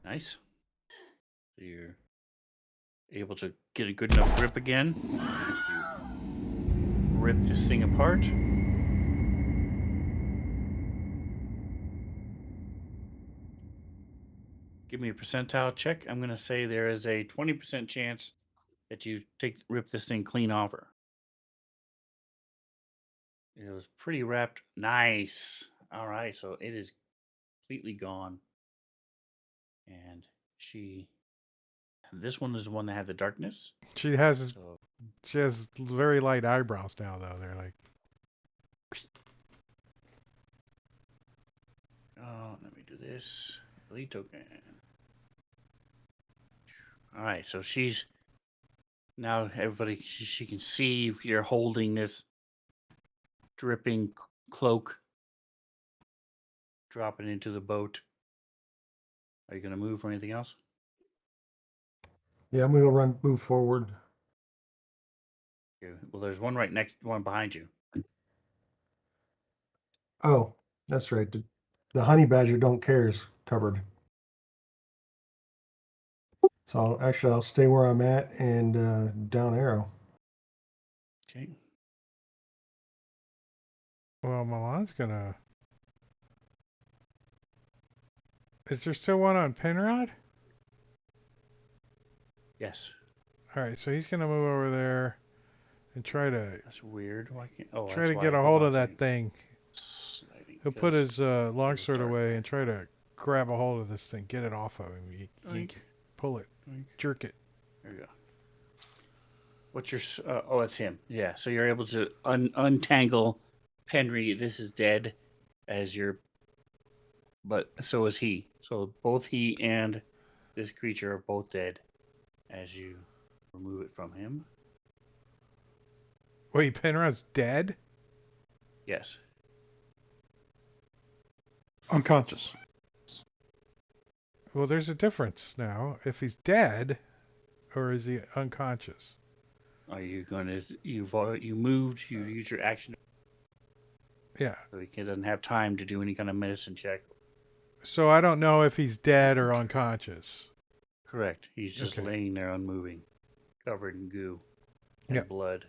Nice. So you're able to get a good enough grip again. You rip this thing apart. Give me a percentile check. I'm going to say there is a 20% chance that you rip this thing clean off her. It was pretty wrapped. Nice. All right, so it is completely gone. And this one is the one that had the darkness. She has So very light eyebrows now, though. They're like, let me do this. Delete token. All right, so she's now everybody. She can see you're holding this dripping cloak, dropping into the boat. Are you gonna move or anything else? Yeah, I'm going to move forward. Okay. Well, there's one one behind you. Oh, that's right. The honey badger don't care is covered. So I'll stay where I'm at and down arrow. Okay. well, Milan's gonna. Is there still one on Penrod? Yes. All right, so he's gonna move over there and try to That's weird. Why can't? Oh, try that's to why. get a Hold hold on of that second. thing. Sliding, He'll put 'cause his longsword dark. away and try to grab a hold of this thing, get it off of him, yank Oink. it, pull it, Oink. jerk it. There you go. What's your? Oh, it's him. Yeah. So you're able to untangle Penry. This is dead, as your. But so is he. So both he and this creature are both dead, as you remove it from him. Wait, Penrod's dead? Yes. Unconscious. Well, there's a difference now. If he's dead, or is he unconscious? Are you going to? You moved. You used your action, Yeah. so he doesn't have time to do any kind of medicine check. So I don't know if he's dead or unconscious. Correct. He's just Okay. laying there unmoving, covered in goo and Yeah. blood.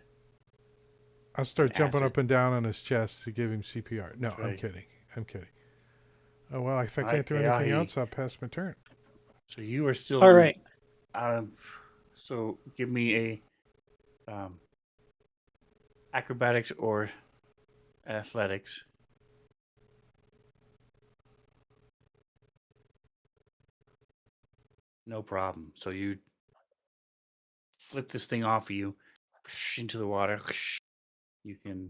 I'll start jumping acid. up and down on his chest to give him CPR. No, That's I'm right. kidding. I'm kidding. Oh, well, if I All can't right, do anything Keahi. else, I'll pass my turn. So you are still. All right. So give me a acrobatics or athletics. No problem. So you flip this thing off of you into the water. You can,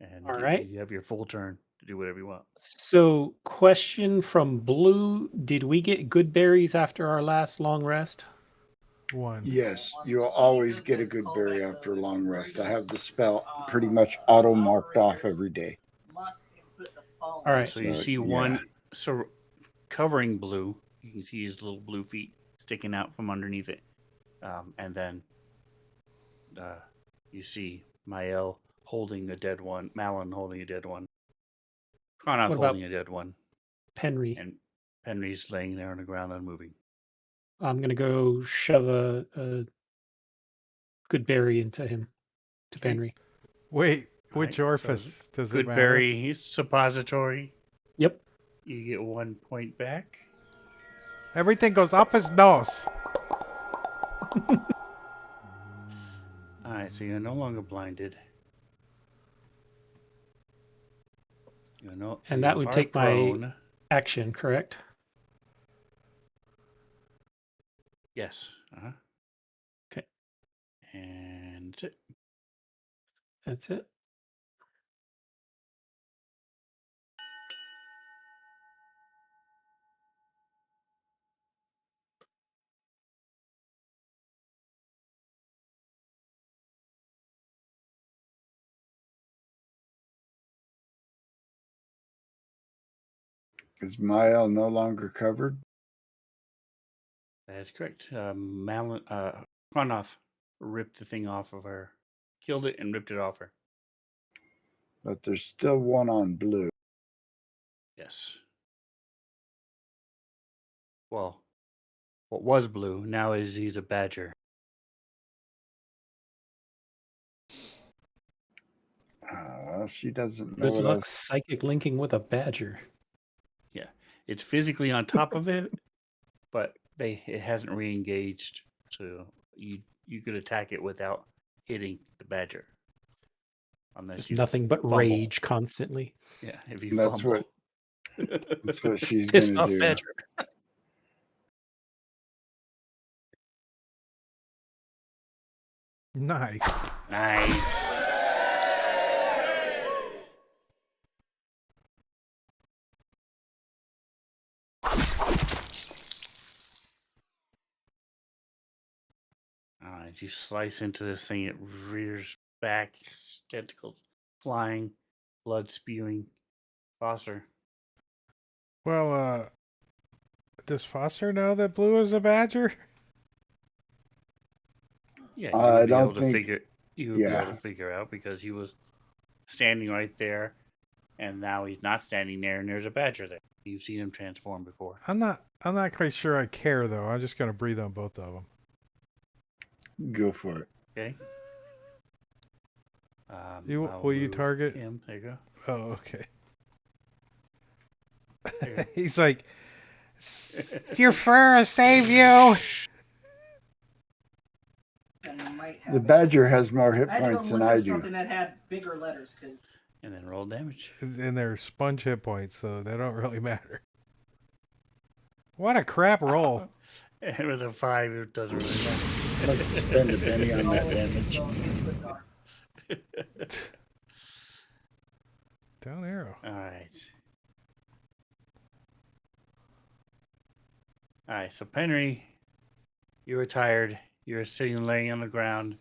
and All right. you have your full turn to do whatever you want. So, question from Blue: did we get good berries after our last long rest? 1. Yes, you'll always get a good berry after a long rest. I have the spell pretty much auto marked off every day. All right. So you So, see yeah. one. So covering Blue, you can see his little blue feet sticking out from underneath it, and then you see Mael holding a dead one, Malin holding a dead one, Kronoth What about holding a dead one, Penry? and Penry's laying there on the ground unmoving. I'm gonna go shove a good berry into him, to Okay. Penry. Wait, All which right, orifice does it Good matter? berry suppository. Yep. You get 1 point back. Everything goes up his nose. All right, so you're no longer blinded. And that would take prone. my action, correct? Yes. Uh-huh. Okay. And that's it. That's it. Is Mael no longer covered? That's correct. Kronoth ripped the thing off of her, killed it, and ripped it off her. But there's still one on Blue. Yes. Well, what was Blue now he's a badger. Well, she doesn't know Good what luck psychic linking with a badger. Yeah, it's physically on top of it, but it hasn't re-engaged, so you could attack it without hitting the badger. Unless Just you nothing but fumble. rage constantly. Yeah, if you That's fumble. that's what she's Pissed gonna off do. badger. Nice. Nice. All right, you slice into this thing, it rears back, tentacles flying, blood spewing. Foster. Well, does Foster know that Blue is a badger? Yeah, I you don't would think. be able Yeah. to figure out because he was standing right there, and now he's not standing there, and there's a badger there. You've seen him transform before. I'm not quite sure I care though. I'm just gonna breathe on both of them. Go for it. Okay. Will you move target him? There you go. Oh, okay. There you go. He's like, your fur save you. The badger has more hit I had to points go than look I up do. something that had bigger letters because And then roll damage. And they're sponge hit points, so they don't really matter. What a crap roll. And with a 5, it doesn't really matter. I'd like to spend a penny on that damage. Down arrow. All right. All right, so Penry, you're retired. You're sitting laying on the ground.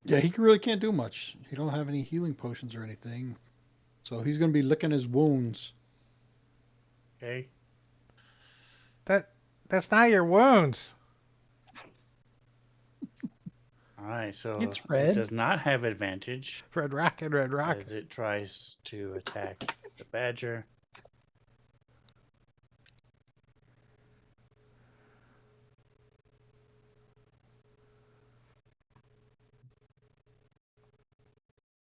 Yeah, he really can't do much. He don't have any healing potions or anything. So he's going to be licking his wounds. Okay. That's not your wounds. All right, so It's it red. does not have advantage Red rocket, red rocket. as it tries to attack the badger.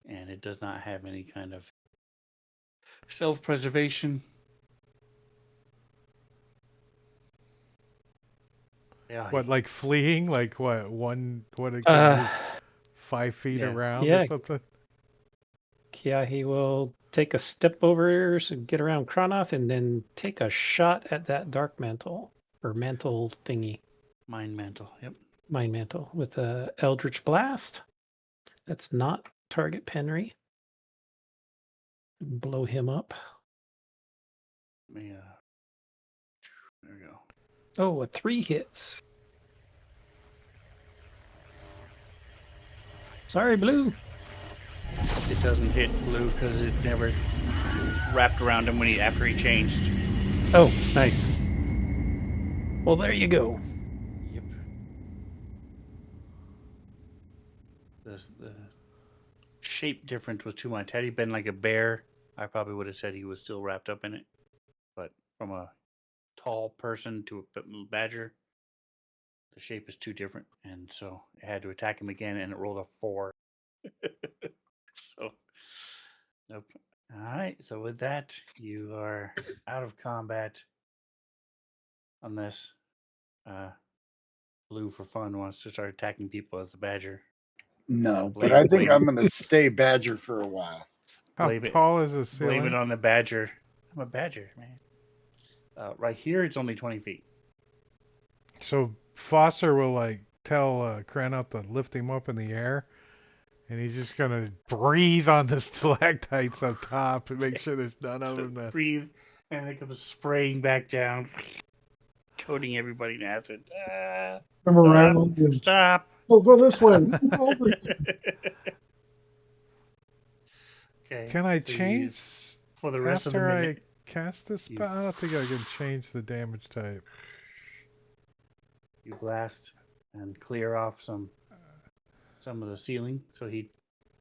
And it does not have any kind of self-preservation. Yeah, What, like fleeing? Like what? What it can Uh, move 5 feet Yeah. around Yeah. or something? Yeah, he will take a step over to get around Kronoth and then take a shot at that dark mantle or mantle thingy, mind mantle. Yep. mind mantle, with a Eldritch Blast. That's not target Penry. Blow him up. Let me, there we go. Oh, a 3 hits. Sorry, Blue. It doesn't hit Blue because it never wrapped around him after he changed. Oh, nice. Well, there you go. Yep. The shape difference was too much. Had he been like a bear, I probably would have said he was still wrapped up in it. But from a tall person to a badger, the shape is too different, and so I had to attack him again, and it rolled a 4. So, nope. All right. So with that, you are out of combat. Unless Blue for fun wants to start attacking people as a badger. No, but Blame- I think blame- I'm going to stay badger for a while. How Blame it- tall is the Blame ceiling? it on the badger. I'm a badger, man. Right here, it's only 20 feet. So Foster will like tell Cranot to lift him up in the air, and he's just gonna breathe on the stalactites up top and make sure there's none of them. Breathe, and it comes spraying back down, coating everybody in acid. Come around and Stop. oh, go this way. Over. Okay. Can I so you change use- for the rest after of the I minute? cast this you- spell? I don't think I can change the damage type. You blast and clear off some of the ceiling, so he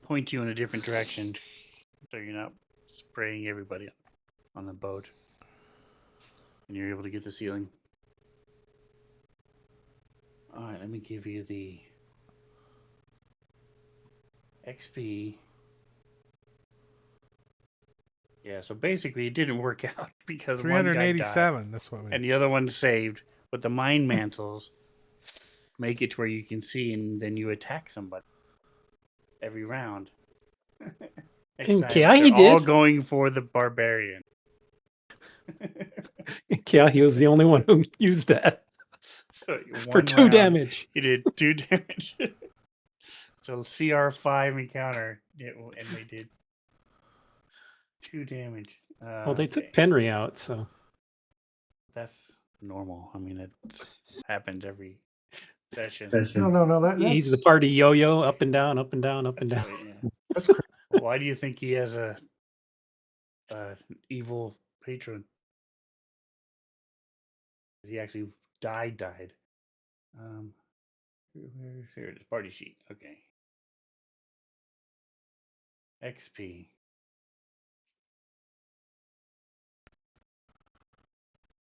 points you in a different direction, so you're not spraying everybody on the boat, and you're able to get the ceiling. All right, let me give you the XP. Yeah, so basically it didn't work out because one guy died 387. That's what we. and the other one saved. But the mind mantles make it to where you can see, and then you attack somebody every round. Except Yeah, he they're all did. going for the barbarian. Yeah, he was the only one who used that So for one 2 round, damage. He did 2 damage. So CR5 encounter, and they did 2 damage. Well, they took Okay. Penry out, so That's normal. I mean, it happens every session. No. he's the That's party yo-yo, up and down, up and down, up and So, down. yeah. that's crazy. Why do you think he has a evil patron? He actually died. Here it is. Party sheet. Okay. XP.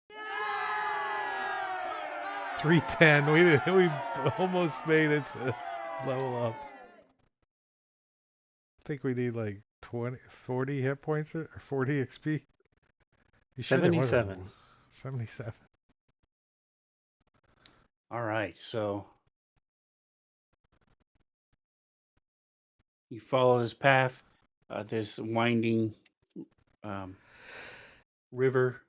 Yeah! 310. We almost made it to level up. I think we need like 40 hit points or 40 XP. You sure there was a 77. level? 77. All right. So you follow this path, this winding river.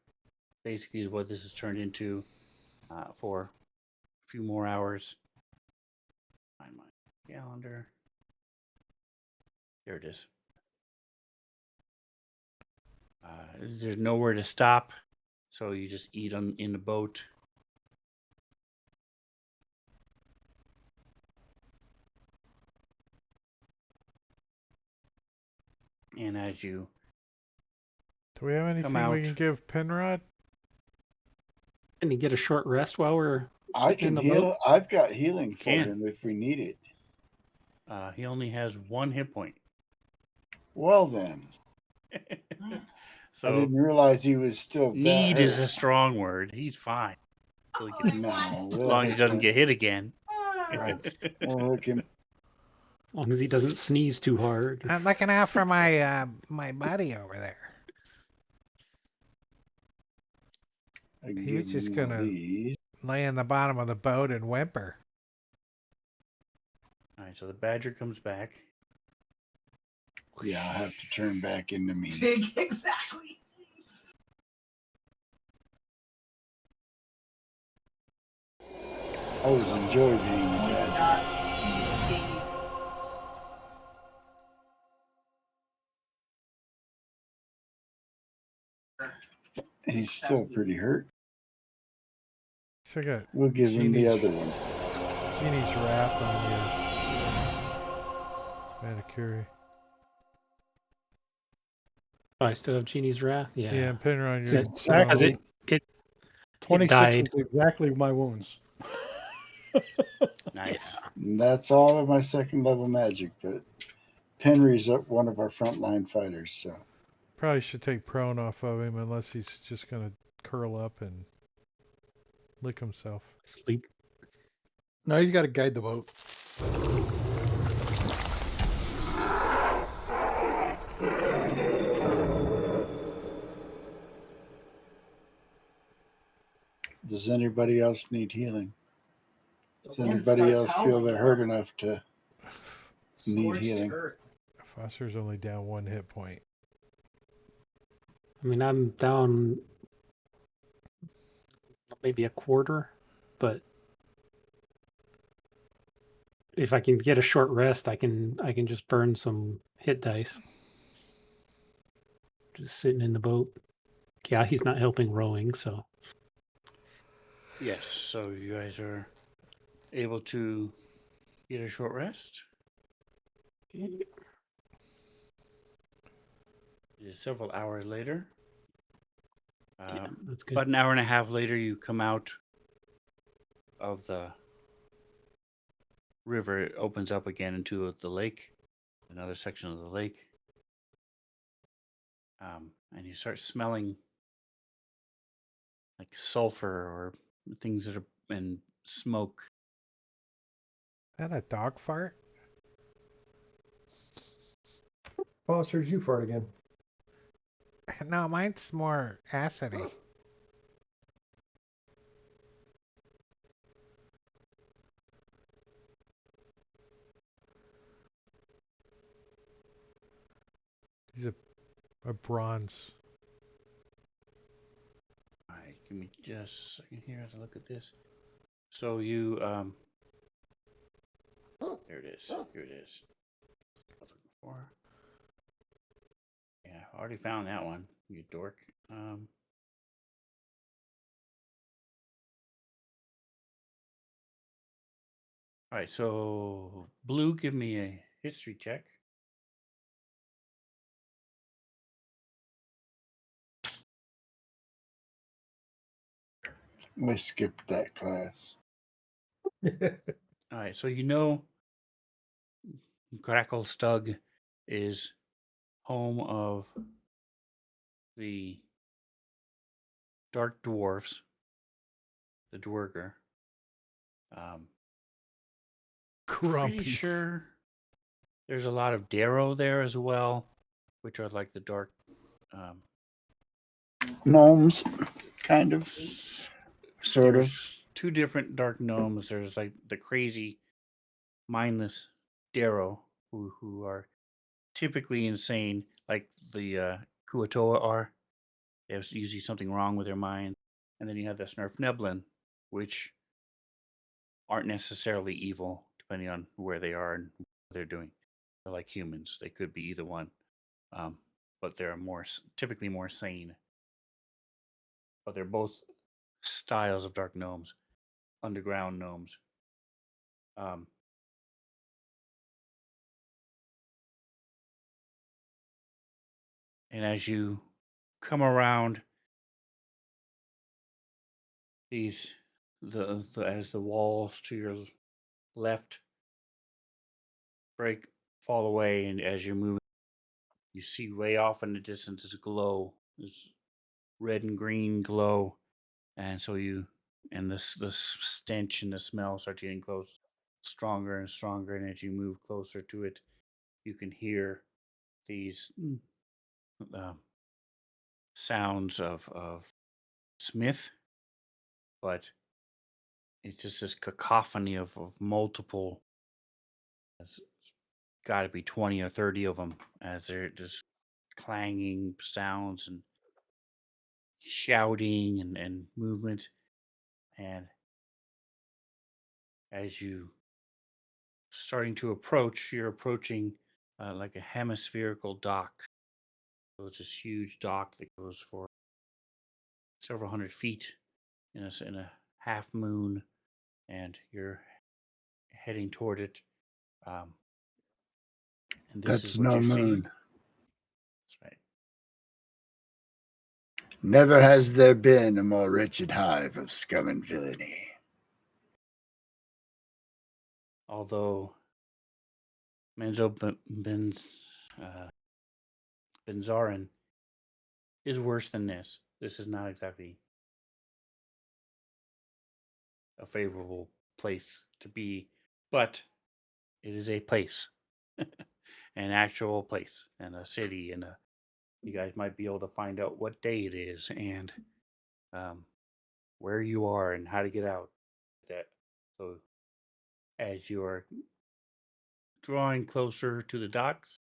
Basically, is what this has turned into for a few more hours. Find my calendar. There it is. There's nowhere to stop, so you just eat in the boat. And as you Do we have anything we out. can give Penrod? Can you get a short rest while we're I sitting in can the heal. boat? I've got healing for Can. him if we need it. He only has 1 hit point. Well then, I So didn't realize he was still that need is a hurt. strong word. He's fine. Till he gets, No, as with a long as he hit doesn't point. get hit again. Right. We'll hook him. As long as he doesn't sneeze too hard. I'm looking out for my my buddy over there. I can He give was just him one of gonna these. lay in the bottom of the boat and whimper. All right, so the badger comes back. Yeah, I'll have to turn back into me. Exactly. I always enjoy being a badger. He's still pretty hurt. So I got We'll give him the Genie's- other one. Genie's wrath on you. Manicure. Oh, I still have Genie's Wrath? Yeah. Yeah, and pin her on So your it's- Because phone. it 26 died. is exactly my wounds. Nice. And that's all of my second level magic, but Penry's one of our frontline fighters, so Probably should take prone off of him unless he's just gonna curl up and lick himself. Sleep. No, he's got to guide the boat. does anybody else need healing? Does The wind anybody starts else feel howling they're now. hurt enough to need Scorched healing? earth. Foster's only down 1 hit point. I mean, I'm down maybe a quarter, but if I can get a short rest, I can just burn some hit dice. Just sitting in the boat. Yeah, he's not helping rowing, so Yes, so you guys are able to get a short rest. It is several hours later. yeah, that's good. About an hour and a half later, you come out of the river. It opens up again into the lake, another section of the lake. And you start smelling like sulfur or things that are and smoke. Is that a dog fart? Foster's you fart again. No, mine's more acidy. He's a bronze. All right, give me just a second here as I look at this. So you, there it is. Here it is. I was looking for. Yeah, I already found that one. You dork. All right, so Blue, give me a history check. I skipped that class. All right, so you know Grackle Stug is home of the Dark Dwarfs, the Dwerger. Pretty Grumpy. sure there's a lot of Darrow there as well, which are like the dark. Gnomes, kind of, sort of. There's 2 different dark gnomes. There's like the crazy, mindless Darrow, who are typically insane, like the Kuatoa are. There's usually something wrong with their mind. And then you have the Snurfneblin, which aren't necessarily evil, depending on where they are and what they're doing. They're like humans. They could be either one. But they're typically more sane. But they're both styles of dark gnomes, underground gnomes. And as you come around These as the walls to your left fall away, and as you're moving, you see way off in the distance this glow, this red and green glow, and so the stench and the smell start getting close, stronger and stronger, and as you move closer to it, you can hear these sounds of Smith, but it's just this cacophony of multiple. It's got to be 20 or 30 of them as they're just clanging sounds and shouting and movement. And as you starting to approach, you're approaching like a hemispherical dock. So it's this huge dock that goes for several hundred feet in a half moon, and you're heading toward it. And this That's is what no you're seeing. moon. That's right. Never has there been a more wretched hive of scum and villainy. Although Benzarin is worse than this. This is not exactly a favorable place to be, but it is a place, an actual place, and a city, and you guys might be able to find out what day it is and where you are and how to get out. So as you are drawing closer to the docks,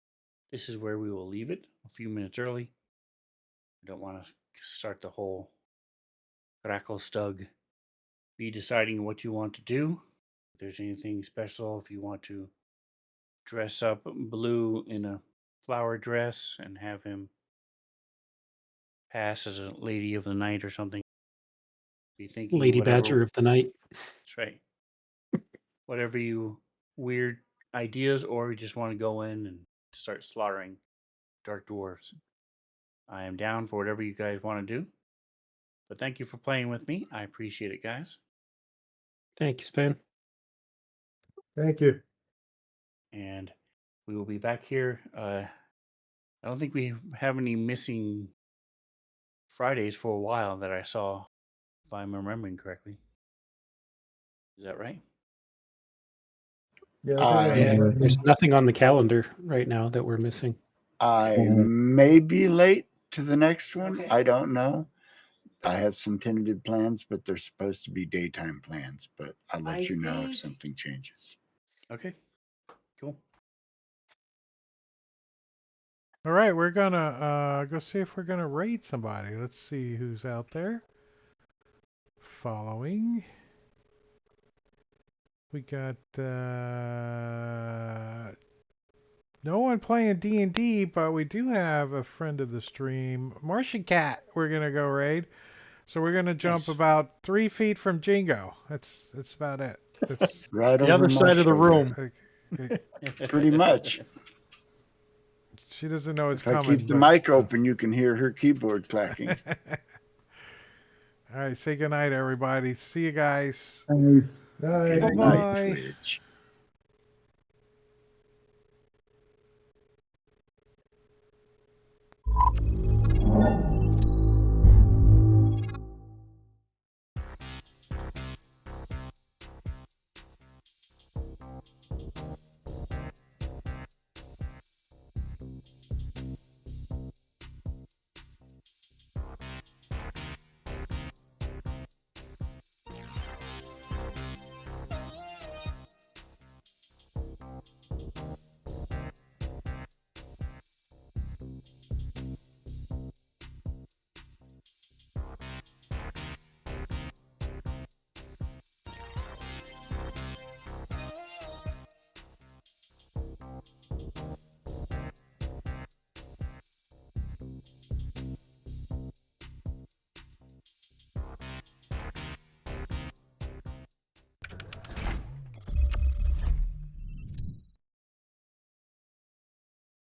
this is where we will leave it a few minutes early. I don't want to start the whole Stug be deciding what you want to do. If there's anything special, if you want to dress up Blue in a flower dress and have him pass as a lady of the night or something, be thinking Lady whatever. Badger of the night. That's right. Whatever you weird ideas, or you just want to go in and start slaughtering dark dwarves. I am down for whatever you guys want to do. But thank you for playing with me. I appreciate it, guys. Thank you, Sven. Thank you. And we will be back here. I don't think we have any missing Fridays for a while that I saw, if I'm remembering correctly. Is that right? Yeah, There's nothing on the calendar right now that we're missing. I may be late to the next one. I don't know. I have some tentative plans, but they're supposed to be daytime plans. But I'll let you know if something changes. Okay. Cool. All right, we're gonna go see if we're gonna raid somebody. Let's see who's out there. Following. We got no one playing D&D, but we do have a friend of the stream, Martian Cat. We're gonna go raid. So we're gonna jump about 3 feet from Jingo. That's about it. It's right The over other my side of the shoulder. room. Pretty much. She doesn't know it's If I coming. keep the but- mic open, you can hear her keyboard clacking. All right, say goodnight, everybody. See you guys. Bye. Good Bye-bye. night, Twitch.